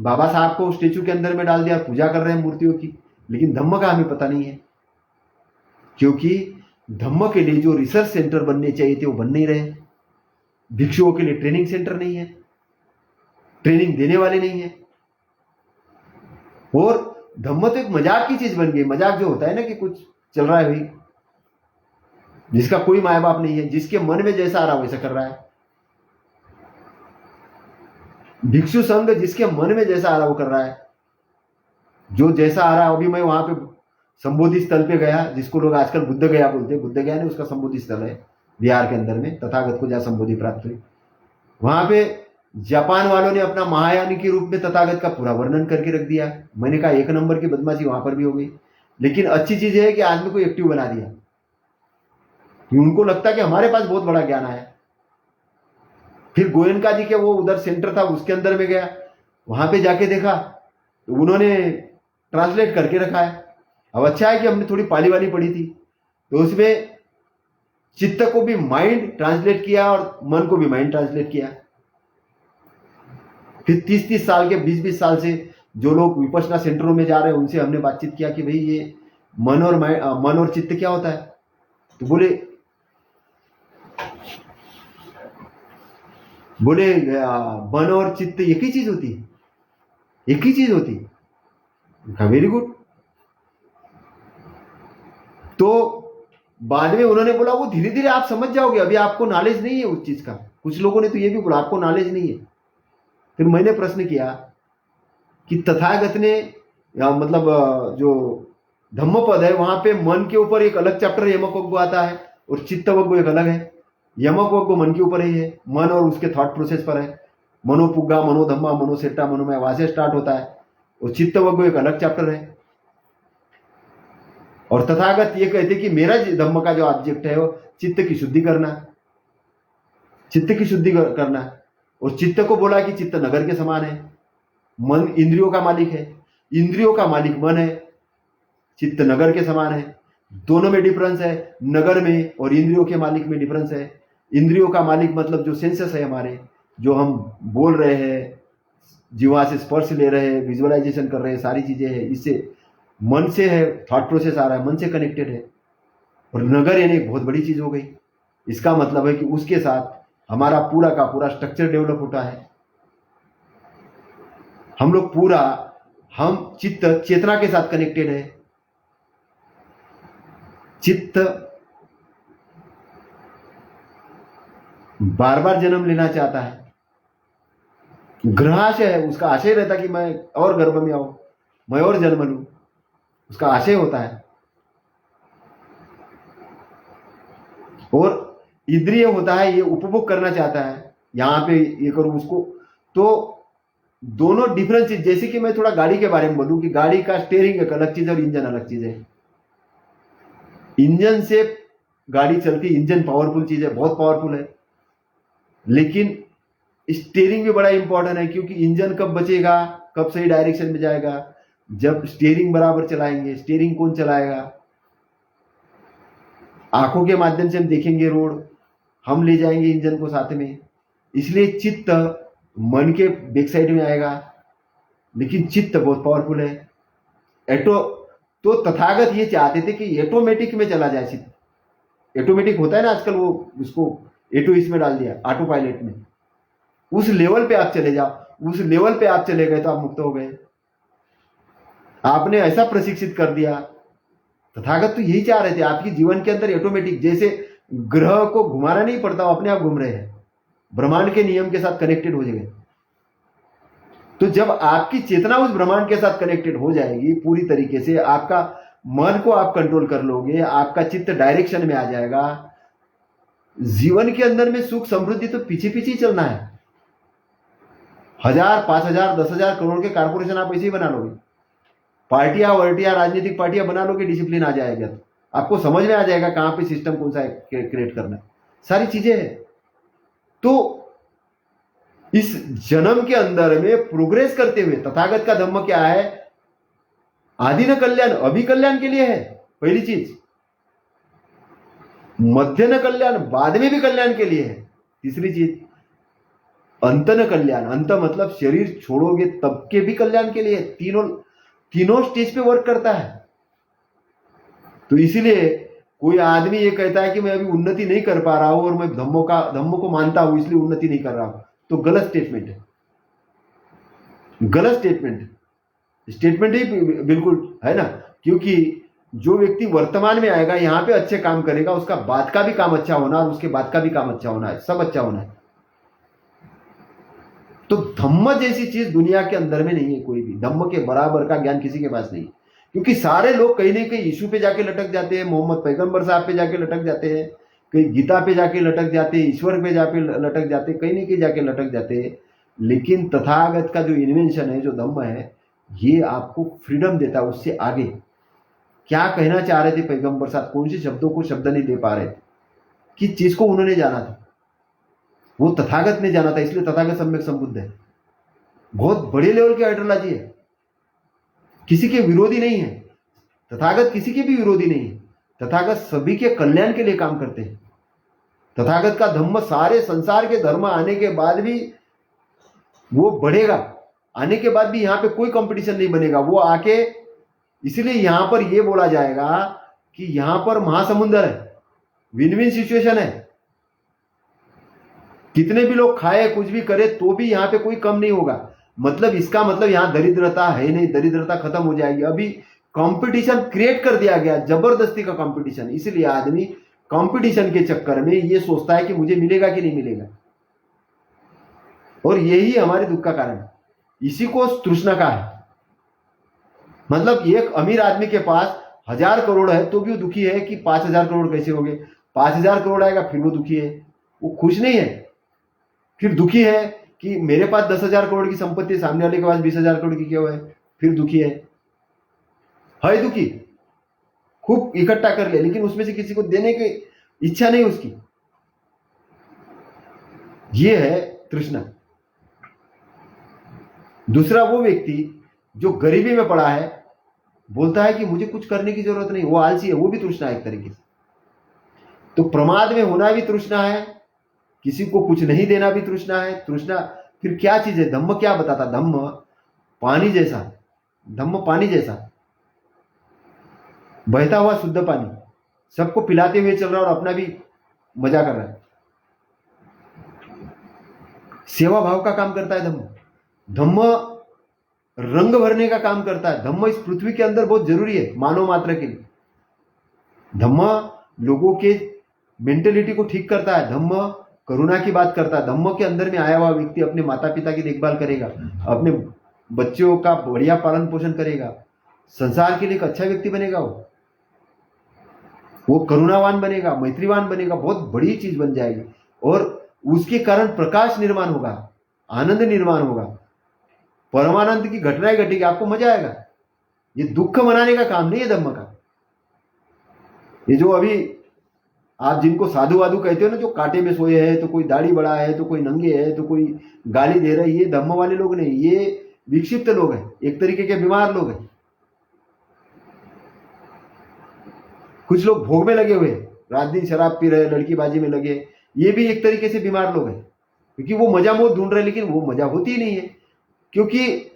बाबा साहब को स्टेचू के अंदर में डाल दिया, पूजा कर रहे हैं मूर्तियों की, लेकिन धम्म का हमें पता नहीं है। क्योंकि धम्म के लिए जो रिसर्च सेंटर बनने चाहिए थे वो बन नहीं रहे। भिक्षुओं के लिए ट्रेनिंग सेंटर नहीं है, ट्रेनिंग देने वाले नहीं है। और धम्म तो एक मजाक की चीज बन गई। मजाक जो होता है ना कि कुछ चल रहा है भाई, जिसका कोई माँ बाप नहीं है, जिसके मन में जैसा आ रहा वैसा कर रहा है। भिक्षु संघ जिसके मन में जैसा आ रहा वो कर रहा है, जो जैसा आ रहा है। अभी मैं वहां पे संबोधि स्थल पे गया, जिसको लोग आजकल बुद्ध गया बोलते हैं, बुद्ध गया नहीं, उसका संबोधि स्थल है बिहार के अंदर में, तथागत को जहां संबोधि प्राप्त हुई। वहां पे जापान वालों ने अपना महायानी के रूप में तथागत का पूरा वर्णन करके रख दिया। मैंने कहा एक नंबर की बदमाशी वहां पर भी हो गई। लेकिन अच्छी चीज है कि आदमी को एक्टिव बना दिया, कि उनको लगता कि हमारे पास बहुत बड़ा ज्ञान है। फिर गोयनका जी के वो उधर सेंटर था, उसके अंदर में गया, वहां पे जाके देखा तो उन्होंने ट्रांसलेट करके रखा है। अब अच्छा है कि हमने थोड़ी पाली वाली पढ़ी थी, तो उसमें चित्त को भी माइंड ट्रांसलेट किया और मन को भी माइंड ट्रांसलेट किया। फिर 30-30 साल के 20-20 साल से जो लोग विपश्यना सेंटरों में जा रहे हैं, उनसे हमने बातचीत किया कि भाई ये मन और चित्त क्या होता है। तो बोले मन और चित्त एक ही चीज होती है, एक ही चीज होती है। Very good. तो बाद में उन्होंने बोला वो धीरे धीरे आप समझ जाओगे, अभी आपको नॉलेज नहीं है उस चीज का। कुछ लोगों ने तो ये भी बोला आपको नॉलेज नहीं है। फिर मैंने प्रश्न किया कि तथागत ने मतलब जो धम्मपद है वहां पे मन के ऊपर एक अलग चैप्टर यमकोग्गो आता है और चित्तवग्गो एक अलग है। यमकोग्गो मन के ऊपर ही है, मन और उसके थॉट प्रोसेस पर है। मनोपुग्गा, मनोधम्मा, मनोसेट्टा, मनोमय वहां से स्टार्ट होता है और चित्तवग्गो एक अलग चैप्टर है। और तथागत ये कहते कि मेरा धम्म का जो ऑब्जेक्ट है वो चित्त की शुद्धि करना, चित्त की शुद्धि करना। और चित्त को बोला कि चित्त नगर के समान है, मन इंद्रियों का मालिक है, इंद्रियों का मालिक मन है, चित्त नगर के समान है। दोनों में डिफरेंस है, नगर में और इंद्रियों के मालिक में डिफरेंस है। इंद्रियों का मालिक मतलब जो सेंसेस है हमारे, जो हम बोल रहे हैं, जीवा से स्पर्श ले रहे हैं, विजुअलाइजेशन कर रहे हैं, सारी चीजें हैं, इससे मन से है, थॉट प्रोसेस आ रहा है, मन से कनेक्टेड है। और नगर यानी एक बहुत बड़ी चीज हो गई। इसका मतलब है कि उसके साथ हमारा पूरा का पूरा स्ट्रक्चर डेवलप होता है। हम लोग पूरा, हम चित्त चेतना के साथ कनेक्टेड है। चित्त बार बार जन्म लेना चाहता है। ग्रहाशय है, उसका आशय रहता कि मैं और गर्भ में आऊं, मैं और जन्म लूं, उसका आशय होता है। और इंद्रिय होता है, ये उपभोग करना चाहता है, यहां पे ये करूं उसको। तो दोनों डिफरेंस चीज, जैसे कि मैं थोड़ा गाड़ी के बारे में बोलूं कि गाड़ी का स्टीयरिंग एक अलग चीज है और इंजन अलग चीज है। इंजन से गाड़ी चलती, इंजन पावरफुल चीज है, बहुत पावरफुल है। लेकिन स्टीयरिंग भी बड़ा इंपॉर्टेंट है, क्योंकि इंजन कब बचेगा, कब सही डायरेक्शन में जाएगा, जब स्टीयरिंग बराबर चलाएंगे। स्टीयरिंग कौन चलाएगा? आंखों के माध्यम से हम देखेंगे रोड, हम ले जाएंगे इंजन को साथ में। इसलिए चित्त मन के बैक साइड में आएगा, लेकिन चित्त बहुत पावरफुल है। तो तथागत ये चाहते थे कि ऑटोमेटिक में चला जाए चित्त। ऑटोमेटिक होता है ना आजकल, वो उसको एटो इसमें डाल दिया, ऑटो पायलट में। उस लेवल पे आप चले जाओ, उस लेवल पे आप चले गए तो आप मुक्त हो गए। आपने ऐसा प्रशिक्षित कर दिया। तथागत तो यही चाह रहे थे, आपकी जीवन के अंदर ऑटोमेटिक, जैसे ग्रह को घुमाना नहीं पड़ता, अपने आप घूम रहे हैं, ब्रह्मांड के नियम के साथ कनेक्टेड हो जाएंगे। तो जब आपकी चेतना उस ब्रह्मांड के साथ कनेक्टेड हो जाएगी पूरी तरीके से, आपका मन को आप कंट्रोल कर लोगे, आपका चित्त डायरेक्शन में आ जाएगा। जीवन के अंदर में सुख समृद्धि तो पीछे पीछे ही चलना है। 1000, 5000, 10,000 करोड़ के कारपोरेशन आप ऐसे ही बना लोगे, पार्टियां वर्टियां राजनीतिक पार्टियां बना लोगे, डिसिप्लिन आ जाएगा तो आपको समझ में आ जाएगा कहां पे सिस्टम कौन सा क्रिएट करना है, सारी चीजें हैं। तो इस जन्म के अंदर में प्रोग्रेस करते हुए तथागत का धम्म क्या है? आदि न कल्याण, अभी कल्याण के लिए है पहली चीज। मध्य न कल्याण, बाद में भी कल्याण के लिए है तीसरी चीज। अंत न कल्याण, अंत मतलब शरीर छोड़ोगे तब के भी कल्याण के लिए। तीनों स्टेज पे वर्क करता है। तो इसीलिए कोई आदमी ये कहता है कि मैं अभी उन्नति नहीं कर पा रहा हूं और मैं धम्मों को मानता हूं इसलिए उन्नति नहीं कर रहा हूं, तो गलत स्टेटमेंट है, गलत स्टेटमेंट ही बिल्कुल है ना। क्योंकि जो व्यक्ति वर्तमान में आएगा, यहां पे अच्छे काम करेगा, उसका बाद का भी काम अच्छा होना और उसके बाद का भी काम अच्छा होना है, सब अच्छा होना है। तो धम्म जैसी चीज दुनिया के अंदर में नहीं है कोई भी। धम्म के बराबर का ज्ञान किसी के पास नहीं, क्योंकि सारे लोग कहीं ना कहीं यीशु पे जाके लटक जाते हैं, मोहम्मद पैगंबर साहब पे जाके लटक जाते हैं, कहीं गीता पे जाके लटक जाते हैं, ईश्वर पे जाके लटक जाते हैं, कहीं ना कहीं जाके लटक जाते हैं। लेकिन तथागत का जो इन्वेंशन है, जो धम्म है, ये आपको फ्रीडम देता है उससे आगे। क्या कहना चाह रहे थे पैगंबर साहब, कौन से शब्दों को शब्द नहीं दे पा रहे थे, किस चीज को उन्होंने जाना था, वो तथागत ने जाना था। इसलिए तथागत सम्यक संबुद्ध है, बहुत बड़े लेवल की आइडियोलॉजी है, किसी के विरोधी नहीं है। तथागत किसी के भी विरोधी नहीं है। तथागत सभी के कल्याण के लिए काम करते हैं। तथागत का धम्म सारे संसार के धर्म आने के बाद भी वो बढ़ेगा, आने के बाद भी यहां पे कोई कंपटीशन नहीं बनेगा। वो आके, इसलिए यहां पर ये बोला जाएगा कि यहां पर महासमुंदर है, विन विन सिचुएशन है। कितने भी लोग खाए, कुछ भी करे, तो भी यहां पे कोई कम नहीं होगा। मतलब इसका मतलब यहाँ दरिद्रता है नहीं, दरिद्रता खत्म हो जाएगी। अभी कंपटीशन क्रिएट कर दिया गया, जबरदस्ती का कंपटीशन, इसलिए आदमी कंपटीशन के चक्कर में ये सोचता है कि मुझे मिलेगा कि नहीं मिलेगा, और यही हमारे दुख का कारण है। इसी को तृष्णा का है। मतलब एक अमीर आदमी के पास 1000 करोड़ है तो भी वो दुखी है कि 5000 करोड़ कैसे हो गए। 5000 करोड़ आएगा फिर वो दुखी है, वो खुश नहीं है। फिर दुखी है कि मेरे पास 10,000 करोड़ की संपत्ति, सामने वाले के पास 20,000 करोड़ की क्यों है, फिर दुखी है दुखी। खूब इकट्ठा कर ले लेकिन उसमें से किसी को देने की इच्छा नहीं उसकी। ये है तृष्णा। दूसरा वो व्यक्ति जो गरीबी में पड़ा है, बोलता है कि मुझे कुछ करने की जरूरत नहीं, वो आलसी है, वो भी तृष्णा है एक तरीके से। तो प्रमाद में होना भी तृष्णा है, किसी को कुछ नहीं देना भी तृष्णा है। तृष्णा फिर क्या चीज है? धम्म क्या बताता? धम्म पानी जैसा, धम्म पानी जैसा बहता हुआ शुद्ध पानी, सबको पिलाते हुए चल रहा है और अपना भी मजा कर रहा है। सेवा भाव का काम करता है धम्म। धम्म रंग भरने का काम करता है। धम्म इस पृथ्वी के अंदर बहुत जरूरी है मानव मात्र के लिए। धम्म लोगों के मेंटेलिटी को ठीक करता है। धम्म करुणा की बात करता है। धम्म के अंदर में आया हुआ व्यक्ति अपने माता पिता की देखभाल करेगा, अपने बच्चों का बढ़िया पालन पोषण करेगा, संसार के लिए एक अच्छा व्यक्ति बनेगा, वो करुणावान बनेगा, मैत्रीवान बनेगा, बहुत बड़ी चीज बन जाएगी। और उसके कारण प्रकाश निर्माण होगा, आनंद निर्माण होगा, परमानंद की घटनाएं घटेगी, आपको मजा आएगा। ये दुख मनाने का काम नहीं है धम्म का। ये जो अभी आप जिनको साधु वाधु कहते हो ना, जो कांटे में सोए हैं, तो कोई दाढ़ी बड़ा है, तो कोई नंगे है, तो कोई गाली दे रहा है, ये धम्म वाले लोग नहीं, ये विक्षिप्त लोग हैं, एक तरीके के बीमार लोग हैं। कुछ लोग भोग में लगे हुए, रात दिन शराब पी रहे, लड़कीबाजी में लगे, ये भी एक तरीके से बीमार लोग हैं, क्योंकि वो मजा मोद ढूंढ रहे, लेकिन वो मजा होती ही नहीं है। क्योंकि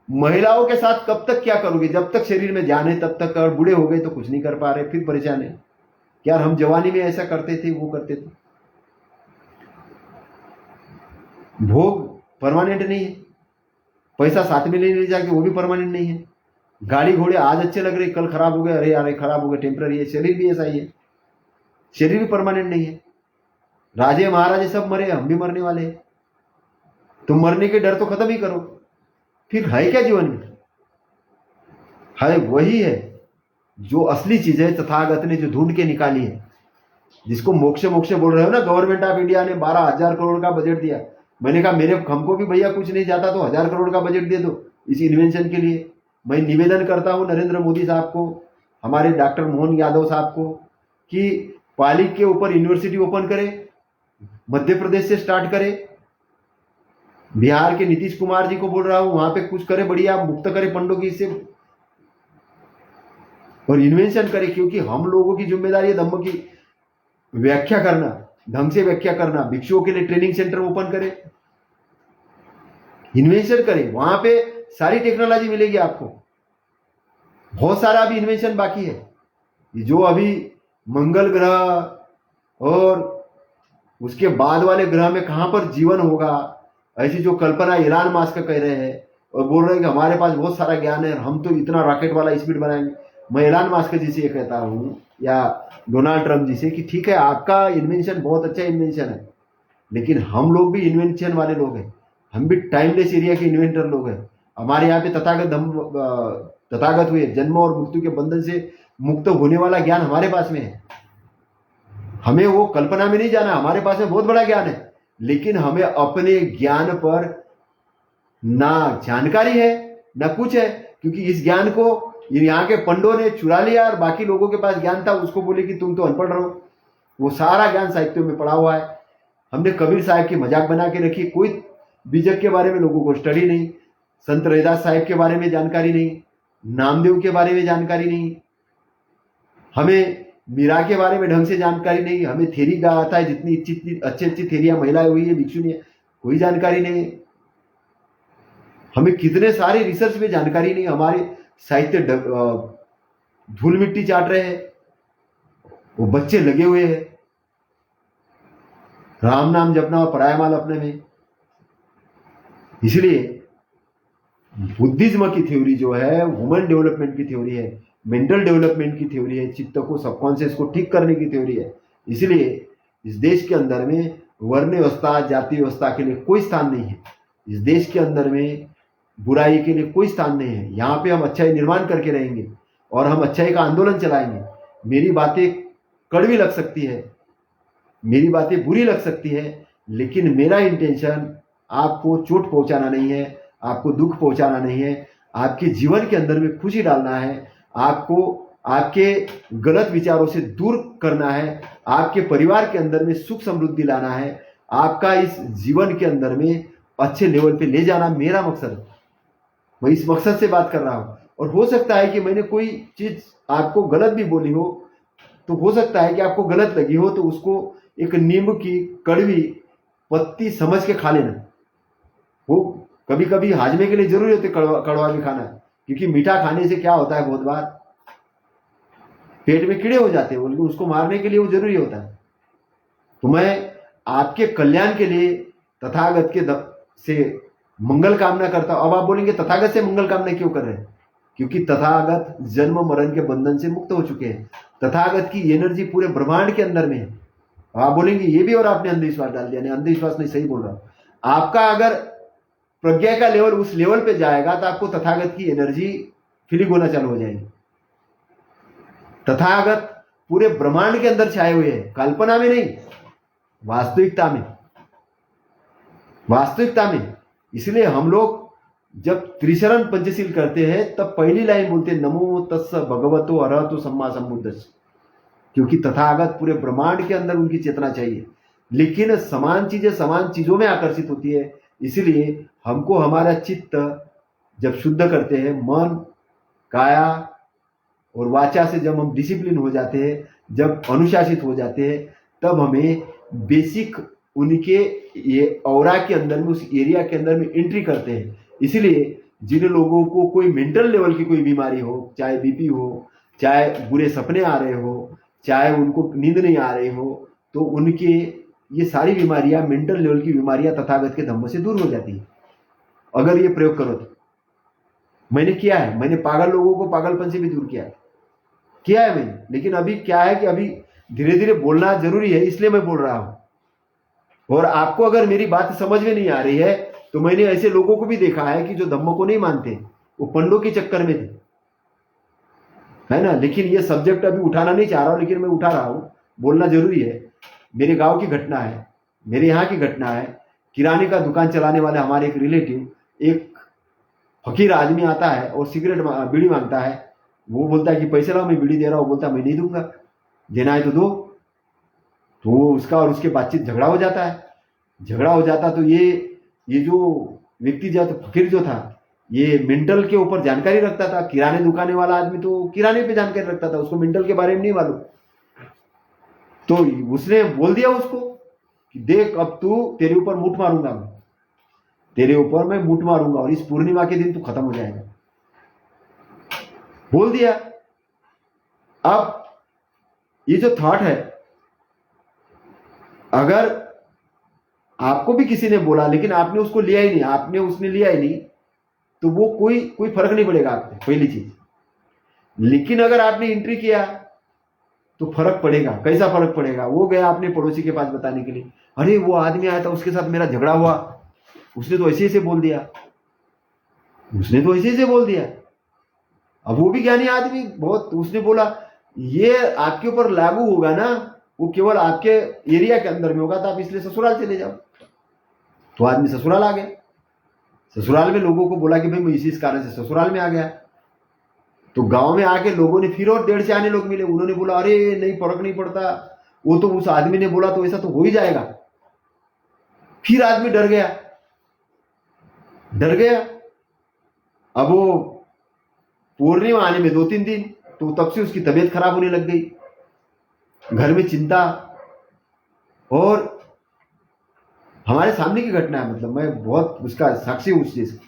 महिलाओं के साथ कब तक क्या करोगे? जब तक शरीर में जान है तब तक, और बूढ़े हो गए तो कुछ नहीं कर पा रहे, फिर परेशान है। यार हम जवानी में ऐसा करते थे, वो करते थे। भोग परमानेंट नहीं है, पैसा साथ में लेने जाके वो भी परमानेंट नहीं है। गाड़ी घोड़े आज अच्छे लग रहे, कल खराब हो गए, अरे यार खराब हो गए, टेम्पररी है। शरीर भी ऐसा ही है, शरीर भी परमानेंट नहीं है। राजे महाराजे सब मरे, हम भी मरने वाले हैं। तो मरने के डर तो खत्म ही करो, फिर है क्या जीवन में? है वही है जो असली चीज है, तथागत ने जो ढूंढ के निकाली है, जिसको मोक्ष मोक्ष बोल रहे हो ना। गवर्नमेंट ऑफ इंडिया ने 12,000 करोड़ का बजट दिया। मैंने कहा मेरे हमको भी भैया कुछ नहीं जाता तो 1000 करोड़ का बजट दे दो इस इन्वेंशन के लिए। मैं निवेदन करता हूं नरेंद्र मोदी साहब को, हमारे डॉक्टर मोहन यादव साहब को, कि पाली के ऊपर यूनिवर्सिटी ओपन करे, मध्य प्रदेश से स्टार्ट करे, बिहार के नीतीश कुमार जी को बोल रहा हूं वहां पे कुछ करे, बढ़िया मुक्त करे पंडों की इससे, और इन्वेंशन करे। क्योंकि हम लोगों की जिम्मेदारी है धम्म की व्याख्या करना, ढंग से व्याख्या करना। भिक्षुओं के लिए ट्रेनिंग सेंटर ओपन करे, इन्वेंशन करे, वहां पे सारी टेक्नोलॉजी मिलेगी आपको। बहुत सारा अभी इन्वेंशन बाकी है, जो अभी मंगल ग्रह और उसके बाद वाले ग्रह में कहां पर जीवन होगा, ऐसी जो कल्पना इलान मास्क कह रहे हैं और बोल रहे हैं कि हमारे पास बहुत सारा ज्ञान है, हम तो इतना रॉकेट वाला स्पीड बनाएंगे। मैं इलान मास्क जी से ये कहता हूं, या डोनाल्ड ट्रंप जी से, कि ठीक है आपका इन्वेंशन बहुत अच्छा इन्वेंशन है, लेकिन हम लोग भी इन्वेंशन वाले लोग हैं, हम भी टाइमलेस एरिया के इन्वेंटर लोग हैं। हमारे यहाँ पे तथागत हुए, जन्म और मृत्यु के बंधन से मुक्त होने वाला ज्ञान हमारे पास में है। हमें वो कल्पना में नहीं जाना, हमारे पास में बहुत बड़ा ज्ञान है, लेकिन हमें अपने ज्ञान पर ना जानकारी है ना कुछ है। क्योंकि इस ज्ञान को यहाँ के पंडों ने चुरा लिया और बाकी लोगों के पास ज्ञान था, उसको बोले कि तुम तो अनपढ़ रहो। वो सारा ज्ञान साहित्यों में पड़ा हुआ है। हमने कबीर साहब की मजाक बना के रखी, कोई बीजक के बारे में लोगों को स्टडी नहीं, संत रैदास साहिब के बारे में जानकारी नहीं, नामदेव के बारे में जानकारी नहीं, हमें मीरा के बारे में ढंग से जानकारी नहीं, हमें थेरी का आता है, जितनी अच्छी अच्छी थेरियां महिलाएं हुई है भिक्षुनी, कोई जानकारी नहीं। हमें कितने सारे रिसर्च में जानकारी नहीं, हमारे साहित्य धूल मिट्टी चाट रहे हैं, वो बच्चे लगे हुए हैं राम नाम जपना और पराया माल अपने में। इसलिए बुद्धिज्म की थ्योरी जो है, ह्यूमन डेवलपमेंट की थ्योरी है, मेंटल डेवलपमेंट की थ्योरी है, चित्त को, सबकॉन्शियस को ठीक करने की थ्योरी है। इसलिए इस देश के अंदर में वर्ण व्यवस्था, जाति व्यवस्था के लिए कोई स्थान नहीं है। इस देश के अंदर में बुराई के लिए कोई स्थान नहीं है। यहाँ पे हम अच्छाई निर्माण करके रहेंगे और हम अच्छाई का आंदोलन चलाएंगे। मेरी बातें कड़वी लग सकती है, मेरी बातें बुरी लग सकती है, लेकिन मेरा इंटेंशन आपको चोट पहुंचाना नहीं है, आपको दुख पहुंचाना नहीं है, आपके जीवन के अंदर में खुशी डालना है, आपको आपके गलत विचारों से दूर करना है, आपके परिवार के अंदर में सुख समृद्धि लाना है, आपका इस जीवन के अंदर में अच्छे लेवल पे ले जाना मेरा मकसद है। मैं इस मकसद से बात कर रहा हूं। और हो सकता है कि मैंने कोई चीज आपको गलत भी बोली हो, तो हो सकता है कि आपको गलत लगी हो, तो उसको एक नींबू की कड़वी पत्ती समझ के खा लेना। वो कभी कभी हाजमे के लिए जरूरी होते कड़वा भी खाना, क्योंकि मीठा खाने से क्या होता है, बहुत बार पेट में कीड़े हो जाते हैं, उसको मारने के लिए वो जरूरी होता है। तो मैं आपके कल्याण के लिए तथागत के से मंगल कामना करता हूं। अब आप बोलेंगे तथागत से मंगल कामना क्यों कर रहे हैं? क्योंकि तथागत जन्म मरण के बंधन से मुक्त हो चुके हैं। तथागत की एनर्जी पूरे ब्रह्मांड के अंदर में है। आप बोलेंगे ये भी और आपने अंधविश्वास डाल दिया। नहीं, अंधविश्वास नहीं, सही बोल रहा हूं। आपका अगर प्रज्ञा का लेवल उस लेवल पे जाएगा तो आपको तथागत की एनर्जी फीलिंग होना चालू हो जाएगी। तथागत पूरे ब्रह्मांड के अंदर छाए हुए हैं, कल्पना में नहीं, वास्तविकता में, वास्तविकता में। इसलिए हम लोग जब त्रिशरण पंचशील करते हैं तब पहली लाइन बोलते हैं, नमो तस्स भगवतो अरहतो सम्मा सम्बुद्धस्स। क्योंकि तथागत पूरे ब्रह्मांड के अंदर उनकी चेतना चाहिए, लेकिन समान चीजें समान चीजों में आकर्षित होती है। इसलिए हमको हमारा चित्त जब शुद्ध करते हैं, मन, काया और वाचा से जब हम डिसिप्लिन हो जाते हैं, जब अनुशासित हो जाते हैं, तब हमें बेसिक उनके ये औरा के अंदर में, उस एरिया के अंदर में एंट्री करते हैं। इसलिए जिन लोगों को कोई मेंटल लेवल की कोई बीमारी हो, चाहे बीपी हो, चाहे बुरे सपने आ रहे हो, चाहे उनको नींद नहीं आ रही हो, तो उनके ये सारी बीमारियां, मेंटल लेवल की बीमारियां तथागत के धम्म से दूर हो जाती है अगर ये प्रयोग करो तो। मैंने किया है, मैंने पागल लोगों को पागलपन से भी दूर किया है मैंने। लेकिन अभी क्या है कि अभी धीरे धीरे बोलना जरूरी है, इसलिए मैं बोल रहा हूं। और आपको अगर मेरी बात समझ में नहीं आ रही है, तो मैंने ऐसे लोगों को भी देखा है कि जो धम्म को नहीं मानते, वो पंडों के चक्कर में थे, है ना। लेकिन ये सब्जेक्ट अभी उठाना नहीं चाह रहा हूं, लेकिन मैं उठा रहा हूं, बोलना जरूरी है। मेरे गांव की घटना है, मेरे यहाँ की घटना है। किराने का दुकान चलाने वाले हमारे एक रिलेटिव, एक फकीर आदमी आता है और सिगरेट बीड़ी मांगता है। वो बोलता है कि पैसे लाओ, मैं बीड़ी दे रहा हूँ। बोलता है मैं नहीं दूंगा, देना है तो दो। तो उसका और उसके बातचीत झगड़ा हो जाता है। झगड़ा हो जाता तो ये जो व्यक्ति जो फकीर जो था, ये मेंटल के ऊपर जानकारी रखता था। किराने दुकाने वाला आदमी तो किराने पे जानकारी रखता था, उसको मेंटल के बारे में नहीं मालूम। तो उसने बोल दिया उसको कि देख, अब तू, तेरे ऊपर मुठ मारूंगा मैं, तेरे ऊपर मैं मुठ मारूंगा और इस पूर्णिमा के दिन तू खत्म हो जाएगा, बोल दिया। अब ये जो थॉट है, अगर आपको भी किसी ने बोला लेकिन आपने उसको लिया ही नहीं, उसने लिया ही नहीं, तो वो कोई फर्क नहीं पड़ेगा आप पे, पहली चीज। लेकिन अगर आपने एंट्री किया तो फर्क पड़ेगा। कैसा फर्क पड़ेगा? वो गया अपने पड़ोसी के पास बताने के लिए, अरे वो आदमी आया था, उसके साथ मेरा झगड़ा हुआ, उसने तो ऐसे बोल दिया, उसने तो ऐसे बोल दिया। अब वो भी ज्ञानी आदमी बहुत, उसने बोला ये आपके ऊपर लागू होगा ना, वो केवल आपके एरिया के अंदर में होगा, तो आप इसलिए ससुराल चले जाओ। तो आदमी ससुराल आ गया। ससुराल में लोगों को बोला कि भाई मैं इस कारण से ससुराल में आ गया। तो गांव में आके लोगों ने फिर और 1.5 से आने लोग मिले, उन्होंने बोला अरे नहीं, फर्क नहीं पड़ता, वो तो उस आदमी ने बोला तो ऐसा तो हो ही जाएगा। फिर आदमी डर गया। अब वो पूर्णिमा आने में 2-3 दिन, तो तब से उसकी तबीयत खराब होने लग गई, घर में चिंता। और हमारे सामने की घटना है, मतलब मैं बहुत उसका साक्षी हूं उस चीज।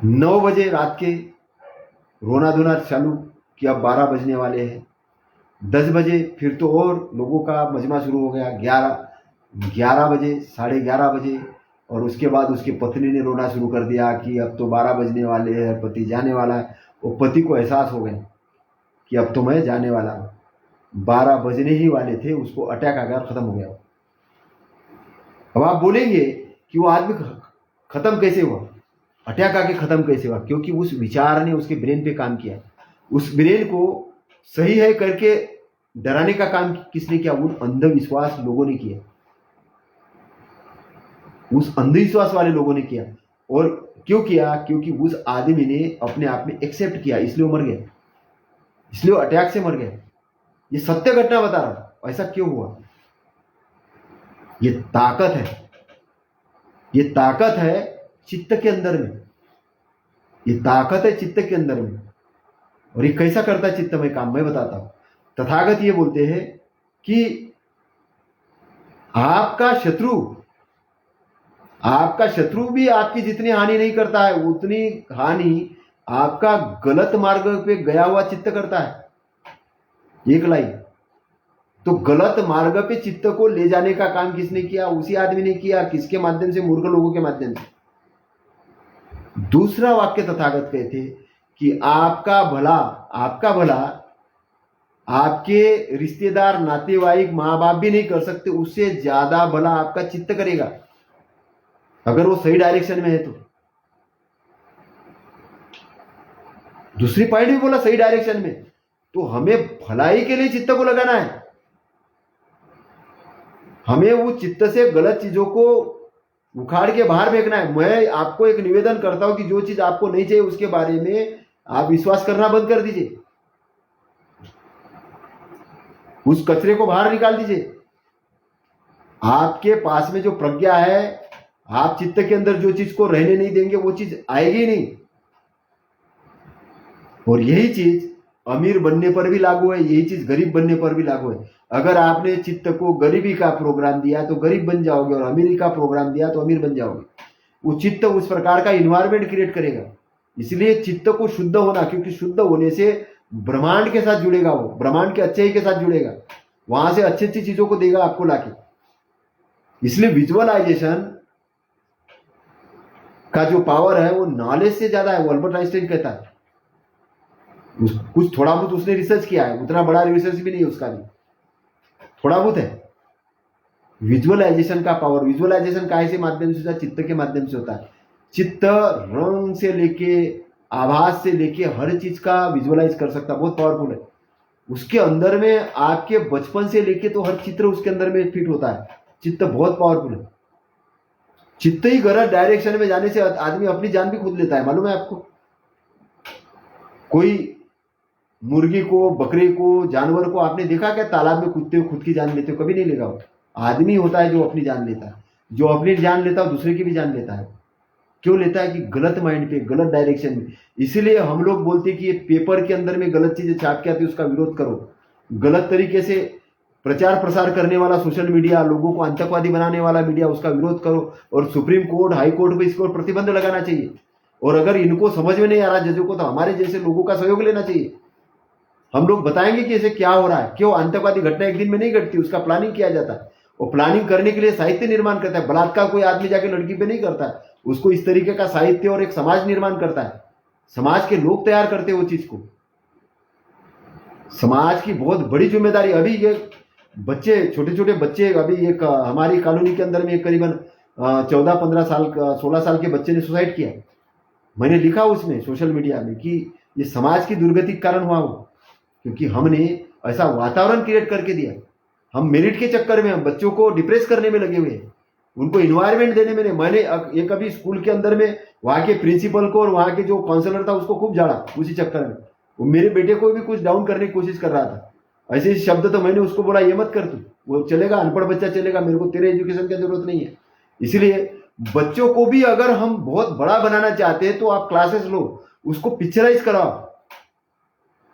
9 बजे रात के रोना धोना चालू कि अब 12 बजने वाले हैं। 10 बजे फिर तो और लोगों का मजमा शुरू हो गया। 11 बजे, 11:30 बजे, और उसके बाद उसकी पत्नी ने रोना शुरू कर दिया कि अब तो 12 बजने वाले हैं, पति जाने वाला है। वो पति को एहसास हो गया कि अब तो मैं जाने वाला हूँ। 12 बजने ही वाले थे, उसको अटैक आ गया, खत्म हो गया। अब आप बोलेंगे कि वो आदमी खत्म कैसे हुआ, अटैक आके खत्म कैसे हुआ? क्योंकि उस विचार ने उसके ब्रेन पे काम किया। उस ब्रेन को सही है करके डराने का काम किसने किया? उन अंधविश्वास लोगों ने किया, उस अंधविश्वास वाले लोगों ने किया। और क्यों किया? क्योंकि उस आदमी ने अपने आप में एक्सेप्ट किया, इसलिए वो मर गया, इसलिए वो अटैक से मर गया। ये सत्य घटना बता रहा हूं। ऐसा क्यों हुआ? ये ताकत है, ये ताकत है चित्त के अंदर में, ये ताकत है चित्त के अंदर में। और ये कैसा करता है चित्त में काम, मैं बताता हूं। तथागत ये बोलते हैं कि आपका शत्रु भी आपकी जितनी हानि नहीं करता है, उतनी हानि आपका गलत मार्ग पे गया हुआ चित्त करता है। एक लाइन। तो गलत मार्ग पे चित्त को ले जाने का काम किसने किया? उसी आदमी ने किया। किसके माध्यम से? मूर्ख लोगों के माध्यम से। दूसरा वाक्य तथागत कहते कि आपका भला आपके रिश्तेदार, नातेवाईक, माँ बाप भी नहीं कर सकते, उससे ज्यादा भला आपका चित्त करेगा, अगर वो सही डायरेक्शन में है तो। दूसरी पॉइंट भी बोला सही डायरेक्शन में। तो हमें भलाई के लिए चित्त को लगाना है, हमें वो चित्त से गलत चीजों को उखाड़ के बाहर फेंकना है। मैं आपको एक निवेदन करता हूं कि जो चीज आपको नहीं चाहिए उसके बारे में आप विश्वास करना बंद कर दीजिए, उस कचरे को बाहर निकाल दीजिए। आपके पास में जो प्रज्ञा है, आप चित्त के अंदर जो चीज को रहने नहीं देंगे वो चीज आएगी नहीं। और यही चीज अमीर बनने पर भी लागू है, यही चीज गरीब बनने पर भी लागू है। अगर आपने चित्त को गरीबी का प्रोग्राम दिया तो गरीब बन जाओगे, और अमीरी का प्रोग्राम दिया तो अमीर बन जाओगे। वो चित्त उस प्रकार का इन्वायरमेंट क्रिएट करेगा। इसलिए चित्त को शुद्ध होना, क्योंकि शुद्ध होने से ब्रह्मांड के साथ जुड़ेगा, वो ब्रह्मांड के अच्छे ही के साथ जुड़ेगा, वहां से अच्छी अच्छी चीजों को देगा आपको लाके। इसलिए विजुअलाइजेशन का जो पावर है वो नॉलेज से ज्यादा है, वो अल्बर्ट आइंस्टाइन कहता है। कुछ थोड़ा बहुत उसने रिसर्च किया है, उतना बड़ा रिसर्च भी नहीं उसका भी, थोड़ा बहुत है। विजुअलाइजेशन का पावर, विजुअलाइजेशन का ऐसे माध्यम से होता है, चित्त के माध्यम से होता है। चित्त रंग से लेके, आभास से लेके हर चीज का विजुअलाइज कर सकता है, बहुत पावरफुल है। उसके अंदर में आपके बचपन से लेके तो हर चित्र उसके अंदर में फिट होता है। चित्त बहुत पावरफुल है। चित्त ही गलत डायरेक्शन में जाने से आदमी अपनी जान भी खुद लेता है, मालूम है आपको? कोई मुर्गी को, बकरे को, जानवर को आपने देखा क्या तालाब में कूदते हुए खुद की जान लेते हो? कभी नहीं लेगा। वो आदमी होता है जो अपनी जान लेता है, जो अपनी जान लेता है दूसरे की भी जान लेता है। क्यों लेता है? कि गलत माइंड पे, गलत डायरेक्शन में। इसीलिए हम लोग बोलते हैं कि ये पेपर के अंदर में गलत चीजें छाप के आती है, उसका विरोध करो। गलत तरीके से प्रचार प्रसार करने वाला सोशल मीडिया, लोगों को आतंकवादी बनाने वाला मीडिया, उसका विरोध करो। और सुप्रीम कोर्ट, हाई कोर्ट पे इसको प्रतिबंध लगाना चाहिए। और अगर इनको समझ में नहीं आ रहा जजों को, तो हमारे जैसे लोगों का सहयोग लेना चाहिए। हम लोग बताएंगे कि ऐसे क्या हो रहा है, क्यों आतंकवादी घटना एक दिन में नहीं घटती, उसका प्लानिंग किया जाता है। और प्लानिंग करने के लिए साहित्य निर्माण करता है। बलात्कार कोई आदमी जाके लड़की पे नहीं करता है, उसको इस तरीके का साहित्य और एक समाज निर्माण करता है। समाज के लोग तैयार करते हैं वो चीज को। समाज की बहुत बड़ी जिम्मेदारी। अभी ये बच्चे, छोटे छोटे बच्चे, अभी एक हमारी कॉलोनी के अंदर में एक करीबन 14-15 साल का, 16 साल के बच्चे ने सुसाइड किया। मैंने लिखा उसमें सोशल मीडिया में कि ये समाज की दुर्गति के कारण हुआ हो, क्योंकि हमने ऐसा वातावरण क्रिएट करके दिया। हम मेरिट के चक्कर में हम बच्चों को डिप्रेस करने में लगे हुए हैं, उनको इन्वायरमेंट देने में नहीं। मैंने एक अभी स्कूल के अंदर में वहां के प्रिंसिपल को और वहां के जो काउंसलर था उसको खूब झाड़ा उसी चक्कर में। वो मेरे बेटे को भी कुछ डाउन करने की कोशिश कर रहा था। ऐसे शब्द तो मैंने उसको बोला, ये मत कर तू, वो चलेगा, अनपढ़ बच्चा चलेगा, मेरे को तेरे एजुकेशन की जरूरत नहीं है। इसलिए बच्चों को भी अगर हम बहुत बड़ा बनाना चाहते हैं तो आप क्लासेस लो, उसको पिक्चराइज कराओ।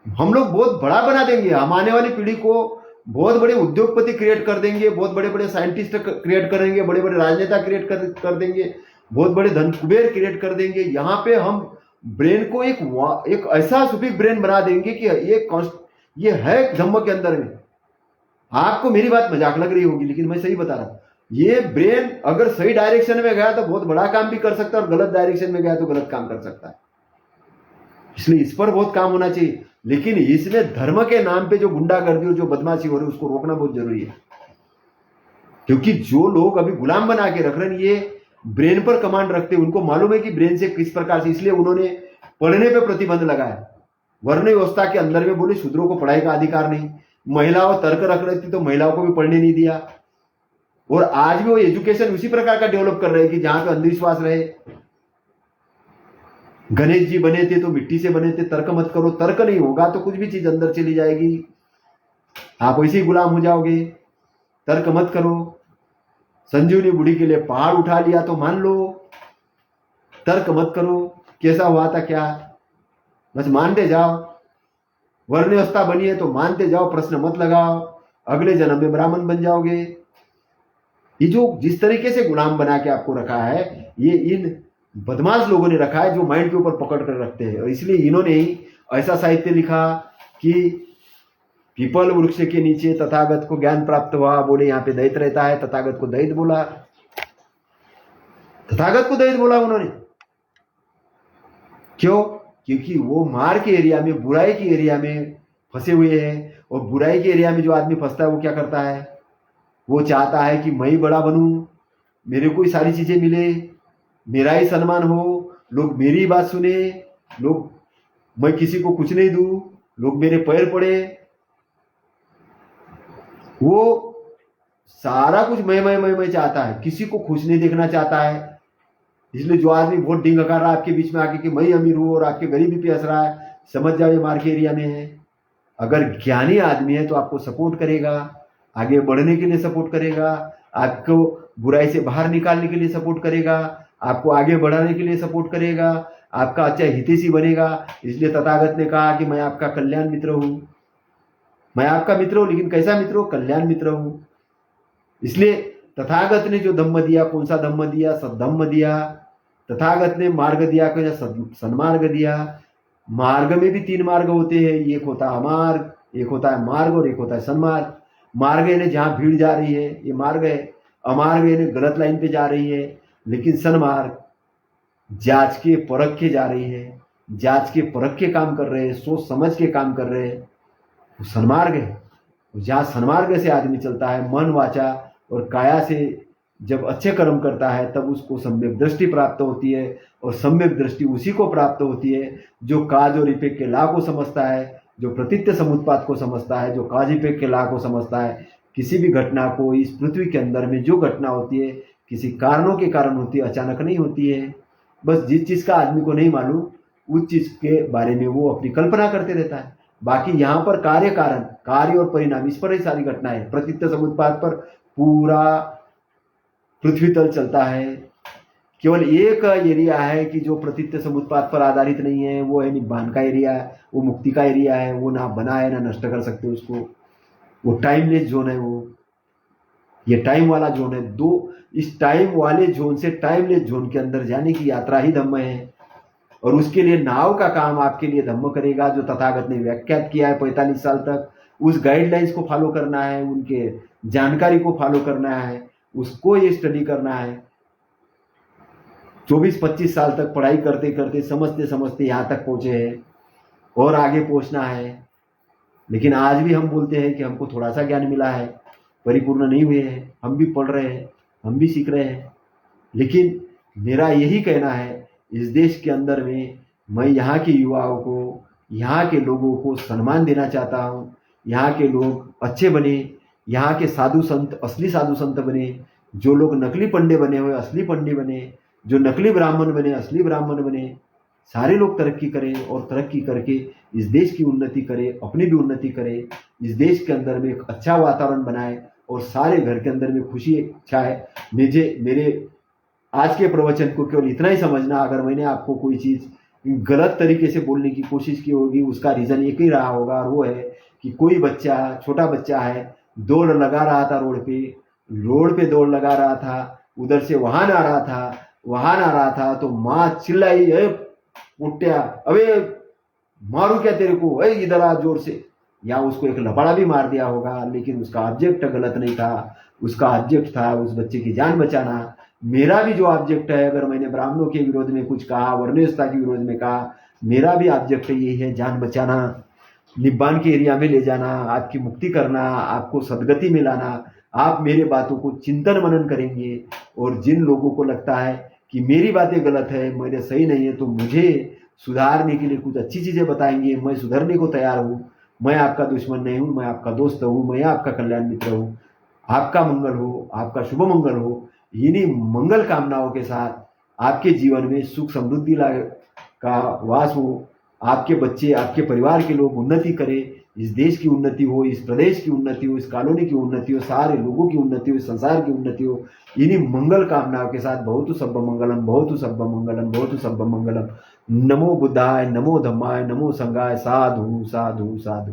हम लोग बहुत बड़ा बना देंगे, हम आने वाली पीढ़ी को बहुत बड़े उद्योगपति क्रिएट कर देंगे, बहुत बड़े बड़े साइंटिस्ट क्रिएट करेंगे, बड़े बड़े राजनेता क्रिएट कर देंगे, बहुत बड़े धन कुबेर क्रिएट कर देंगे। यहाँ पे हम ब्रेन को एक ऐसा सुपीक ब्रेन बना देंगे कि ये है धम्म के अंदर में। आपको मेरी बात मजाक लग रही होगी, लेकिन मैं सही बता रहा हूं। ये ब्रेन अगर सही डायरेक्शन में गया तो बहुत बड़ा काम भी कर सकता है, और गलत डायरेक्शन में गया तो गलत काम कर सकता है। इसलिए इस पर बहुत काम होना चाहिए। लेकिन इसमें धर्म के नाम पे जो गुंडागर्दी और जो बदमाशी हो रही है उसको रोकना बहुत जरूरी है, क्योंकि जो लोग अभी गुलाम बना के रख रहे हैं ये ब्रेन पर कमांड रखते हैं, उनको मालूम है कि ब्रेन से किस प्रकार से, इसलिए उन्होंने पढ़ने पे प्रतिबंध लगाया। वर्ण व्यवस्था के अंदर में बोले शूद्रों को पढ़ाई का अधिकार नहीं, महिलाओं तर्क रख रही थी तो महिलाओं को भी पढ़ने नहीं दिया। और आज भी वो एजुकेशन उसी प्रकार का डेवलप कर रहे हैं कि जहां पे अंधविश्वास रहे। गणेश जी बने थे तो मिट्टी से बने थे, तर्क मत करो, तर्क नहीं होगा तो कुछ भी चीज अंदर चली जाएगी, आप वैसे ही गुलाम हो जाओगे। तर्क मत करो। संजीवनी बूढ़ी के लिए पहाड़ उठा लिया तो मान लो, तर्क मत करो, कैसा हुआ था क्या, बस मानते जाओ। वर्ण व्यवस्था बनी है तो मानते जाओ, प्रश्न मत लगाओ, अगले जन्म में ब्राह्मण बन जाओगे। ये जो जिस तरीके से गुलाम बना के आपको रखा है, ये इन बदमाश लोगों ने रखा है जो माइंड के ऊपर पकड़ कर रखते हैं। और इसलिए इन्होंने ही ऐसा साहित्य लिखा कि पीपल वृक्ष के नीचे तथागत को ज्ञान प्राप्त हुआ, बोले यहाँ पे दैत रहता है, तथागत को दैत बोला, तथागत को दैत बोला उन्होंने। क्यों? क्योंकि वो मार के एरिया में, बुराई के एरिया में फंसे हुए हैं। और बुराई के एरिया में जो आदमी फंसता है वो क्या करता है, वो चाहता है कि मैं ही बड़ा बनूं, मेरे को ही सारी चीजें मिले, मेरा ही सम्मान हो, लोग मेरी बात सुने, लोग, मैं किसी को कुछ नहीं दूं, लोग मेरे पैर पड़े। वो सारा कुछ मैं चाहता है, किसी को खुश नहीं देखना चाहता है। इसलिए जो आदमी बहुत डिंग कर रहा है आपके बीच में आके कि मैं अमीर हूं और आपके गरीबी पे हंस रहा है, समझ जाओ ये मार के एरिया में है। अगर ज्ञानी आदमी है तो आपको सपोर्ट करेगा, आगे बढ़ने के लिए सपोर्ट करेगा, आपको बुराई से बाहर निकालने के लिए सपोर्ट करेगा, आपको आगे बढ़ाने के लिए सपोर्ट करेगा, आपका अच्छा हितैषी बनेगा। इसलिए तथागत ने कहा कि मैं आपका कल्याण मित्र हूं, मैं आपका मित्र हूं, लेकिन कैसा मित्र हूं, कल्याण मित्र हूं। इसलिए तथागत ने जो धम्म दिया, कौन सा धम्म दिया, सद्धम्म दिया। तथागत ने मार्ग दिया, कौन सा सन्मार्ग दिया। मार्ग में भी 3 मार्ग होते हैं, एक होता है अमार्ग, एक होता है मार्ग और एक होता है सन्मार्ग। मार्ग यानी जहां भीड़ जा रही है, ये मार्ग है। अमार्ग यानी गलत लाइन पे जा रही है। लेकिन सन्मार्ग जांच के परख के जा रही है, जांच के परख के काम कर रहे हैं, सोच समझ के काम कर रहे हैं, वो सन्मार्ग है। जहां सन्मार्ग से आदमी चलता है, मन वाचा और काया से जब अच्छे कर्म करता है तब उसको सम्यक दृष्टि प्राप्त होती है। और सम्यक दृष्टि उसी को प्राप्त होती है जो काज और इफेक्ट के ला को समझता है, जो प्रतीत्य समुत्पाद को समझता है, जो काज इफेक्ट के ला को समझता है। किसी भी घटना को इस पृथ्वी के अंदर में जो घटना होती है किसी कारणों के कारण होती है, अचानक नहीं होती है। बस जिस चीज का आदमी को नहीं मालूम उस चीज के बारे में वो अपनी कल्पना करते रहता है। बाकी यहाँ पर कार्य कारण, कार्य और परिणाम, इस पर ही सारी घटनाएं, प्रतीत्य समुत्पाद पर पूरा पृथ्वी तल चलता है। केवल एक एरिया है कि जो प्रतीत्य समुत्पाद पर आधारित नहीं है, वो है निब्बान का एरिया, वो मुक्ति का एरिया है। वो ना बना है ना नष्ट कर सकते उसको, वो टाइमलेस जोन है। वो ये टाइम वाला जोन है। इस टाइम वाले जोन से टाइमलेस जोन के अंदर जाने की यात्रा ही धम्म है। और उसके लिए नाव का काम आपके लिए धम्म करेगा, जो तथागत ने व्याख्यात किया है 45 साल तक। उस गाइडलाइंस को फॉलो करना है, उनके जानकारी को फॉलो करना है, उसको ये स्टडी करना है। 24-25 साल तक पढ़ाई करते करते समझते समझते यहाँ तक पहुंचे हैं और आगे पहुंचना है। लेकिन आज भी हम बोलते हैं कि हमको थोड़ा सा ज्ञान मिला है, परिपूर्ण नहीं हुए हैं, हम भी पढ़ रहे हैं, हम भी सीख रहे हैं। लेकिन मेरा यही कहना है, इस देश के अंदर में मैं यहाँ के युवाओं को, यहाँ के लोगों को सम्मान देना चाहता हूँ। यहाँ के लोग अच्छे बने, यहाँ के साधु संत असली साधु संत बने, जो लोग नकली पंडे बने हुए असली पंडे बने, जो नकली ब्राह्मण बने असली ब्राह्मण बने। सारे लोग तरक्की करें और तरक्की करके इस देश की उन्नति करें, अपनी भी उन्नति करें, इस देश के अंदर में एक अच्छा वातावरण बनाए और सारे घर के अंदर में खुशी छाए। मेरे आज के प्रवचन को केवल इतना ही समझना, अगर मैंने आपको कोई चीज गलत तरीके से बोलने की कोशिश की होगी उसका रीजन एक ही रहा होगा, और वो है कि कोई बच्चा, छोटा बच्चा है, दौड़ लगा रहा था रोड पे दौड़ लगा रहा था, उधर से वाहन आ रहा था तो माँ चिल्लाई, अरे पुट्टिया, अबे मारू क्या तेरे को, इधर आ जोर से। या उसको एक लपड़ा भी मार दिया होगा, लेकिन उसका ऑब्जेक्ट गलत नहीं था, उसका ऑब्जेक्ट था उस बच्चे की जान बचाना। मेरा भी जो ऑब्जेक्ट है, अगर मैंने ब्राह्मणों के विरोध में कुछ कहा, वर्णीयता के विरोध में कहा, मेरा भी ऑब्जेक्ट यही है, जान बचाना, निब्बान के एरिया में ले जाना, आपकी मुक्ति करना, आपको सदगति में लाना। आप मेरे बातों को चिंतन मनन करेंगे, और जिन लोगों को लगता है कि मेरी बातें गलत है, मेरे सही नहीं है, तो मुझे सुधारने के लिए कुछ अच्छी चीजें बताएंगे, मैं सुधरने को तैयार हूँ। मैं आपका दुश्मन नहीं हूँ, मैं आपका दोस्त हूँ, मैं आपका कल्याण मित्र हूँ। आपका मंगल हो, आपका शुभ मंगल हो। इन्हीं मंगल कामनाओं के साथ आपके जीवन में सुख समृद्धि का वास हो, आपके बच्चे, आपके परिवार के लोग उन्नति करें, इस देश की उन्नति हो, इस प्रदेश की उन्नति हो, इस कॉलोनी की उन्नति हो, सारे लोगों की उन्नति हो, इस संसार की उन्नति हो। इन्हीं मंगल कामनाओं के साथ भवतु सब्ब मंगलम, भवतु सब्ब मंगलम, भवतु सब्ब मंगलम। नमो बुद्धाय, नमो धम्माय, नमो संघाय। साधु साधु साधु।